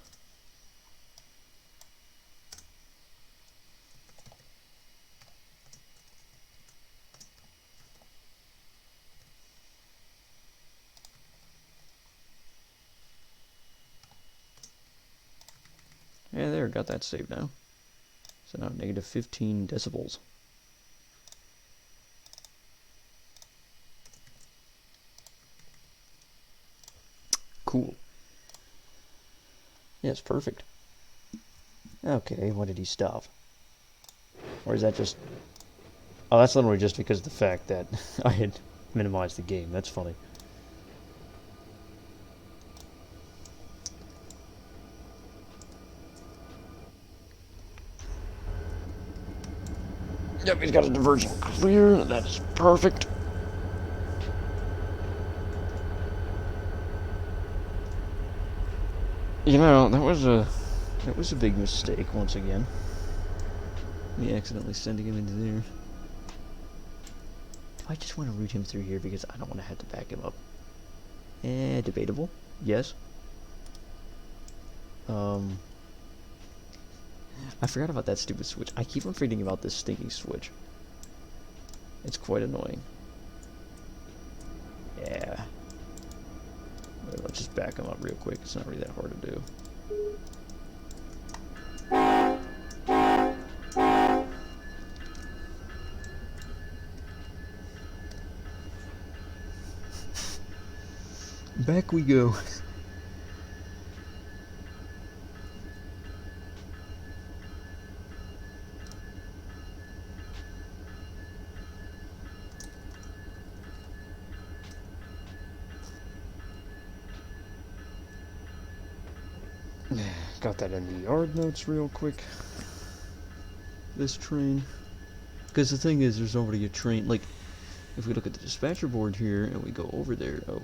Yeah, there, got that saved now. So now negative 15 decibels. Cool. Yeah, it's perfect. Okay, why did he stop? Or is that just... Oh, that's literally just because of the fact that I had minimized the game. That's funny. Yep, he's got a diversion clear. That is perfect. You know, that was a big mistake once again. Me accidentally sending him into there. I just want to route him through here because I don't want to have to back him up. Debatable. Yes. I forgot about that stupid switch. I keep on forgetting about this stinking switch. It's quite annoying. Yeah. Let's just back him up real quick. It's not really that hard to do. Back we go. Got that in the yard notes real quick. This train. Because the thing is, there's already a train. Like, if we look at the dispatcher board here and we go over there. Oh,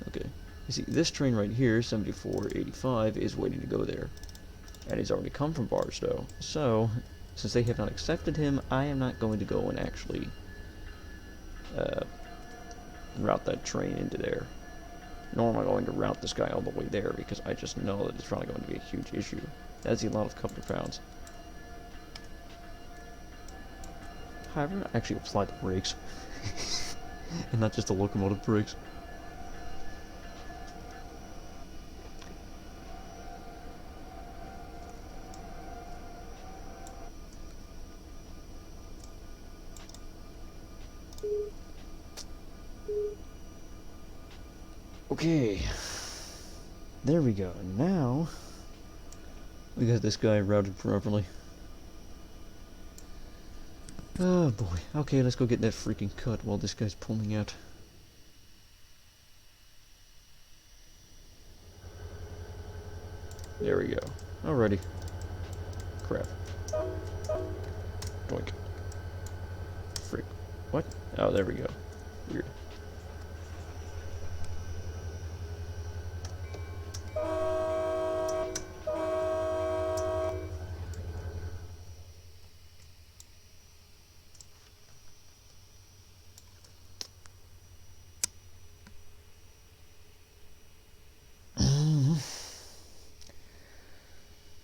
okay. You see, this train right here, 7485, is waiting to go there. And he's already come from Barstow. So, since they have not accepted him, I am not going to go and actually route that train into there. Nor am I going to route this guy all the way there, because I just know that it's probably going to be a huge issue. That's a lot of couple of pounds. However, I actually applied the brakes. And not just the locomotive brakes. Okay. There we go. Now, we got this guy routed properly. Oh boy. Okay, let's go get that freaking cut while this guy's pulling out. There we go. Alrighty. Crap. Doink. Frick. What? Oh, there we go. Weird.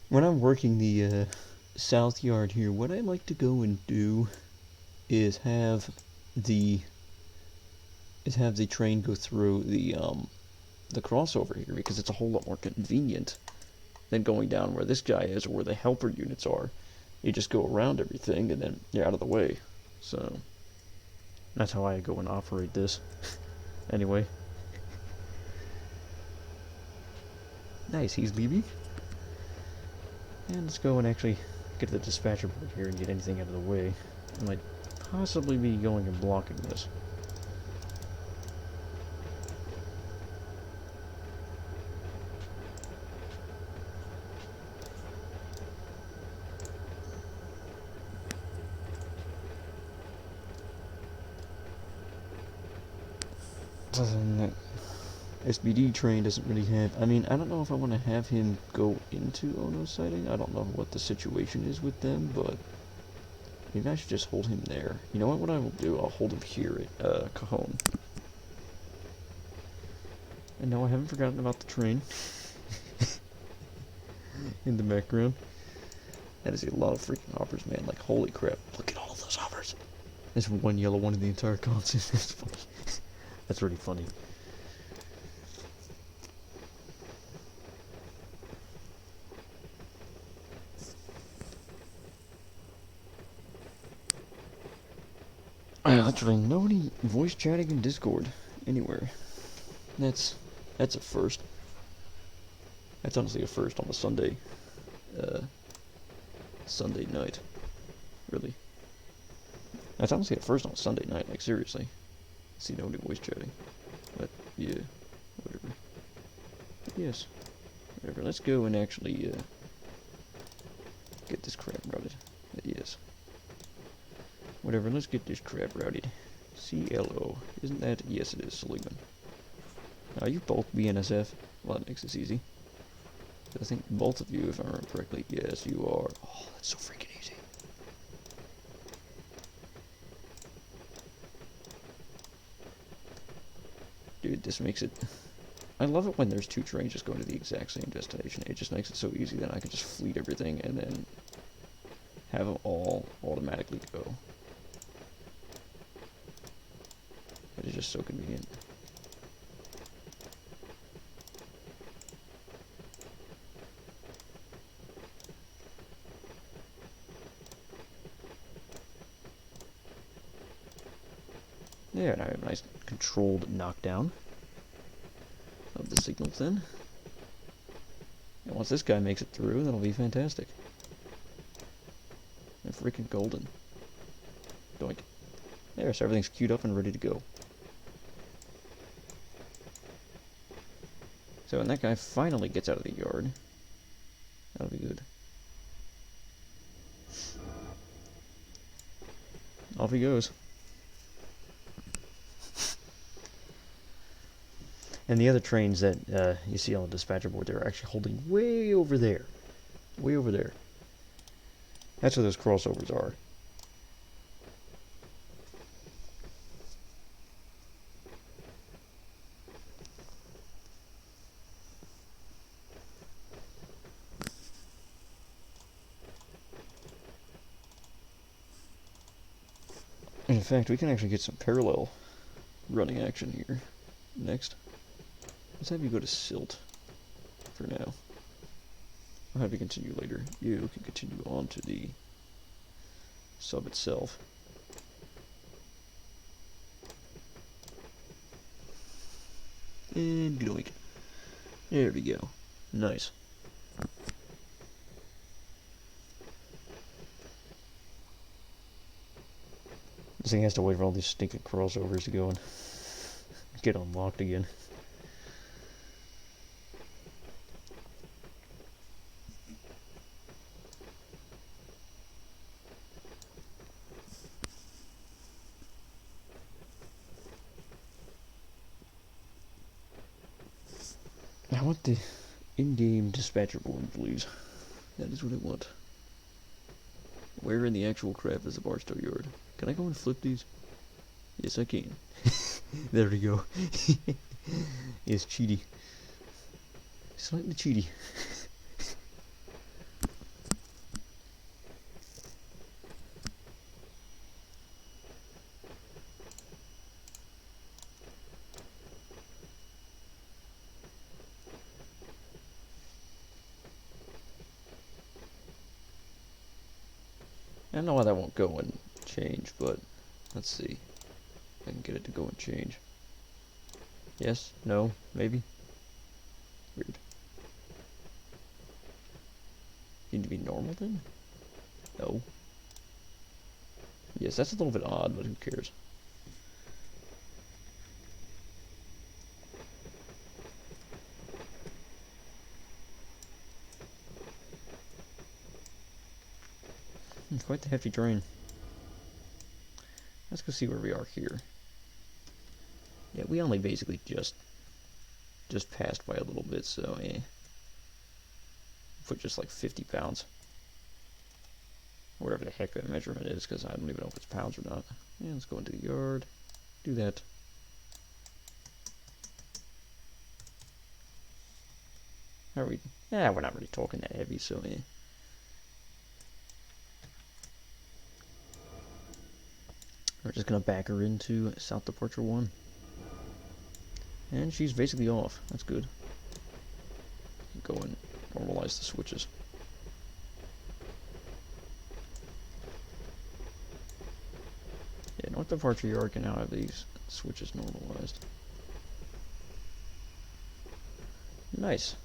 When I'm working the south yard here, what I like to go and do is have the train go through the crossover here, because it's a whole lot more convenient than going down where this guy is or where the helper units are. You just go around everything and then you're out of the way. So that's how I go and operate this. Anyway. Nice, he's leaving. And let's go and actually get to the dispatcher board here and get anything out of the way. I might possibly be going and blocking this. Other than that, SBD train doesn't really have... I mean, I don't know if I want to have him go into Ono's sighting. I don't know what the situation is with them, but maybe I should just hold him there. You know what I will do? I'll hold him here at Cajon. And no, I haven't forgotten about the train. In the background. That is a lot of freaking hoppers, man. Like, holy crap. Look at all of those hoppers. There's one yellow one in the entire console. That's funny. That's really funny. Literally nobody voice chatting in Discord anywhere. That's a first. That's honestly a first on a Sunday, Sunday night. Really. That's honestly a first on a Sunday night, like seriously. See nobody voice chatting. But yeah, whatever. Yes. Whatever. Let's go and actually get this crap routed. Yes. Whatever, let's get this crap routed. CLO. Isn't that? Yes, it is. Seligman. Now, you both BNSF. Well, that makes this easy. I think both of you, if I remember correctly, yes, you are. Oh, that's so freaking easy. Dude, this makes it... I love it when there's two trains just going to the exact same destination. It just makes it so easy that I can just fleet everything and then have them all automatically go. It is just so convenient. There, now we have a nice controlled knockdown of the signals then. And once this guy makes it through, that'll be fantastic. And freaking golden. Doink. There, so everything's queued up and ready to go. So when that guy finally gets out of the yard, that'll be good. Off he goes. And the other trains that you see on the dispatcher board, they're actually holding way over there. Way over there. That's where those crossovers are. And in fact, we can actually get some parallel running action here. Next. Let's have you go to Silt for now. I'll have you continue later. You can continue on to the sub itself. And doink. There we go. Nice. This thing has to wait for all these stinking crossovers to go and get unlocked again. I want the in-game dispatcher board, please. That is what I want. Where in the actual crap is the Barstow yard? Can I go and flip these? Yes, I can. There we go. It's cheaty. Slightly cheaty. I don't know why that won't go and change, but let's see. If I can get it to go and change. Yes? No? Maybe? Weird. Need to be normal then? No. Yes, that's a little bit odd, but who cares? Quite the hefty train. Let's go see where we are here. Yeah, we only basically just passed by a little bit, so yeah. Put just like 50 pounds. Whatever the heck that measurement is, because I don't even know if it's pounds or not. Yeah, let's go into the yard. Do that. How are we? Yeah, we're not really talking that heavy, so yeah. We're just going to back her into South Departure 1. And she's basically off. That's good. Go and normalize the switches. Yeah, North Departure Yard can now have these switches normalized. Nice.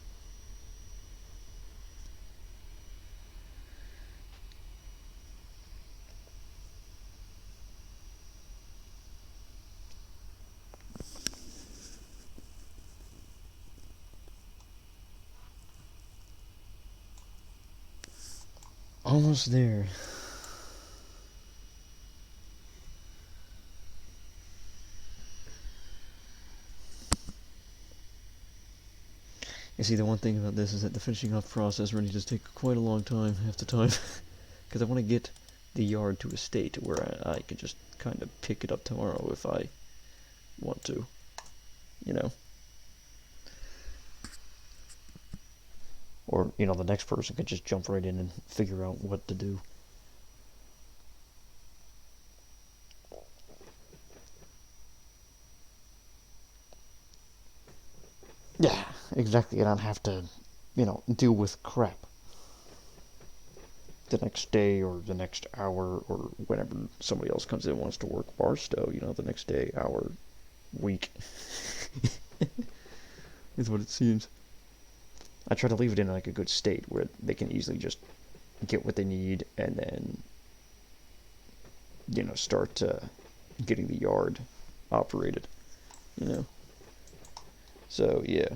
Almost there. You see, the one thing about this is that the finishing off process really does take quite a long time, half the time. Because I want to get the yard to a state where I can just kind of pick it up tomorrow if I want to. You know? Or, you know, the next person could just jump right in and figure out what to do. Yeah, exactly. I don't have to, you know, deal with crap the next day or the next hour or whenever somebody else comes in and wants to work Barstow, you know, the next day, hour, week. Is what it seems. I try to leave it in like a good state where they can easily just get what they need and then, you know, start getting the yard operated, you know. So, yeah.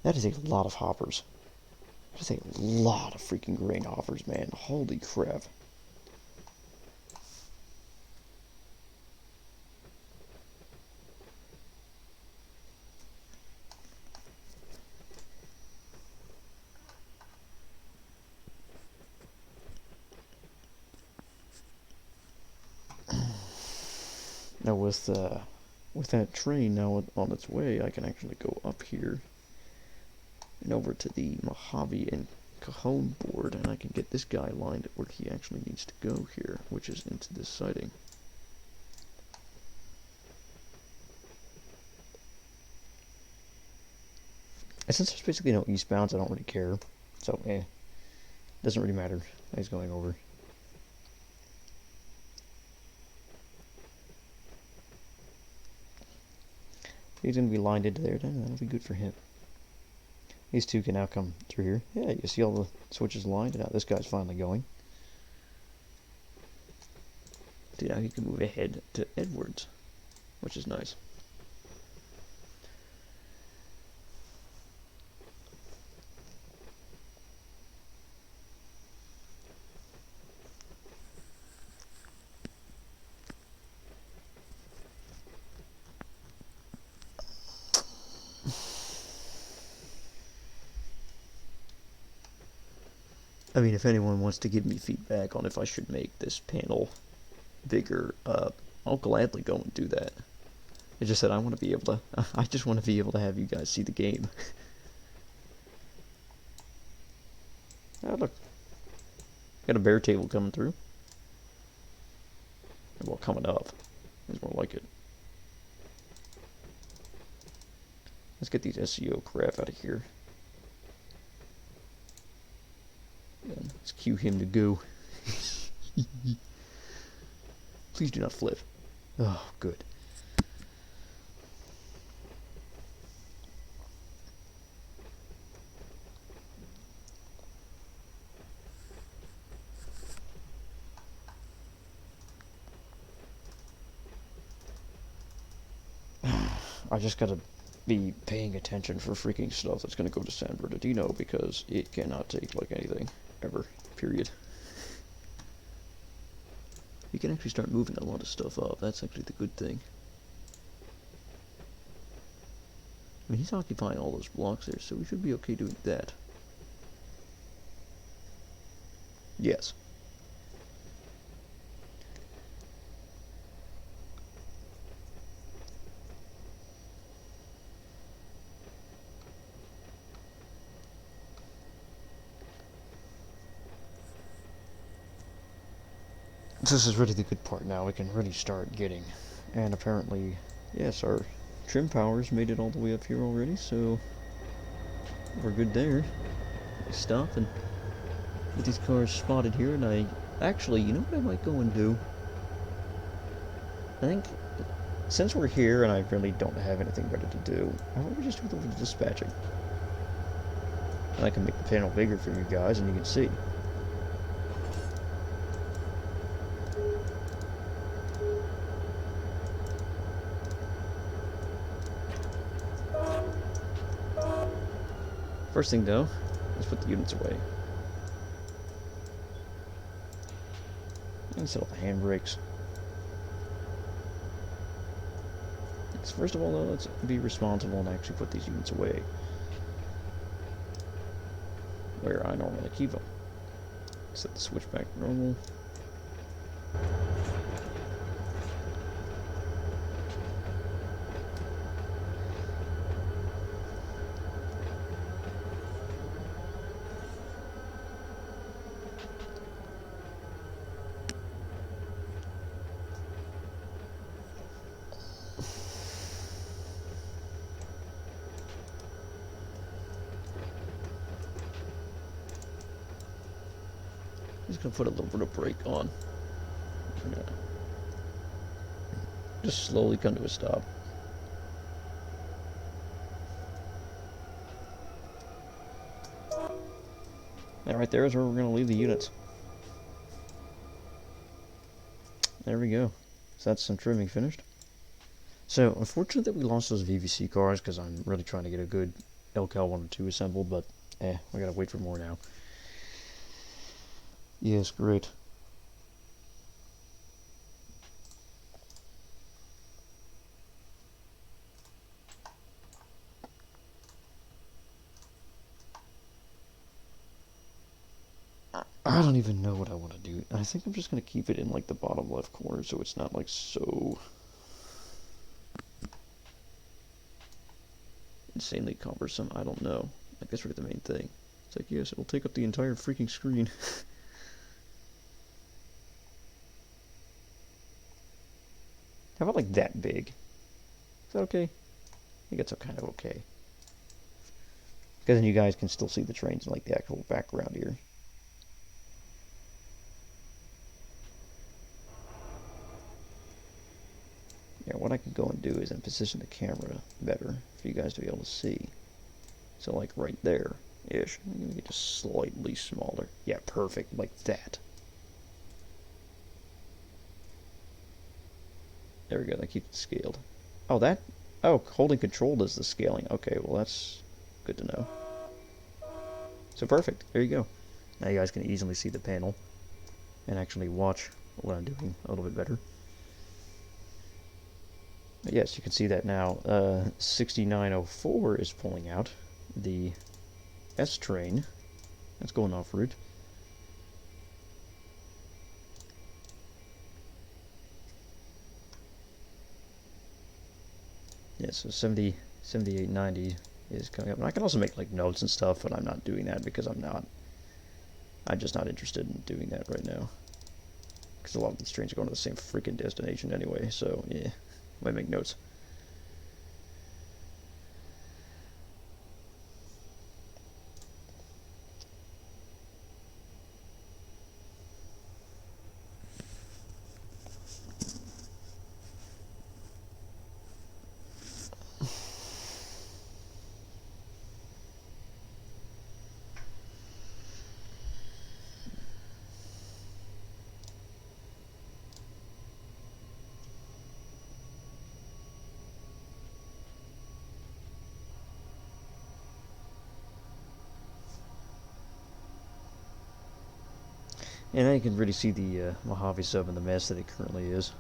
That is a lot of hoppers. That is a lot of freaking grain hoppers, man. Holy crap. Now with that train now on its way, I can actually go up here and over to the Mojave and Cajon board, and I can get this guy lined where he actually needs to go here, which is into this siding. And since there's basically no eastbounds, I don't really care. So, doesn't really matter. He's going over. He's going to be lined into there, then that'll be good for him. These two can now come through here. Yeah, you see all the switches lined, and now this guy's finally going. See, now he can move ahead to Edwards, which is nice. I mean, if anyone wants to give me feedback on if I should make this panel bigger, I'll gladly go and do that. It's just that I want to be able to, I just want to be able to have you guys see the game. Oh, look. Got a bear table coming through. Well, coming up is more like it. Let's get these SEO crap out of here. And let's cue him to go. Please do not flip. Oh, good. I just gotta be paying attention for freaking stuff that's gonna go to San Bernardino because it cannot take like anything ever. Period. You can actually start moving a lot of stuff up. That's actually the good thing. I mean, he's occupying all those blocks there, so we should be okay doing that. Yes. This is really the good part now. We can really start getting. And apparently, yes, our trim powers made it all the way up here already, so we're good there. Stop and get these cars spotted here, and I actually, you know what I might go and do? I think since we're here and I really don't have anything better to do, why don't we just do a little dispatching? And I can make the panel bigger for you guys, and you can see. First thing though, let's put the units away. Let's set off the handbrakes. First of all, though, let's be responsible and actually put these units away where I normally keep them. Set the switch back to normal. Just gonna put a little bit of brake on. Just slowly come to a stop. And right there is where we're gonna leave the units. There we go. So that's some trimming finished. So unfortunate that we lost those VVC cars because I'm really trying to get a good LCAL 1 or 2 assembled, but we gotta wait for more now. Yes, great. I don't even know what I want to do. I think I'm just going to keep it in like the bottom left corner so it's not like so insanely cumbersome. I don't know. I guess we're the main thing. It's like, yes, it'll take up the entire freaking screen. How about like that big? Is that okay? I think it's kind of okay. Because then you guys can still see the trains in like the actual background here. Yeah, what I could go and do is then position the camera better for you guys to be able to see. So like right there-ish. Maybe just slightly smaller. Yeah, perfect, like that. There we go, that keeps it scaled. Oh, holding control does the scaling. Okay, well that's good to know. So perfect, there you go. Now you guys can easily see the panel and actually watch what I'm doing a little bit better. But yes, you can see that now. 6904 is pulling out the S train. That's going off route. Yeah, so 7890 is coming up. And I can also make like notes and stuff, but I'm not doing that because I'm just not interested in doing that right now. Because a lot of these trains are going to the same freaking destination anyway, so yeah, I make notes. And now you can really see the Mojave sub and the mess that it currently is.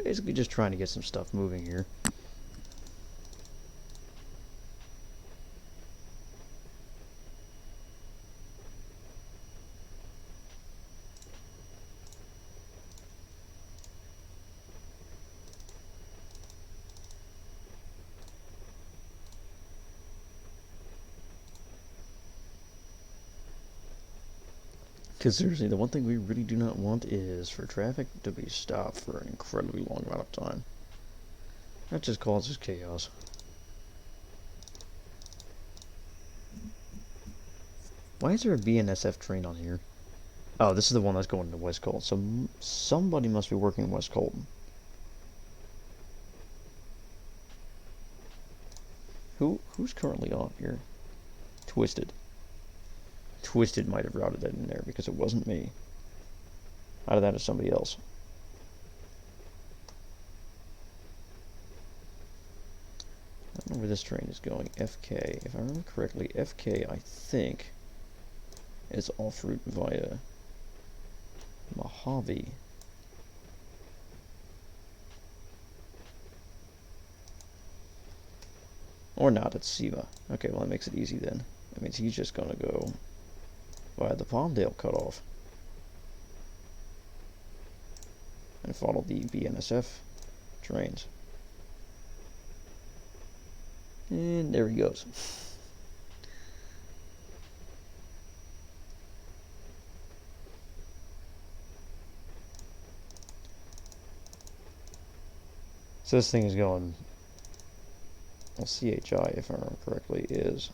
Basically just trying to get some stuff moving here. Because seriously, the one thing we really do not want is for traffic to be stopped for an incredibly long amount of time. That just causes chaos. Why is there a BNSF train on here? Oh, this is the one that's going to West Colton. So somebody must be working in West Colton. Who's currently on here? Twisted. Twisted might have routed that in there because it wasn't me. Either that or somebody else. I don't know where this train is going. FK. If I remember correctly, FK, I think, is off route via Mojave. Or not, it's SEMA. Okay, well that makes it easy then. That means he's just gonna go via the Palmdale cutoff and follow the BNSF trains. And there he goes. So this thing is going, well, CHI, if I remember correctly, is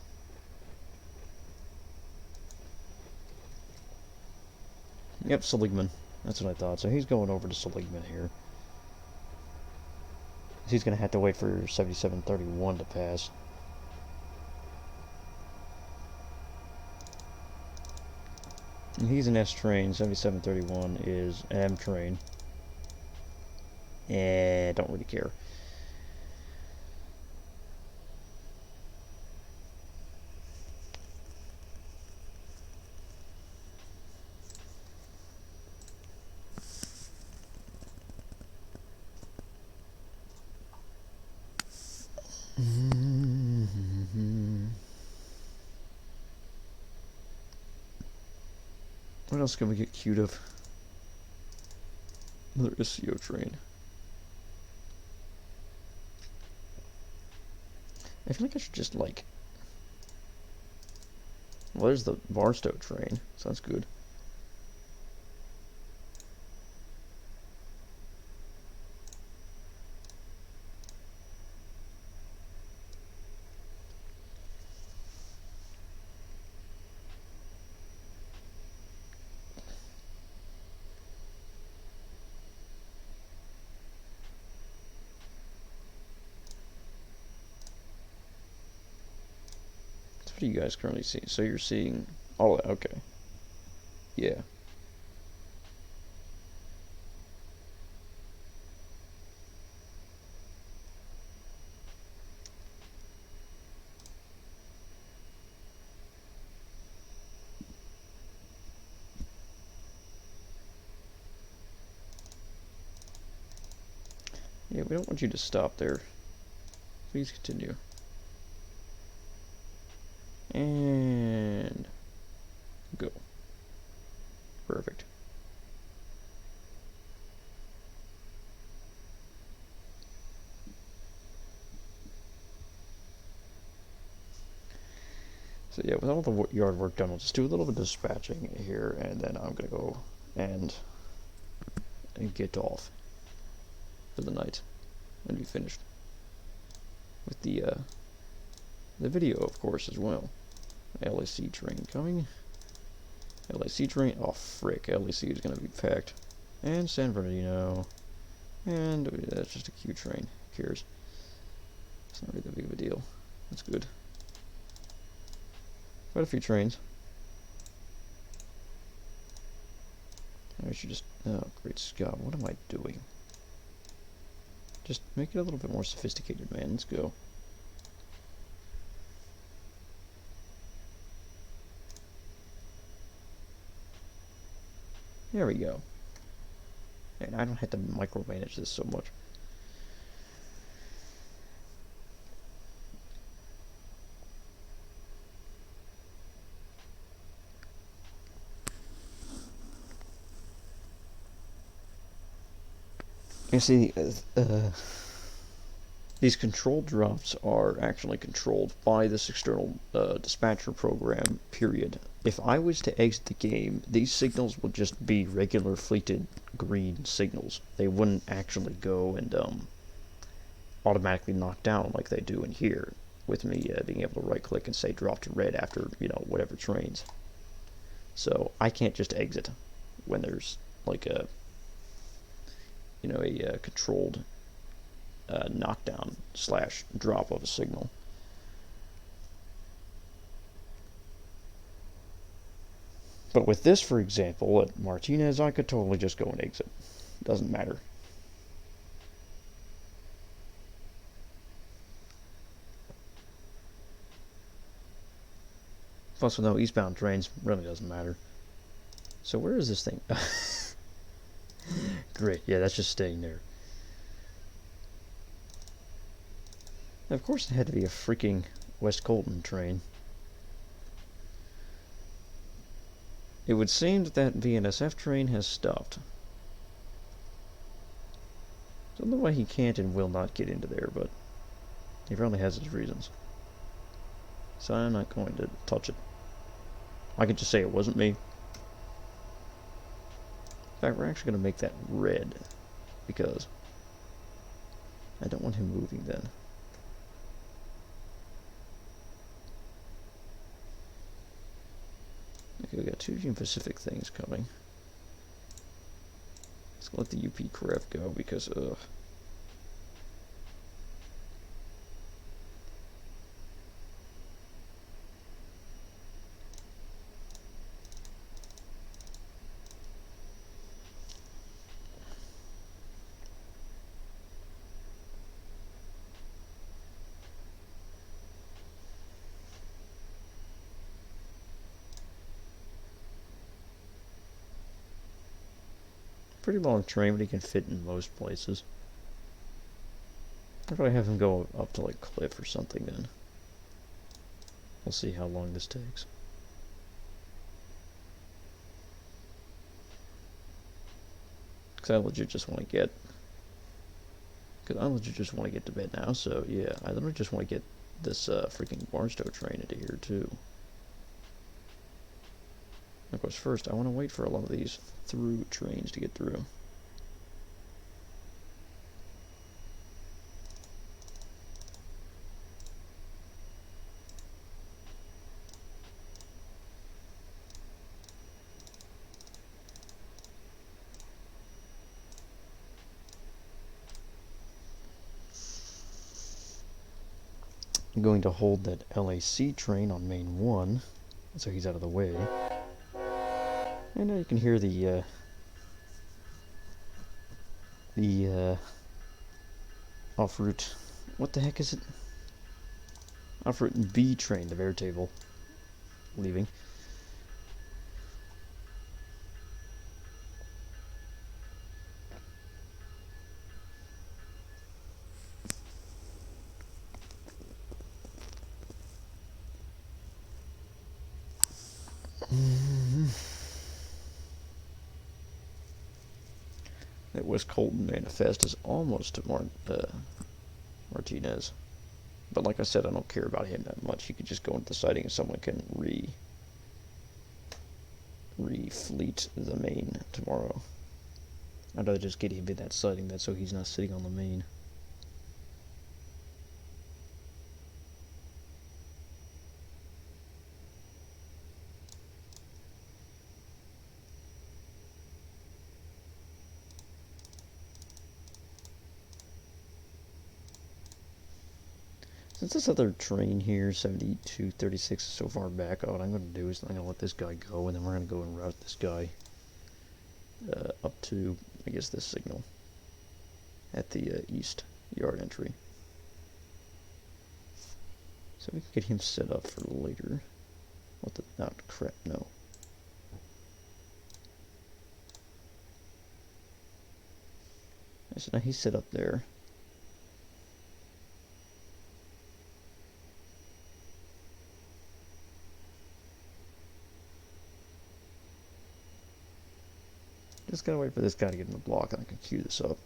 yep, Seligman. That's what I thought. So he's going over to Seligman here. He's going to have to wait for 7731 to pass. And he's an S train. 7731 is an M train. Don't really care. What else can we get queued of? Another SCO train. I feel like I should just like... Well, there's the Barstow train, so that's good. What do you guys currently see? So you're seeing all that, okay. Yeah. Yeah, we don't want you to stop there. Please continue. And go. Perfect. So yeah, with all the yard work done, we'll just do a little bit of dispatching here, and then I'm gonna go and get off for the night and be finished with the video, of course, as well. LAC train coming. LAC train. Oh frick! LAC is gonna be packed. And San Bernardino. And that's just a Q train. Who cares? It's not really that big of a deal. That's good. Quite a few trains. I should just... Oh, great Scott. What am I doing? Just make it a little bit more sophisticated, man. Let's go. There we go. And I don't have to micromanage this so much. You see, these controlled drops are actually controlled by this external dispatcher program, period. If I was to exit the game, these signals would just be regular fleeted green signals. They wouldn't actually go and automatically knock down like they do in here, with me being able to right click and say drop to red after, whatever trains. So I can't just exit when there's like a controlled knockdown / drop of a signal. But with this, for example, at Martinez, I could totally just go and exit. Doesn't matter. Plus, with no eastbound trains, really doesn't matter. So where is this thing? Great, yeah, that's just staying there. Now, of course, it had to be a freaking West Colton train. It would seem that that VNSF train has stopped. Don't know why he can't and will not get into there, but he probably has his reasons. So I'm not going to touch it. I could just say it wasn't me. In fact, we're actually going to make that red, because I don't want him moving then. Okay, we got two Union Pacific things coming. Let's let the UP Cref go, because, pretty long train, but he can fit in most places. Or do I have him go up to, like, Cliff or something, then? We'll see how long this takes. Because I legit just want to get... to bed now, so, yeah. I literally just want to get this, freaking Barstow train into here, too. Of course, first, I want to wait for a lot of these through trains to get through. I'm going to hold that LAC train on main 1, so he's out of the way. And now you can hear the off route. What the heck is it? Off route B train, the Airtable, leaving. That West Colton manifest is almost to Martinez. But like I said, I don't care about him that much. He could just go into the siding and someone can re-fleet the main tomorrow. I'd rather just get him in that siding, so he's not sitting on the main. Since this other train here, 7236, is so far back, what I'm going to do is I'm going to let this guy go, and then we're going to go and route this guy up to, I guess, this signal at the east yard entry. So we can get him set up for later. What the, not crap, no. So now he's set up there. Just gotta wait for this guy to get in the block and I can queue this up.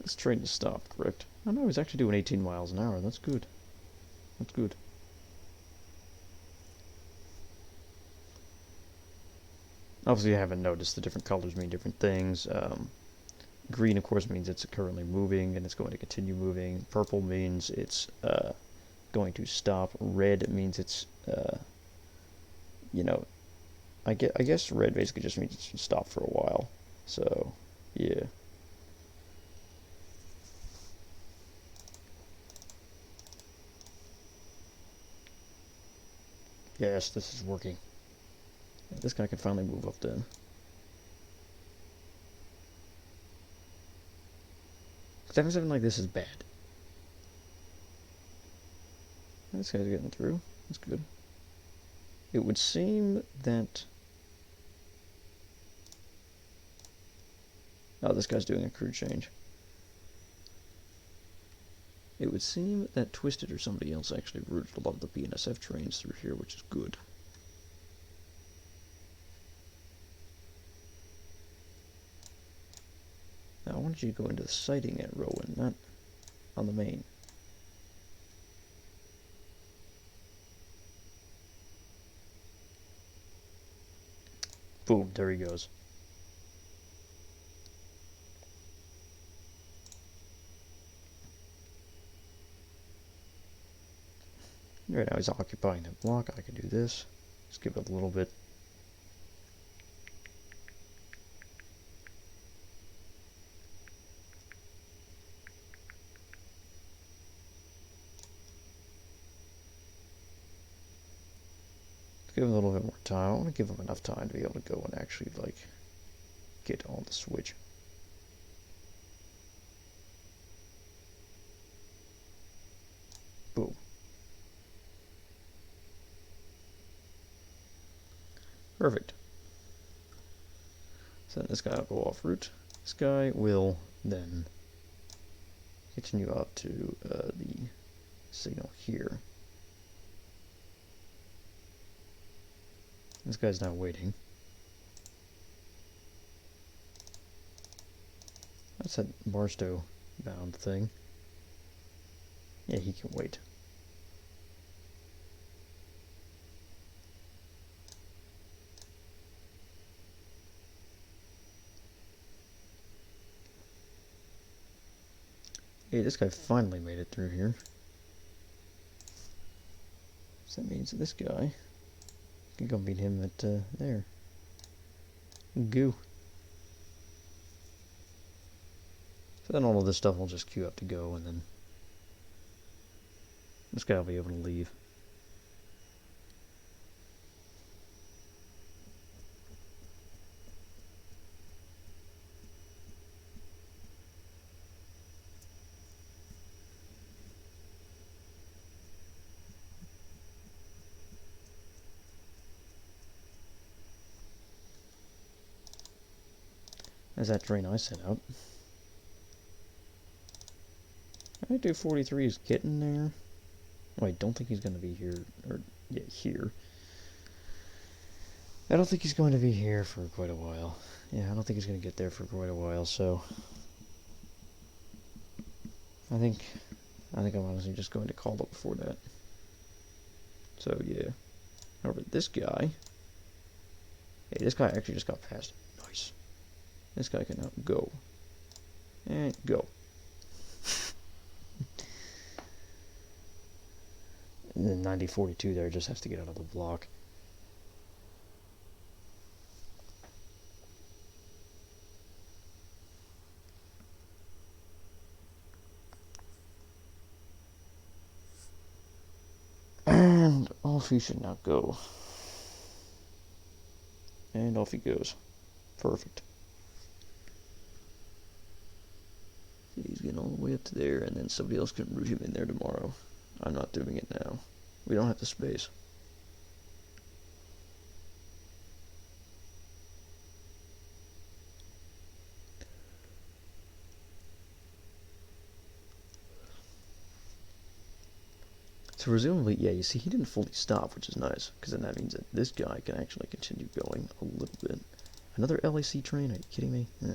This train is stopped, correct? Oh no, he's actually doing 18 miles an hour. That's good. That's good. Obviously, I haven't noticed the different colors mean different things. Green, of course, means it's currently moving and it's going to continue moving. Purple means it's going to stop. Red means it's, you know, I guess red basically just means it's stop for a while. So, yeah. Yes, this is working. Yeah, this guy can finally move up then. Having something like this is bad. This guy's getting through. That's good. It would seem that... Oh, this guy's doing a crew change. It would seem that Twisted or somebody else actually routed a lot of the BNSF trains through here, which is good. Now, I wanted you to go into the siding at Rowan, not on the main. Boom, there he goes. Right now he's occupying that block. I can do this. Just give it a little bit. Give him a little bit more time. I want to give him enough time to be able to go and actually, like, get on the switch. Boom. Perfect. So then this guy will go off route. This guy will then continue up to the signal here. This guy's now waiting. That's that Barstow bound thing. Yeah, he can wait. Hey, this guy finally made it through here. So that means that this guy can go beat him at there. Goo. So then all of this stuff will just queue up to go, and then this guy will be able to leave. There's that train I sent out. I do 43 is getting there. Oh, I don't think he's going to be here, or, yeah, here. I don't think he's going to be here for quite a while. Yeah, I don't think he's going to get there for quite a while, so... I think I'm honestly just going to call it before that. So, yeah. However, this guy... Hey, this guy actually just got past. Nice. This guy can now go. And go. And then 9042 there just has to get out of the block. And off he should now go. And off he goes. Perfect. He's getting all the way up to there, and then somebody else can route him in there tomorrow. I'm not doing it now. We don't have the space. So presumably, yeah, you see, he didn't fully stop, which is nice, because then that means that this guy can actually continue going a little bit. Another LAC train? Are you kidding me? No.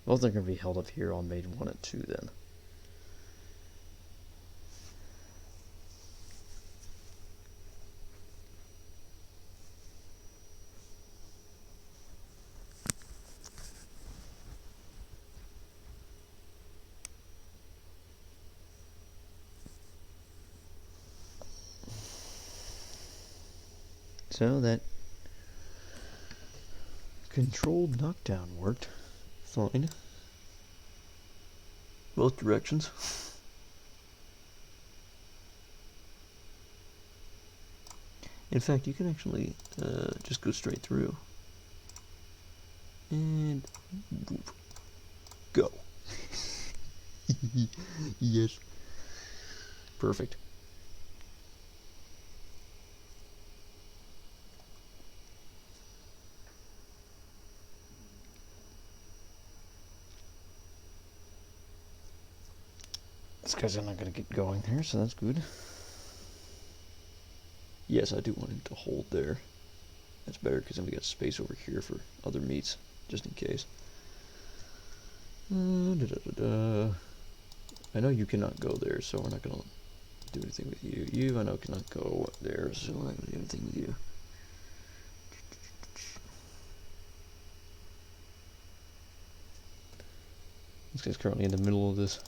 Both are going to be held up here on main 1 and 2 then. So that controlled knockdown worked fine. Both directions. In fact, you can actually just go straight through. And whoop, go. Yes. Perfect. This guy's not going to get going here, so that's good. Yes, I do want him to hold there. That's better because then we got space over here for other meats, just in case. I know you cannot go there, so we're not going to do anything with you. You, I know, cannot go there, so we're not going to do anything with you. This guy's currently in the middle of this.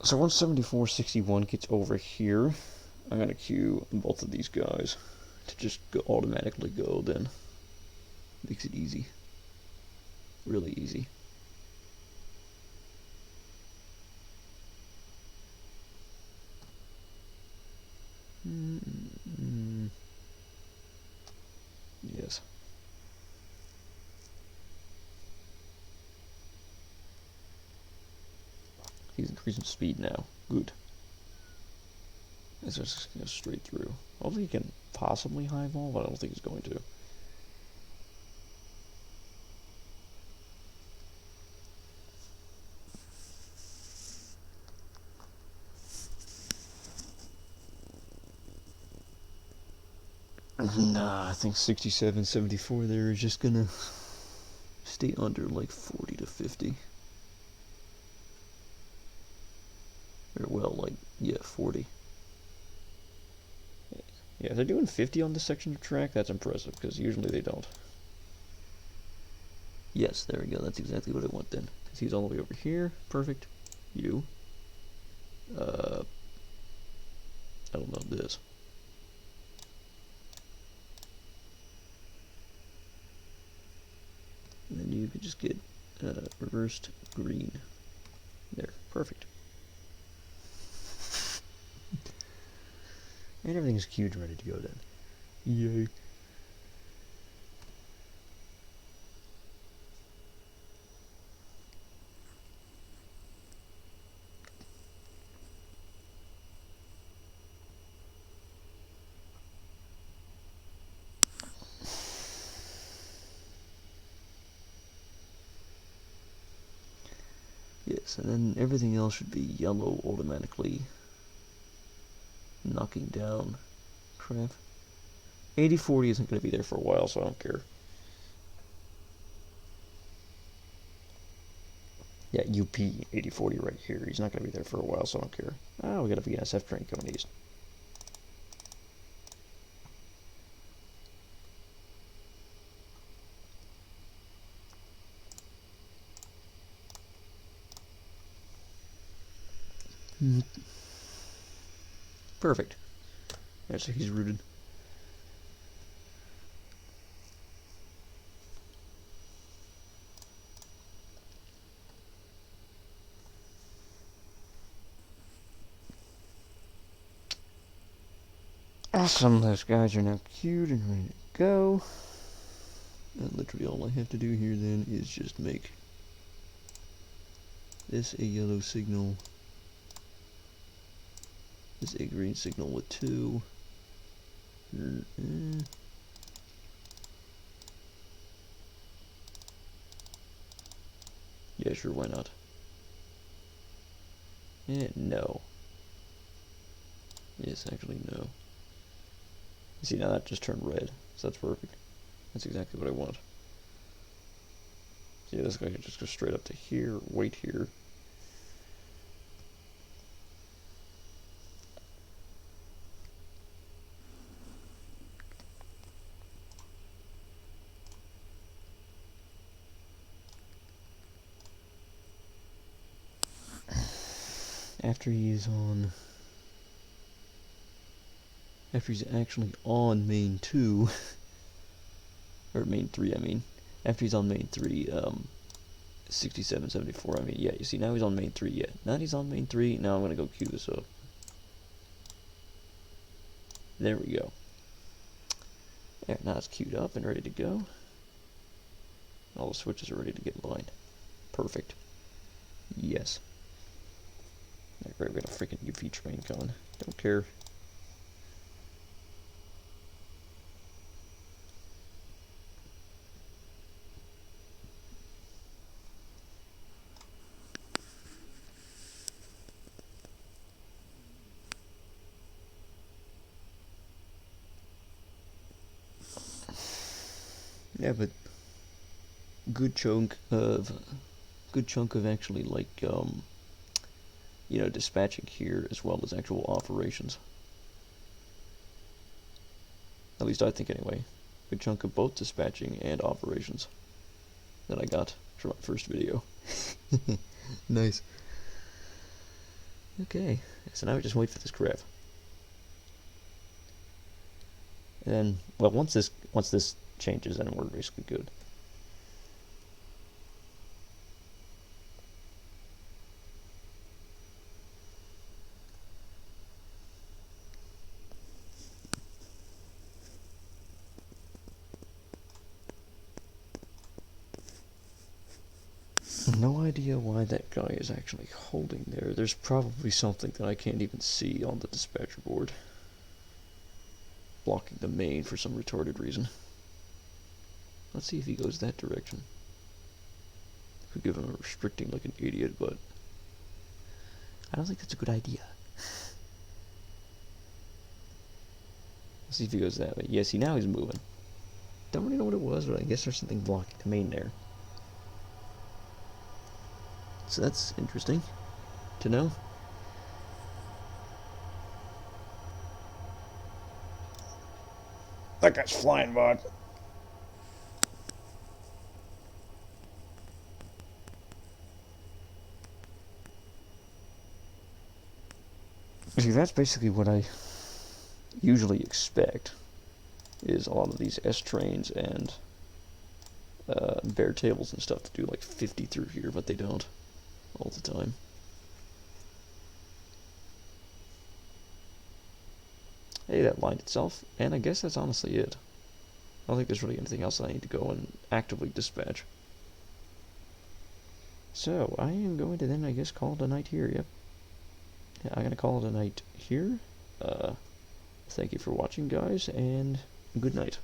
So once 7461 gets over here, I'm going to queue both of these guys to just automatically go then. Makes it easy. Really easy. Yes. He's increasing speed now. Good. It's just going to go straight through. Hopefully he can possibly highball, but I don't think he's going to. Nah, I think 67, 74 there is just gonna stay under like 40 to 50. Or well, like, yeah, 40. Yeah, if they're doing 50 on this section of track, that's impressive, because usually they don't. Yes, there we go, that's exactly what I want then. Because he's all the way over here, perfect. You. I don't know this. And then you could just get reversed green. There, perfect. And everything's queued and ready to go then. Yay. Yes, and then everything else should be yellow automatically. Knocking down. Crap. 8040 isn't going to be there for a while, so I don't care. Yeah, UP 8040 right here. He's not going to be there for a while, so I don't care. Ah, we got a VNSF train coming east. Perfect. Yeah, so he's rooted. Awesome, those guys are now queued and ready to go. And literally all I have to do here then is just make this a yellow signal, this a green signal with 2. Yeah, sure, why not? No. Yes, actually, no. You see, now that just turned red, so that's perfect. That's exactly what I want. See, this guy can just go straight up to here, wait here. After he's actually on main 2, or main 3, I mean. After he's on main 3, 67, 74, I mean, yeah, you see, now he's on main 3, yeah. Now he's on main 3, now I'm going to go queue this up. There we go. There, now it's queued up and ready to go. All the switches are ready to get lined. Perfect. Yes. Great, we got a freaking UV train coming. Don't care. Yeah, but good chunk of actually like you know, dispatching here as well as actual operations. At least I think anyway. Good chunk of both dispatching and operations that I got for my first video. Nice. Okay, so now we just wait for this crap. And then, well, once this changes, then we're basically good. No idea why that guy is actually holding there. There's probably something that I can't even see on the dispatcher board. Blocking the main for some retarded reason. Let's see if he goes that direction. Could give him a restricting like an idiot, but I don't think that's a good idea. Let's see if he goes that way. Yeah, see, now he's moving. Don't really know what it was, but I guess there's something blocking the main there. So that's interesting to know. That guy's flying, bud. See, that's basically what I usually expect, is a lot of these S trains and bare tables and stuff to do like 50 through here, but they don't all the time. Hey, that lined itself, and I guess that's honestly it. I don't think there's really anything else I need to go and actively dispatch. So, I am going to then, I guess, call it a night here, yep. Yeah, I'm going to call it a night here. Thank you for watching, guys, and good night.